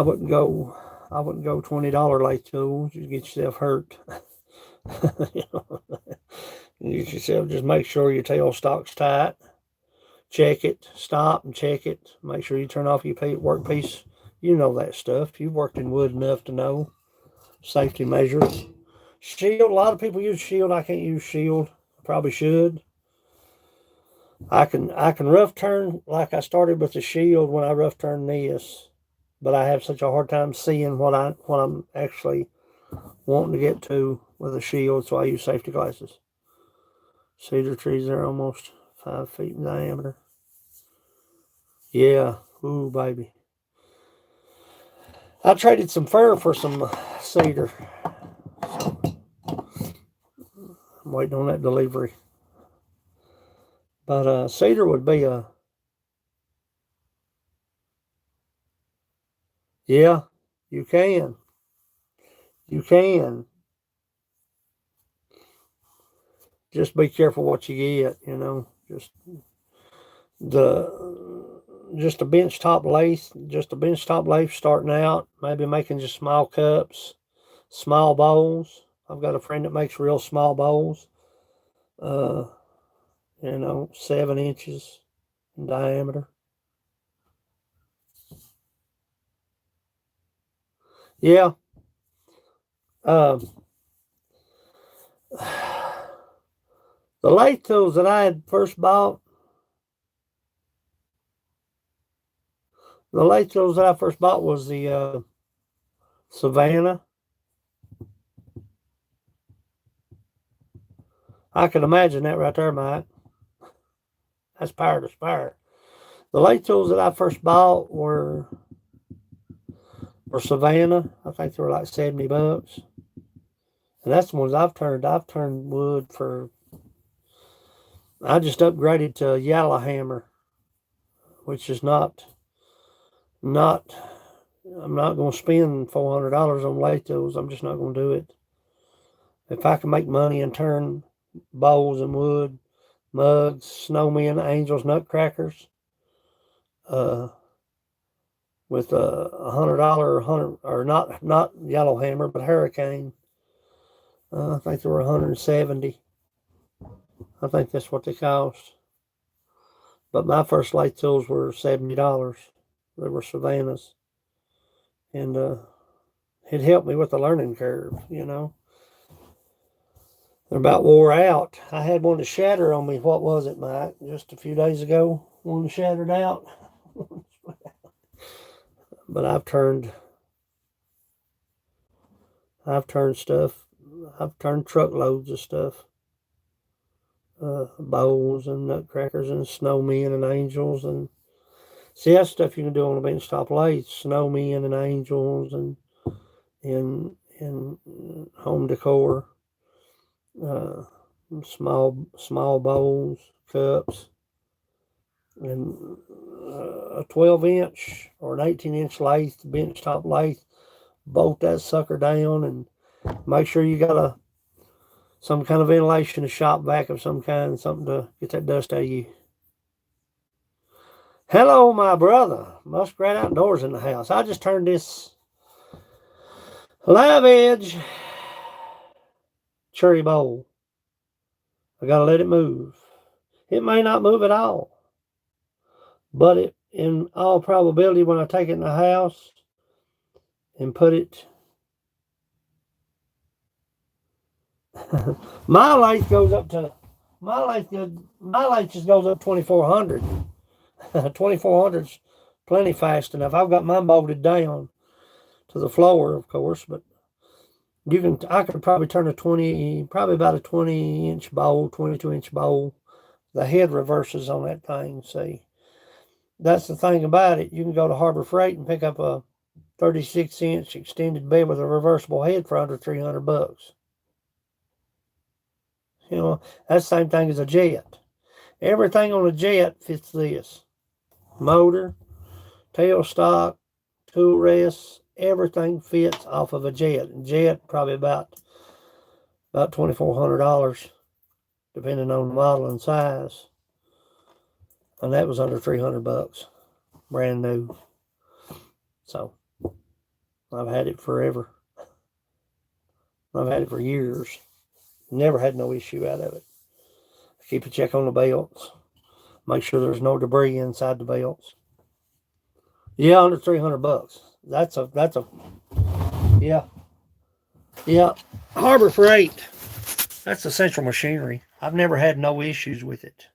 wouldn't go $20 lathe tools. You get yourself hurt. You know, you get yourself, just make sure your tailstock's tight. Check it, stop and check it. Make sure you turn off your workpiece. You know that stuff. You've worked in wood enough to know safety measures. Shield, a lot of people use shield. I can't use shield. I probably should. I can rough turn like I started with the shield when I rough turned this, but I have such a hard time seeing what I'm actually wanting to get to with a shield, so I use safety glasses. Cedar trees are almost 5 feet in diameter. Yeah, ooh baby. I traded some fir for some cedar. So I'm waiting on that delivery. But cedar would be a... Yeah, you can. You can. Just be careful what you get, you know. Just a bench top lathe, starting out, maybe making just small cups, small bowls. I've got a friend that makes real small bowls. You know, 7 inches in diameter. Yeah. The lathe tools that I had first bought, was the Savannah. I can imagine that right there, Mike. That's power to spare. The lathe tools that I first bought were Savannah. I think they were like $70. And that's the ones I've turned. I've turned wood for... I just upgraded to yellow hammer, which is not... I'm not going to spend $400 on lathe tools. I'm just not going to do it. If I can make money and turn bowls and wood, mugs, snowmen, angels, nutcrackers, with a $100 or not yellow hammer, but hurricane, I think they were $170. I think that's what they cost. But my first lathe tools were $70. They were Savannahs. And it helped me with the learning curve, you know. They're about wore out. I had one to shatter on me. What was it, Mike? Just a few days ago. One shattered out. But I've turned stuff. I've turned truckloads of stuff. Bowls and nutcrackers and snowmen and angels. And see, that's stuff you can do on a bench top lathe. Snowmen and angels and home decor. Small bowls, cups, and a 12-inch or an 18-inch lathe, bench top lathe. Bolt that sucker down and make sure you got some kind of ventilation, a shop vac of some kind, something to get that dust out of you. Hello, my brother. Muskrat Outdoors in the house. I just turned this live edge cherry bowl. I gotta let it move. It may not move at all, but in all probability, when I take it in the house and put it, my lathe goes up 2400. 2400's plenty fast enough. I've got mine bolted down to the floor, of course, but I could probably turn probably about a 20-inch bowl, 22-inch bowl. The head reverses on that thing, see. That's the thing about it. You can go to Harbor Freight and pick up a 36-inch extended bed with a reversible head for under $300. You know, that's the same thing as a jet. Everything on a jet fits this. Motor, tailstock, tool rests, everything fits off of a Jet. And Jet probably about $2,400, depending on the model and size. And that was under $300, brand new. So I've had it forever. I've had it for years. Never had no issue out of it. Keep a check on the belts. Make sure there's no debris inside the belts. Yeah, under $300. That's a yeah. Harbor Freight. That's Essential Machinery. I've never had no issues with it.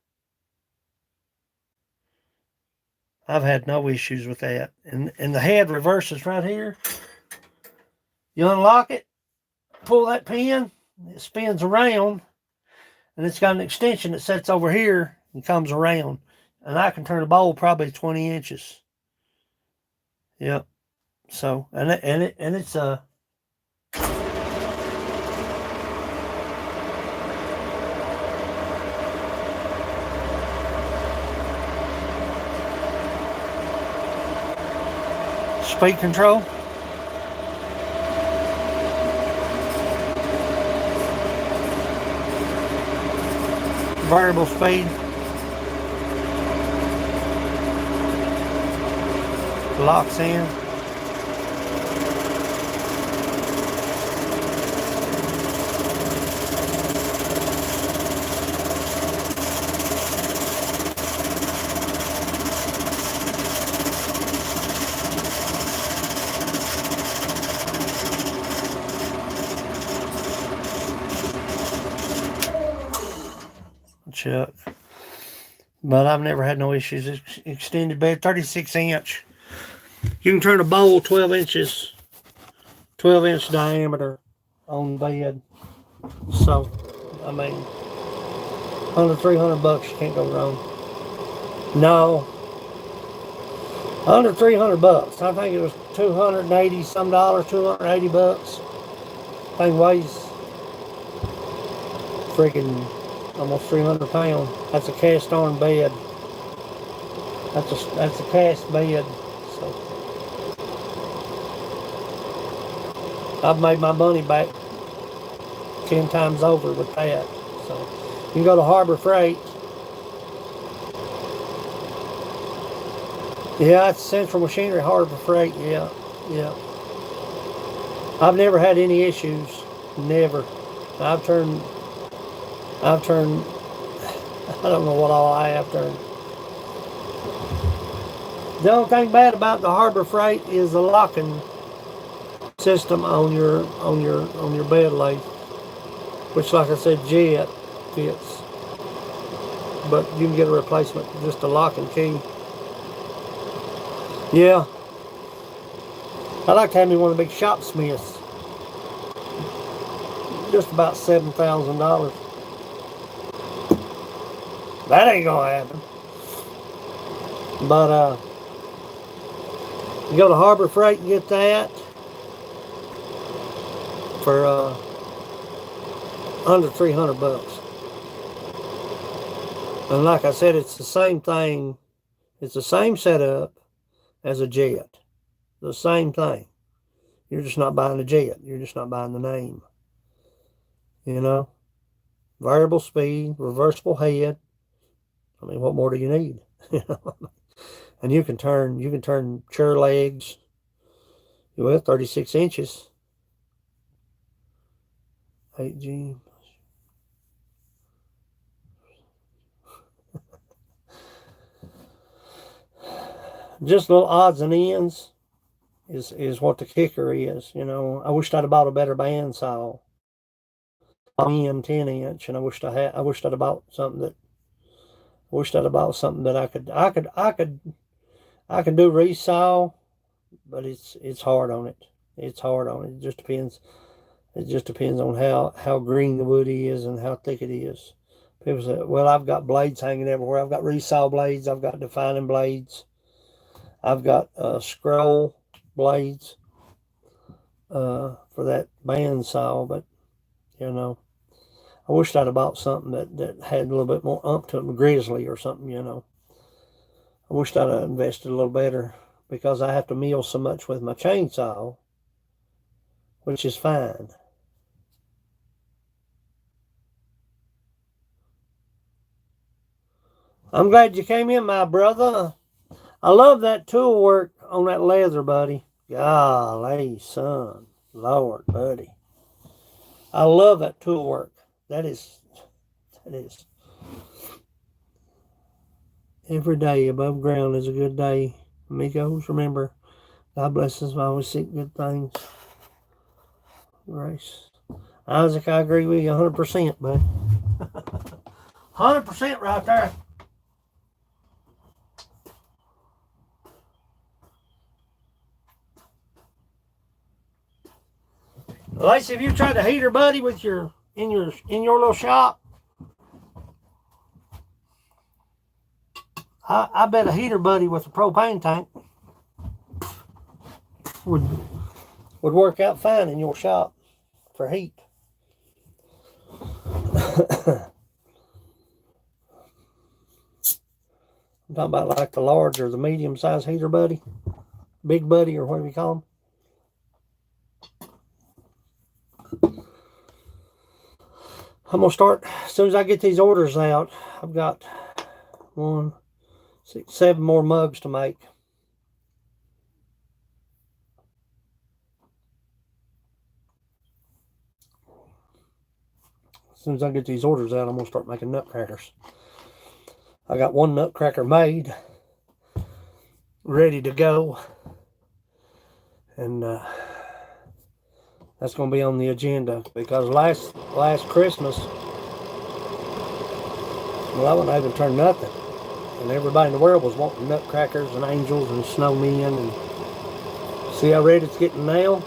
I've had no issues with that. And the head reverses right here. You unlock it, pull that pin, it spins around, and it's got an extension that sits over here and comes around. And I can turn a bowl probably 20 inches. Yep. So, and it's speed control. Variable speed. Locks in. Chuck. But I've never had no issues. It's extended bed, 36 inch. You can turn a bowl 12 inches, 12-inch diameter on the bed. So, I mean, under $300, you can't go wrong. No, under $300. I think it was $280 some dollars, $280. Thing weighs freaking almost 300 pounds. That's a cast iron bed. That's a cast bed. So I've made my money back 10 times over with that. So you can go to Harbor Freight. Yeah, it's Central Machinery, Harbor Freight. Yeah. I've never had any issues. Never. I've turned I don't know what all I have turned. The only thing bad about the Harbor Freight is the locking system on your bed lathe, which, like I said, Jet fits, but you can get a replacement, just a lock and key. Yeah, I'd like to have me one of the big shopsmiths. Just about $7,000. That ain't gonna happen. But you go to Harbor Freight and get that for under $300. And like I said, it's the same thing. It's the same setup as a Jet. The same thing. You're just not buying a Jet. You're just not buying the name. You know, variable speed, reversible head. I mean, what more do you need? You know, and you can turn chair legs. Well, 36 inches. 8G. Just little odds and ends is what the kicker is. You know, I wished I'd have bought a better bandsaw. 10-inch, and I wished I'd have bought something that. I wished I'd have bought something that I could do resaw, but it's hard on it. It's hard on it. It just depends. It just depends on how green the wood is and how thick it is. People say, well, I've got blades hanging everywhere. I've got resaw blades. I've got defining blades. I've got scroll blades for that bandsaw, but you know. I wished I'd have bought something that had a little bit more to it, Grizzly or something, you know. I wished I'd have invested a little better. because I have to mill so much with my chainsaw, which is fine. I'm glad you came in, my brother. I love that tool work on that leather, buddy. Golly, son. Lord, buddy. I love that tool work. That is. Every day above ground is a good day. Amigos, remember, God blesses I always seek good things. Grace. Isaac, I agree with you 100%, bud. 100% right there. Lacey, have you tried a heater, buddy, with your in your little shop? I bet a heater, buddy, with a propane tank would work out fine in your shop for heat. I'm talking about like the large or the medium-sized heater, buddy. Big buddy, or whatever you call them. I'm going to start, as soon as I get these orders out, I've got 1, 6, 7 more mugs to make. As soon as I get these orders out, I'm going to start making nutcrackers. I got 1 nutcracker made, ready to go. And that's going to be on the agenda, because last Christmas, well, I wasn't able to turn nothing. And everybody in the world was wanting nutcrackers and angels and snowmen. And see how red it's getting now?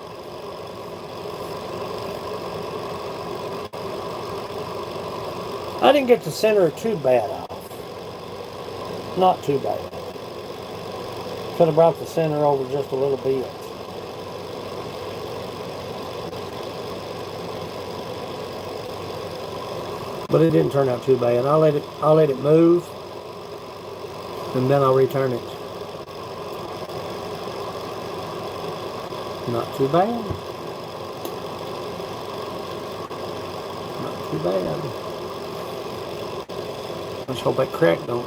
I didn't get the center too bad off. Not too bad. Could have brought the center over just a little bit. But it didn't turn out too bad. I'll let it move, and then I'll return it. Not too bad. Not too bad. Let's hope that crack don't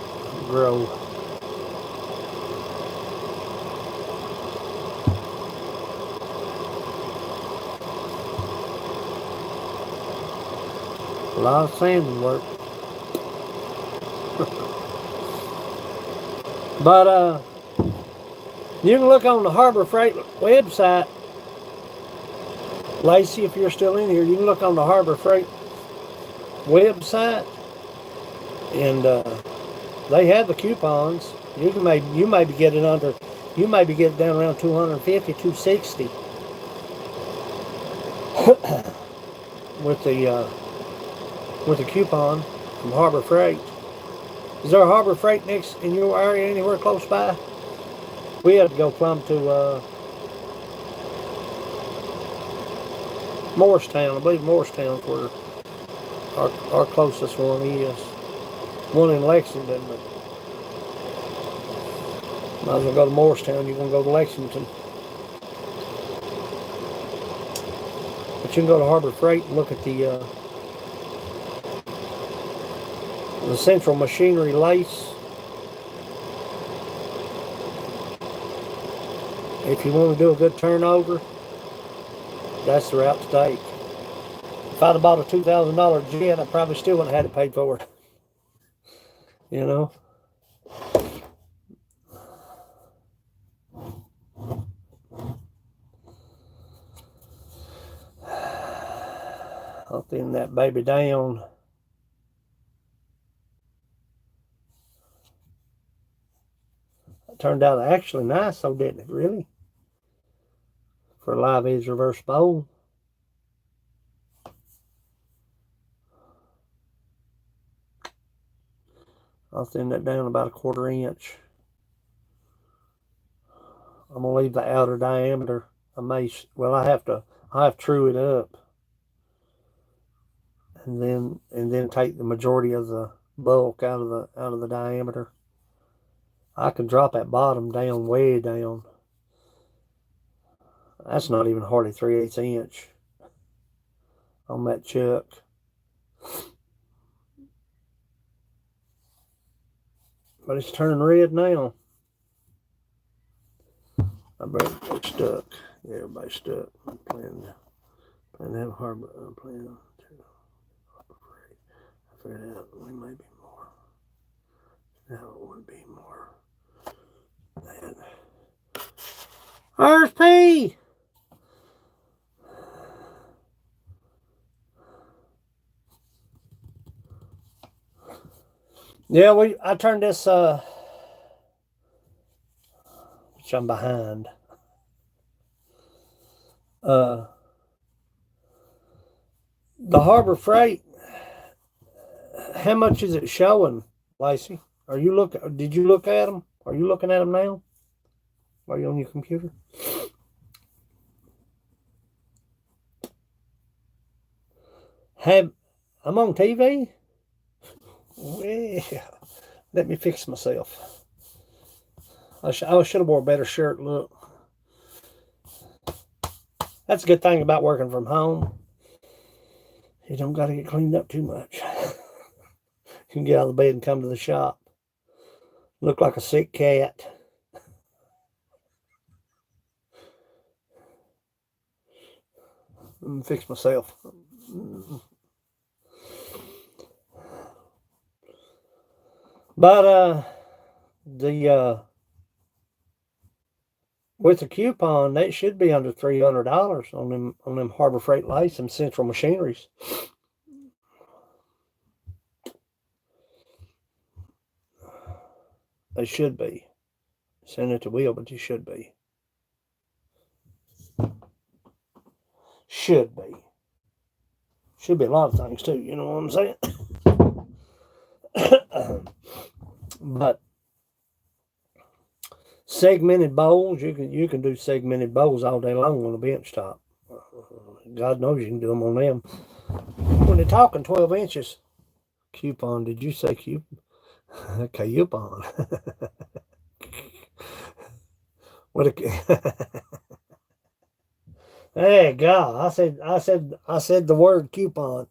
grow. A lot of sanding work. But you can look on the Harbor Freight website. Lacey, if you're still in here, you can look on the Harbor Freight website, and they have the coupons. You may be getting under. You may be getting down around 250, 260 with the coupon from Harbor Freight. Is there a Harbor Freight next in your area, anywhere close by? We had to go plumb to Morristown. I believe Morristown's where our closest one is. One in Lexington, but might as well go to Morristown. You're going to go to Lexington. But you can go to Harbor Freight and look at the central machinery lace. If you want to do a good turnover, that's the route to take. If I'd have bought a $2,000 jet, I probably still wouldn't have had it paid for it. You know? I'll thin that baby down. It turned out actually nice, though, didn't it? Really? For a live edge reverse bowl. I'll thin that down about a 1/4 inch. I'm gonna leave the outer diameter. I have to true it up, and then take the majority of the bulk out of the diameter. I could drop that bottom down, way down. That's not even hardly 3/8 inch on that chuck. But it's turning red now. I bet they're stuck. Yeah, everybody's stuck. I'm playing to have a harbor. I'm playing to harbor freight. I figured out we may be more. Now it would be more than RSP. Yeah, I turned this which I'm behind. The Harbor Freight, how much is it showing, Lacey? Did you look at them? Are you looking at them now? Are you on your computer? I'm on TV? Well, let me fix myself. I should have wore a better shirt. Look. That's a good thing about working from home. You don't got to get cleaned up too much. You can get out of the bed and come to the shop. Look like a sick cat. Let me fix myself. But with the coupon, that should be under $300 on them Harbor Freight lights and Central Machineries. They should be. Send it to Will, but you should be. Should be. Should be a lot of things too, you know what I'm saying? But segmented bowls, you can do segmented bowls all day long on a bench top. God knows you can do them on them. When they're talking 12 inches, coupon, did you say coupon? Coupon. What a Hey God, I said the word coupon.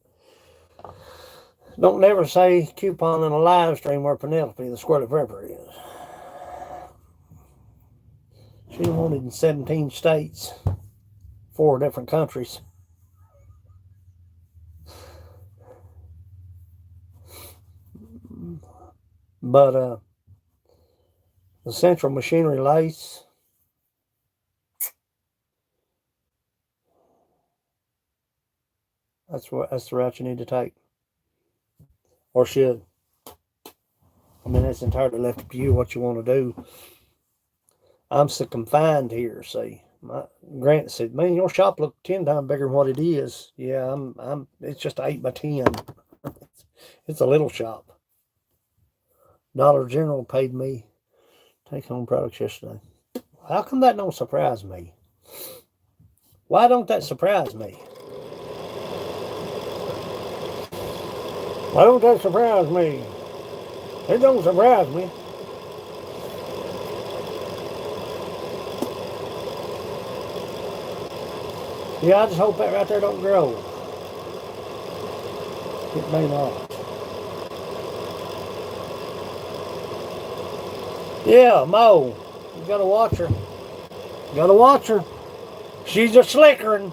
Don't never say coupon in a live stream where Penelope the Squirrely Prepper is. She wanted in 17 states, 4 different countries. But the Central Machinery lace, that's the route you need to take, or should. I mean, that's entirely left up to you what you want to do. I'm so confined here. See, Grant said, "Man, your shop looks 10 times bigger than what it is." Yeah, It's just 8 by 10. It's a little shop. Dollar General paid me take-home products yesterday. How come that don't surprise me? Why don't that surprise me? Why don't that surprise me? It don't surprise me. Yeah, I just hope that right there don't grow. It may not. Yeah, Mo, you gotta watch her. You gotta watch her. She's a slickering.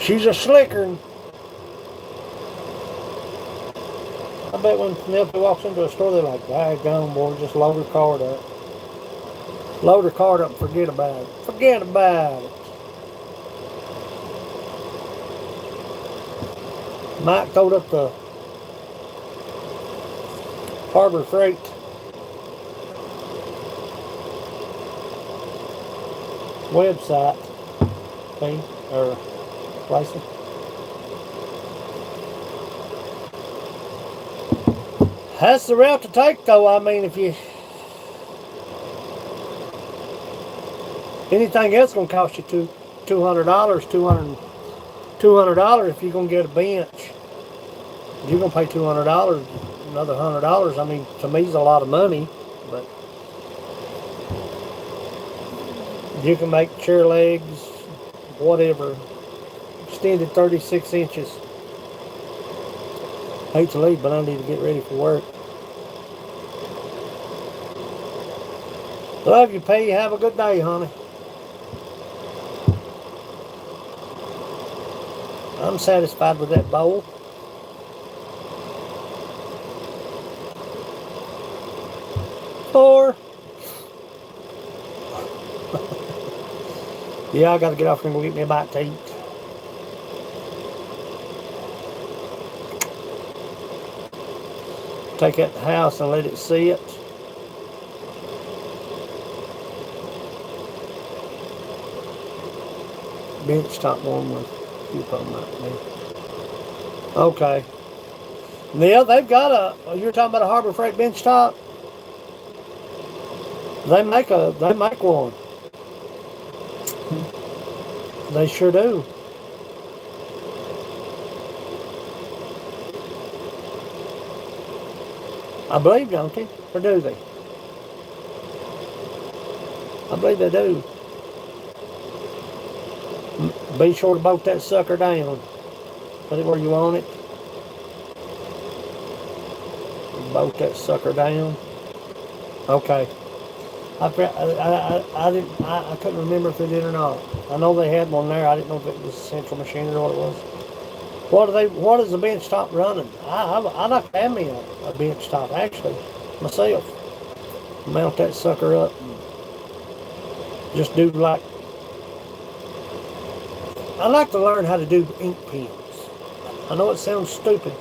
She's a slickering. I bet when Penelope walks into a store, they're like, "Daggone, boy, just load her card up. Load her card up and forget about it. Forget about it." Mike throwed up the Harbor Freight website thing, or license. That's the route to take, though. I mean, if you... anything else going to cost you $200, $200 if you're going to get a bench. You're going to pay $200 another $100. I mean, to me, it's a lot of money, but you can make chair legs, whatever, extended 36 inches. Hate to leave, but I need to get ready for work. Love you, P. Have a good day, honey. I'm satisfied with that bowl. Four. Yeah, I got to get off here and go get me a bite to eat. Take it to the house and let it sit. Bench top one with coupon might be. Okay. Yeah, they've got a. You're talking about a Harbor Freight bench top. They make one. They sure do. I believe, don't they? Or do they? I believe they do. Be sure to bolt that sucker down. Put it where you want it. Bolt that sucker down. Okay. I couldn't remember if they did or not. I know they had one there. I didn't know if it was Central Machinery or what it was. What is the bench top running? I like to have me a bench top, actually, myself. Mount that sucker up and just do like, I like to learn how to do ink pens. I know it sounds stupid,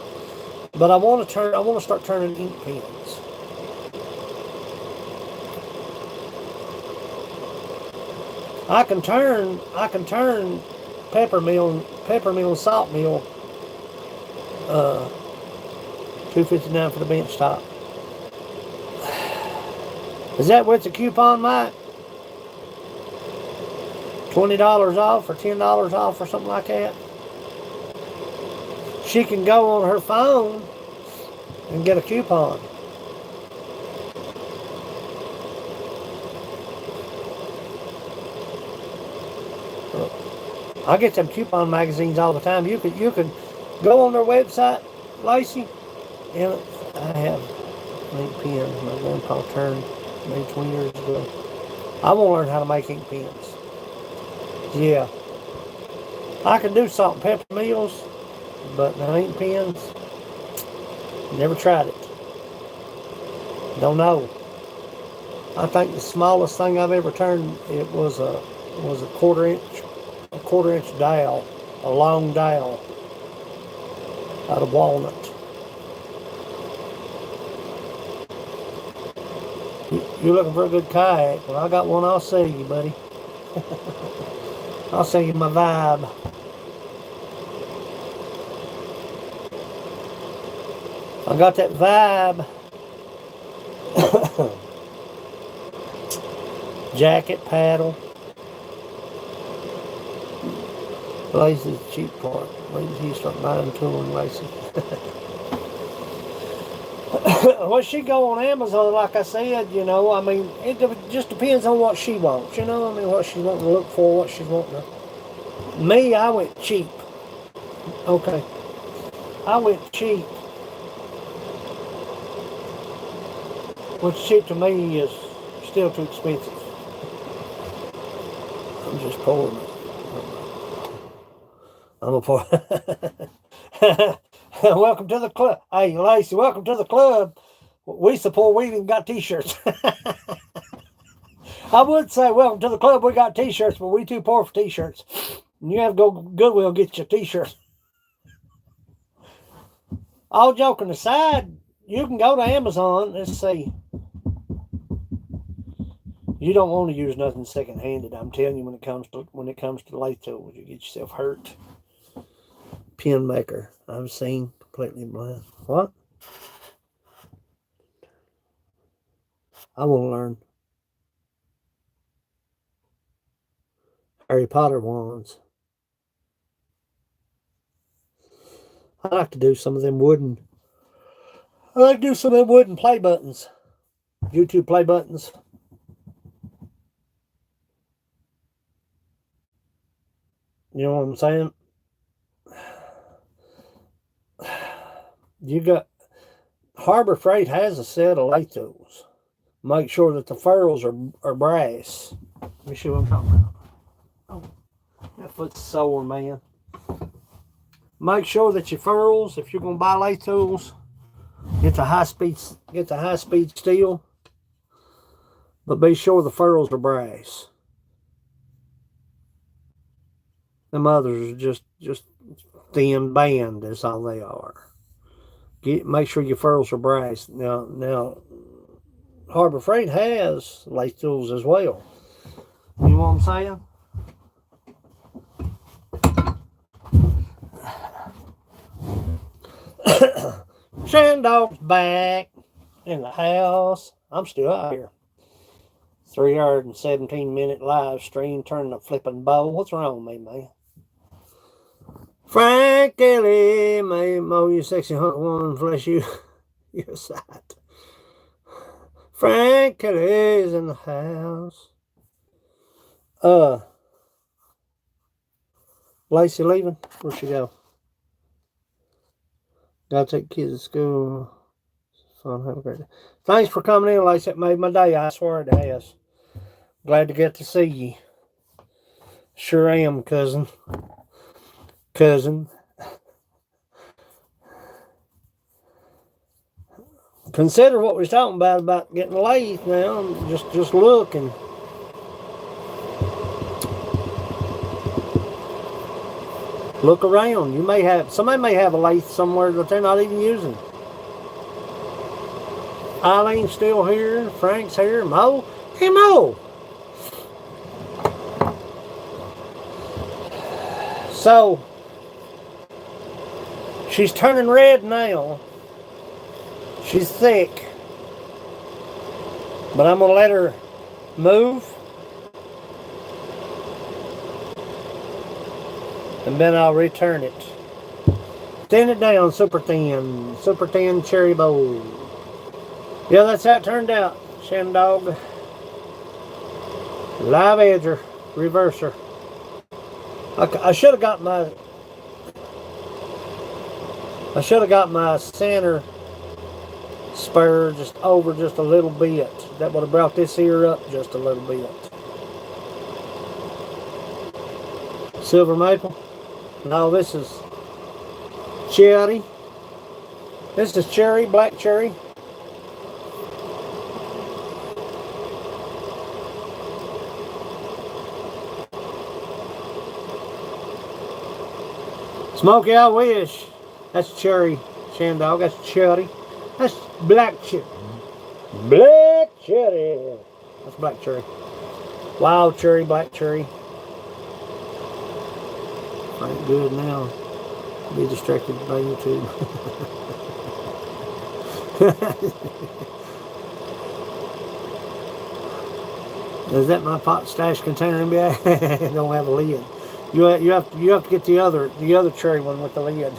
but I want to start turning ink pens. I can turn pepper mill and salt mill 259 for the bench top. Is that with the coupon, Mike? $20 off or $10 off or something like that? She can go on her phone and get a coupon. I get them coupon magazines all the time. You can go on their website, Lacey, and I have ink pens. My grandpa turned maybe 20 years ago. I want to learn how to make ink pens. Yeah. I can do salt and pepper mills, but no ink pens, never tried it. Don't know. I think the smallest thing I've ever turned, it was a quarter inch dowel, a long dowel out of walnut. You're looking for a good kayak? Well, I got one. I'll sell you, buddy. I'll sell you my vibe. I got that vibe. Jacket, paddle. Lacey's the cheap part. Wait till you start buying tooling, Lacey. Well, she go on Amazon, like I said, you know. I mean, it just depends on what she wants, you know. I mean, what she's wanting to look for, what she's wanting to. Me, I went cheap. Okay. I went cheap. What's cheap to me is still too expensive. I'm just pouring it. I'm a poor. Welcome to the club. Hey, Lacey, welcome to the club. We support, we even got t-shirts. I would say welcome to the club, we got t-shirts, but we too poor for t-shirts. And you have to go Goodwill and get your t-shirts. All joking aside, you can go to Amazon. Let's see. You don't want to use nothing second-handed. I'm telling you, when it comes to lathe tools, you get yourself hurt. Pen maker. I've seen completely blind. What? I want to learn. Harry Potter wands. I like to do some of them wooden I like to do some of them wooden play buttons. YouTube play buttons. You know what I'm saying? You got Harbor Freight has a set of lathe tools. Make sure that the ferrules are brass. Let me see what I'm talking about. Oh, that foot's sore, man. Make sure that your ferrules, if you're gonna buy lathe tools, get the high speed steel. But be sure the ferrules are brass. Them others are just thin band, that's all they are. Make sure your ferrules are brass. Now Harbor Freight has lathe tools as well. You know what I'm saying? Shandog's back in the house. I'm still out here. 317-minute live stream, turning the flipping bowl. What's wrong with me, man? Frank Kelly, may mow you sexy hunt one, flesh you your sight. Frank Kelly's in the house. Lacey leaving? Where'd she go? Gotta take kids to school. Fun, have a great day. Thanks for coming in, Lacey. It made my day. I swear it has. Glad to get to see you. Sure am, cousin. Consider what we're talking about getting a lathe now. I'm just looking. Look around. Somebody may have a lathe somewhere that they're not even using. Eileen's still here. Frank's here. Mo. Hey, Mo. So, she's turning red now. She's thick. But I'm going to let her move. And then I'll return it. Thin it down, super thin. Super thin cherry bowl. Yeah, that's how it turned out. Shandog. Live edger. Reverser. I should have got my center spur just over just a little bit. That would have brought this here up just a little bit. Silver maple. No, this is cherry. This is cherry, black cherry. Smoky, I wish. That's cherry, Shandog. That's cherry. That's black cherry. Black cherry. That's black cherry. Wild cherry, black cherry. Ain't good now. Be distracted by YouTube. Is that my pot stash container, NBA? Don't have a lid. You have to get the other cherry one with the lid.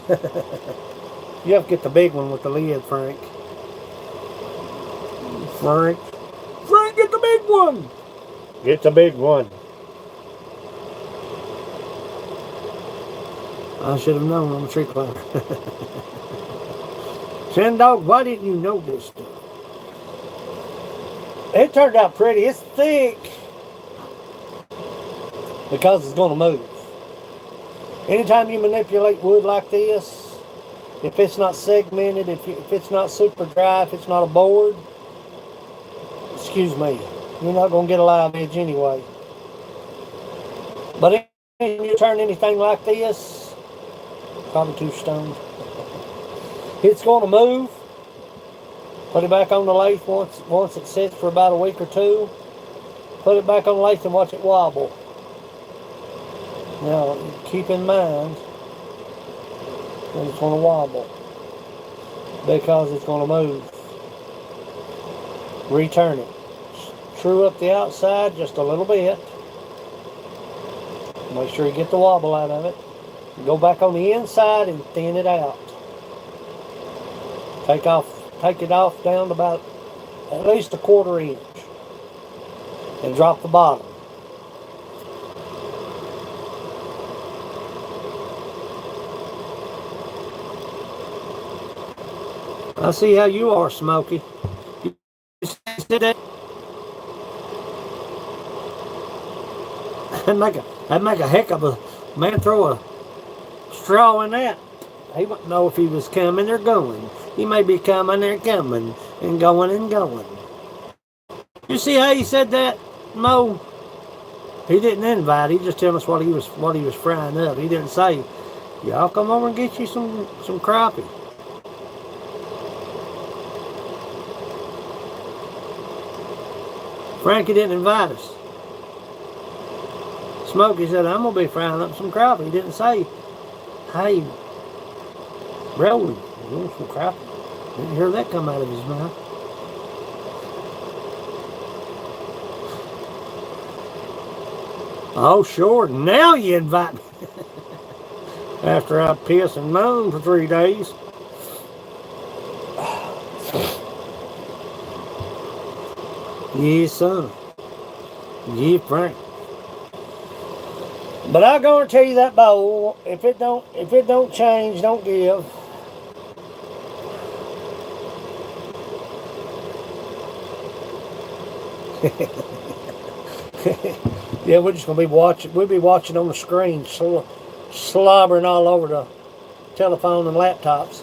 You have to get the big one with the lid, Frank. Frank, get the big one. Get the big one. I should have known. I'm a tree climber. Shandog, why didn't you know this stuff? It turned out pretty. It's thick because it's going to move. Anytime you manipulate wood like this, if it's not segmented, if it's not super dry, if it's not a board, excuse me, you're not going to get a live edge anyway. But if you turn anything like this, probably too stoned, it's going to move. Put it back on the lathe once it sits for about a week or two. Put it back on the lathe and watch it wobble. Now, keep in mind that it's going to wobble because it's going to move. Return it. True up the outside just a little bit. Make sure you get the wobble out of it. Go back on the inside and thin it out. Take off take it off down to about at least a 1/4 inch and drop the bottom. I see how you are, Smokey. You see that? That'd make a heck of a man. Throw a straw in that. He wouldn't know if he was coming or going. He may be coming or coming and going and going. You see how he said that, Mo? He didn't invite. He just telling us what he was frying up. He didn't say, "Y'all come over and get you some crappie." Frankie didn't invite us. Smokey said, "I'm gonna be frying up some crappie." He didn't say, "Hey, Rowan, you want some crappie?" Didn't hear that come out of his mouth. Oh, sure. Now you invite me. After I piss and moan for 3 days. Yes, son. Yeah, Frank. But I guarantee you that bowl, if it don't change, don't give. Yeah, we're just gonna be watching. We'll be watching on the screen, slobbering all over the telephone and laptops.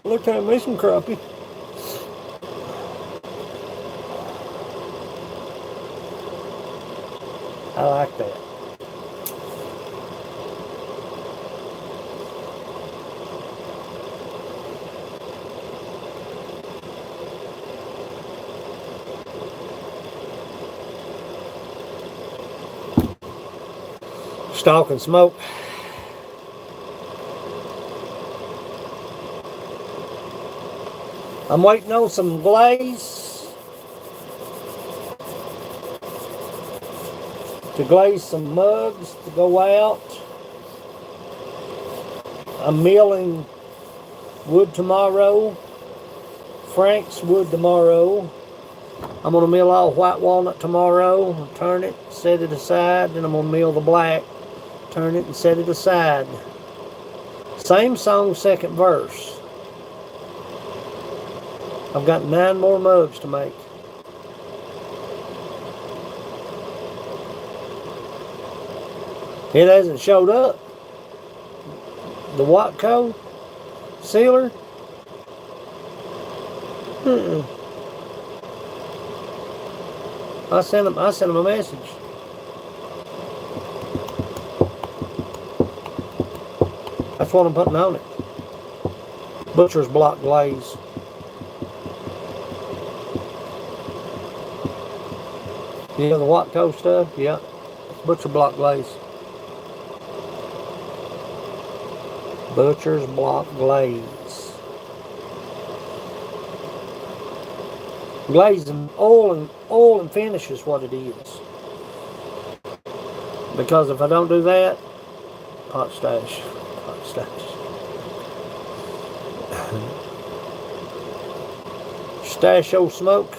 Look at me some crappie. I like that. Stalking smoke. I'm waiting on some glaze to glaze some mugs to go out. I'm milling wood tomorrow. Frank's wood tomorrow. I'm going to mill all white walnut tomorrow. Turn it, set it aside. Then I'm going to mill the black. Turn it and set it aside. Same song, second verse. I've got 9 more mugs to make. It hasn't showed up. The Watco sealer. I sent him a message. That's what I'm putting on it. Butcher's block glaze. Yeah, the Watco stuff. Yeah, Butcher block glaze. Butcher's block glaze. Glazing oil and finish is what it is. Because if I don't do that, pot stash. Stash old smoke.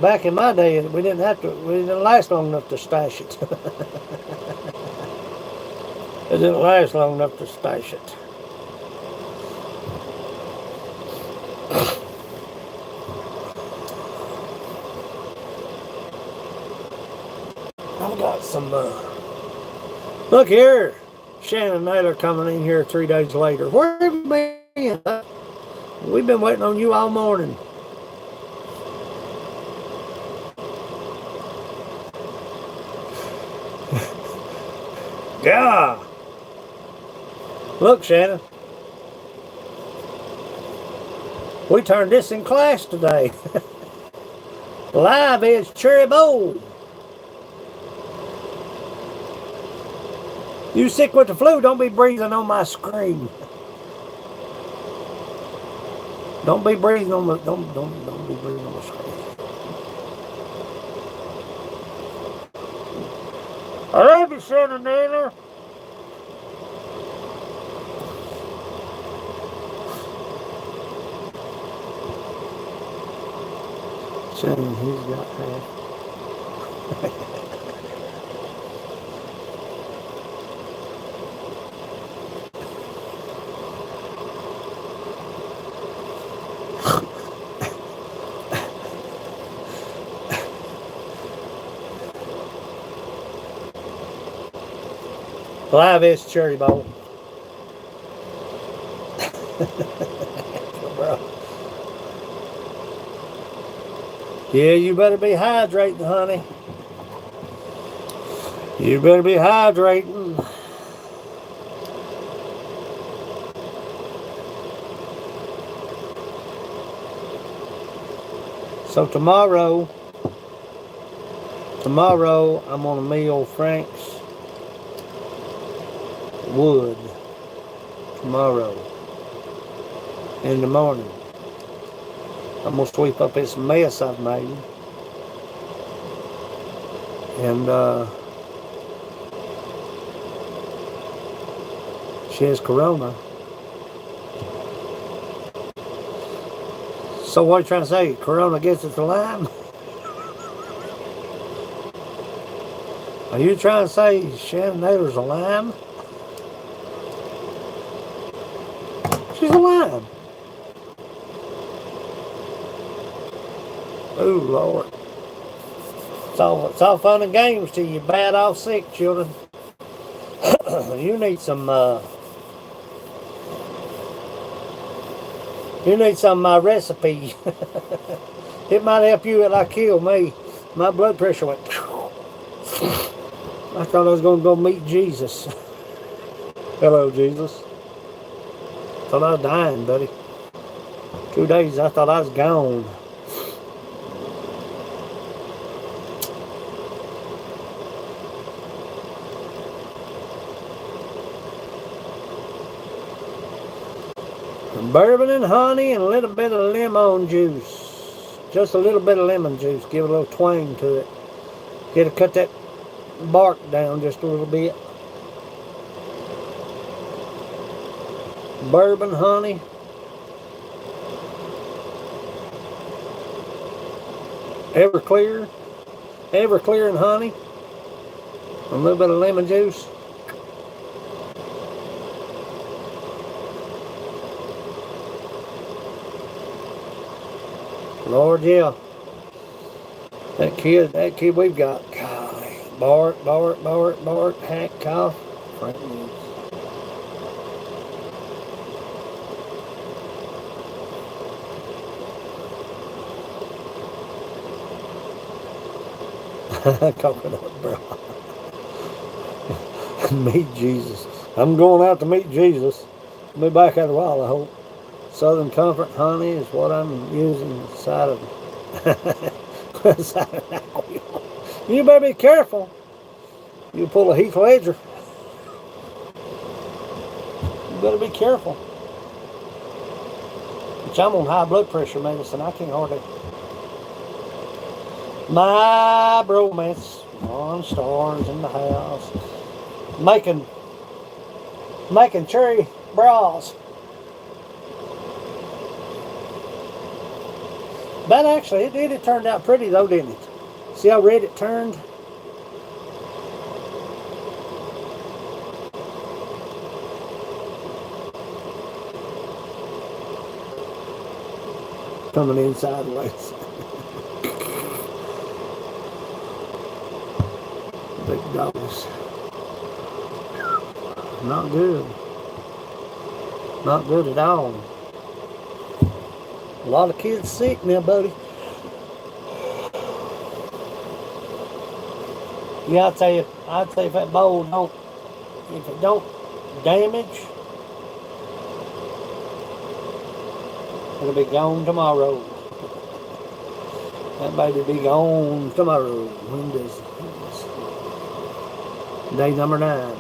Back in my day, we didn't last long enough to stash it. It didn't last long enough to stash it. I've got some, look here, Shannon Naylor coming in here 3 days later. Where have you been? We've been waiting on you all morning. Yeah. Look, Shannon. We turned this in class today. Live is Cherry Bowl. You sick with the flu, don't be breathing on my screen. Don't be breathing on the don't be breathing on the screen. I love you, Shannon Naylor. Saying he's got half. Live is cherry bowl. Yeah, you better be hydrating, honey. You better be hydrating. So tomorrow I'm on a meal Frank's wood. Tomorrow in the morning. I'm gonna sweep up this mess I've made. And she has corona. So what are you trying to say? Corona gets it to Lyme? Are you trying to say Shannon Naylor's a Lyme? She's a Lyme. Oh Lord. It's all fun and games till you bad off sick, children. You need some of my recipe. It might help you like kill me. My blood pressure went. I thought I was going to go meet Jesus. Hello, Jesus. Thought I was dying, buddy. 2 days, I thought I was gone. Bourbon and honey and a little bit of lemon juice. Just a little bit of lemon juice. Give it a little twang to it. Get to cut that bark down just a little bit. Bourbon, honey. Everclear and honey. A little bit of lemon juice. Lord, yeah. That kid we've got. Golly. Bart, hack, cough. Frank News. Coconut bra. Meet Jesus. I'm going out to meet Jesus. I'll be back after a while, I hope. Southern Comfort honey is what I'm using inside of You better be careful. You pull a Heath Ledger. You better be careful. Which I'm on high blood pressure medicine. I can't hardly. My bromance. 1 stars in the house. Making cherry bras. But actually, it turned out pretty though, didn't it? See how red it turned? Coming in sideways. Big dogs. Not good. Not good at all. A lot of kids sick now, buddy. Yeah, I'd say if that bowl if it don't damage, it'll be gone tomorrow. That baby be gone tomorrow. When does day number 9.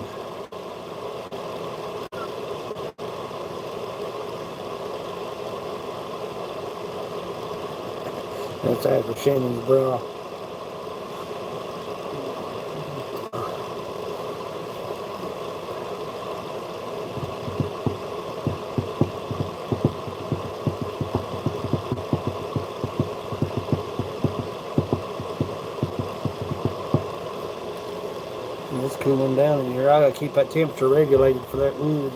That's after Shannon's bra. cooling down in here. I gotta keep that temperature regulated for that wood.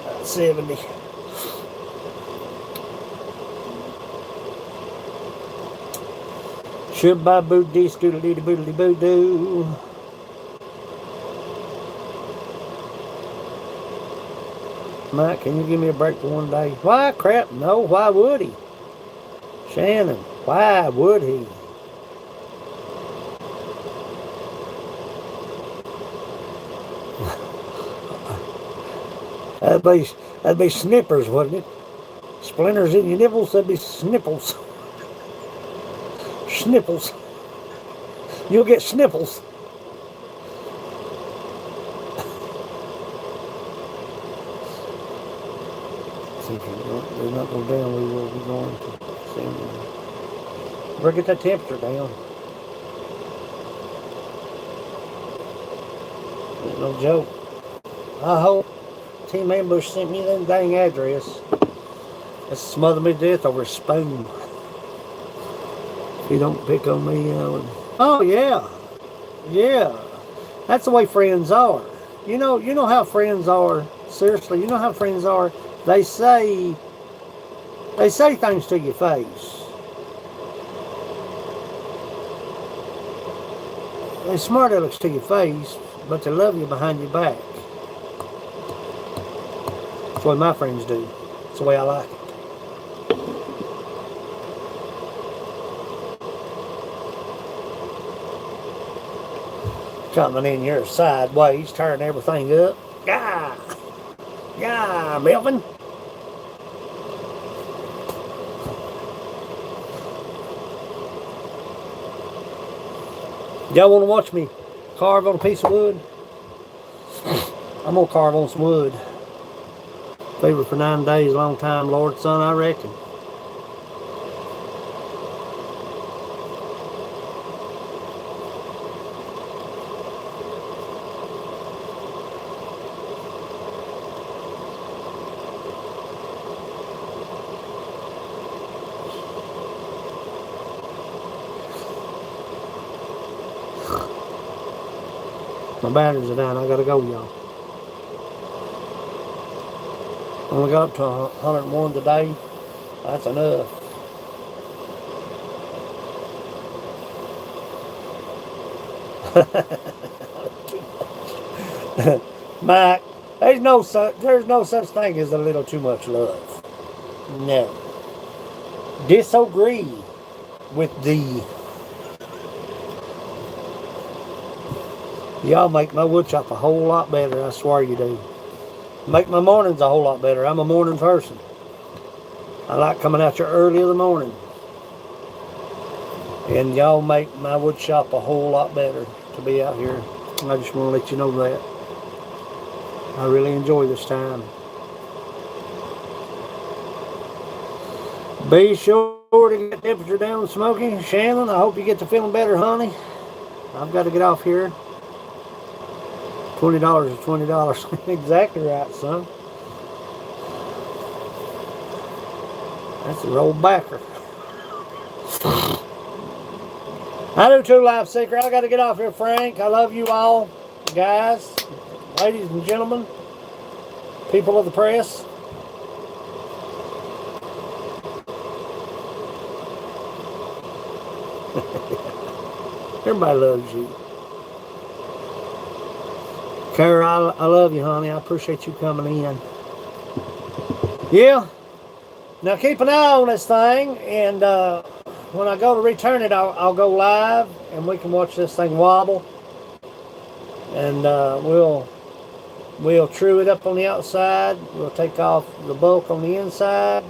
About 70. Should buy boot dee scoodly boodly boo doo. Mike, can you give me a break for one day? Why crap? No, why would he? Shannon, why would he? That'd be snippers, wouldn't it? Splinters in your nipples, that'd be snipples. Snipples. You'll get snipples. See, if we not go down, we will be going to. Better get that temperature down. Ain't no joke. I hope Team Ambush sent me that dang address. That's smothered me to death over a spoon. If you don't pick on me, Oh yeah. Yeah. That's the way friends are. You know how friends are. Seriously, you know how friends are. They say things to your face. They're smart alecks to your face, but they love you behind your back. That's what my friends do. That's the way I like it. Coming in here sideways, turning everything up. Yeah, yeah, Melvin. Y'all want to watch me carve on a piece of wood? I'm gonna carve on some wood. Fever for 9 days, long time, Lord, son, I reckon. My batteries are down. I gotta go, y'all. Only got up to 101 today. That's enough. Mike, there's no such thing as a little too much love. No. Disagree with thee. Y'all make my woodshop a whole lot better, I swear you do. Make my mornings a whole lot better. I'm a morning person. I like coming out here early in the morning. And y'all make my woodshop a whole lot better to be out here. I just want to let you know that. I really enjoy this time. Be sure to get temperature down, Smokey. Shannon, I hope you get to feeling better, honey. I've got to get off here. $20 is $20. Exactly right, son. That's a roll backer. I do too, Life Seeker. I got to get off here, Frank. I love you all, guys, ladies and gentlemen, people of the press. Everybody loves you. Kara, I love you, honey. I appreciate you coming in. Yeah. Now keep an eye on this thing, and when I go to return it, I'll go live, and we can watch this thing wobble. And we'll true it up on the outside. We'll take off the bulk on the inside,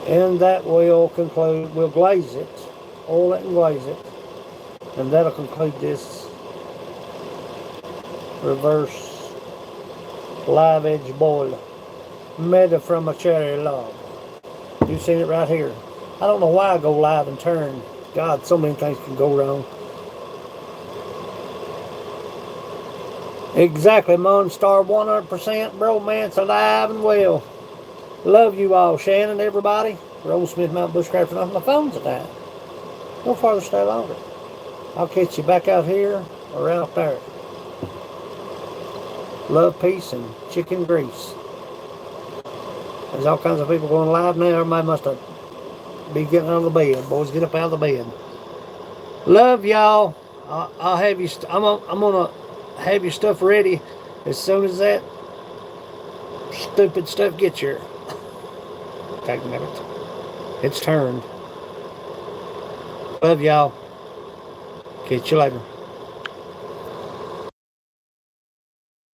and that will conclude. We'll glaze it, oil it and glaze it, and that'll conclude this reverse live edge boil made from a cherry log. You've seen it right here. I don't know why I go live and turn. God, so many things can go wrong. Exactly, Monstar, 100% bromance, alive and well. Love you all, Shannon, everybody. Roll Smith, Mount Bushcraft, off my phone's at that. No farther, stay longer. I'll catch you back out here or out there. Love, peace, and chicken grease. There's all kinds of people going live now. Everybody must have be getting out of the bed. Boys, get up out of the bed. Love y'all. I'll have you. I'm gonna have your stuff ready as soon as that stupid stuff gets here. Take a minute. It's turned. Love y'all. Catch you later.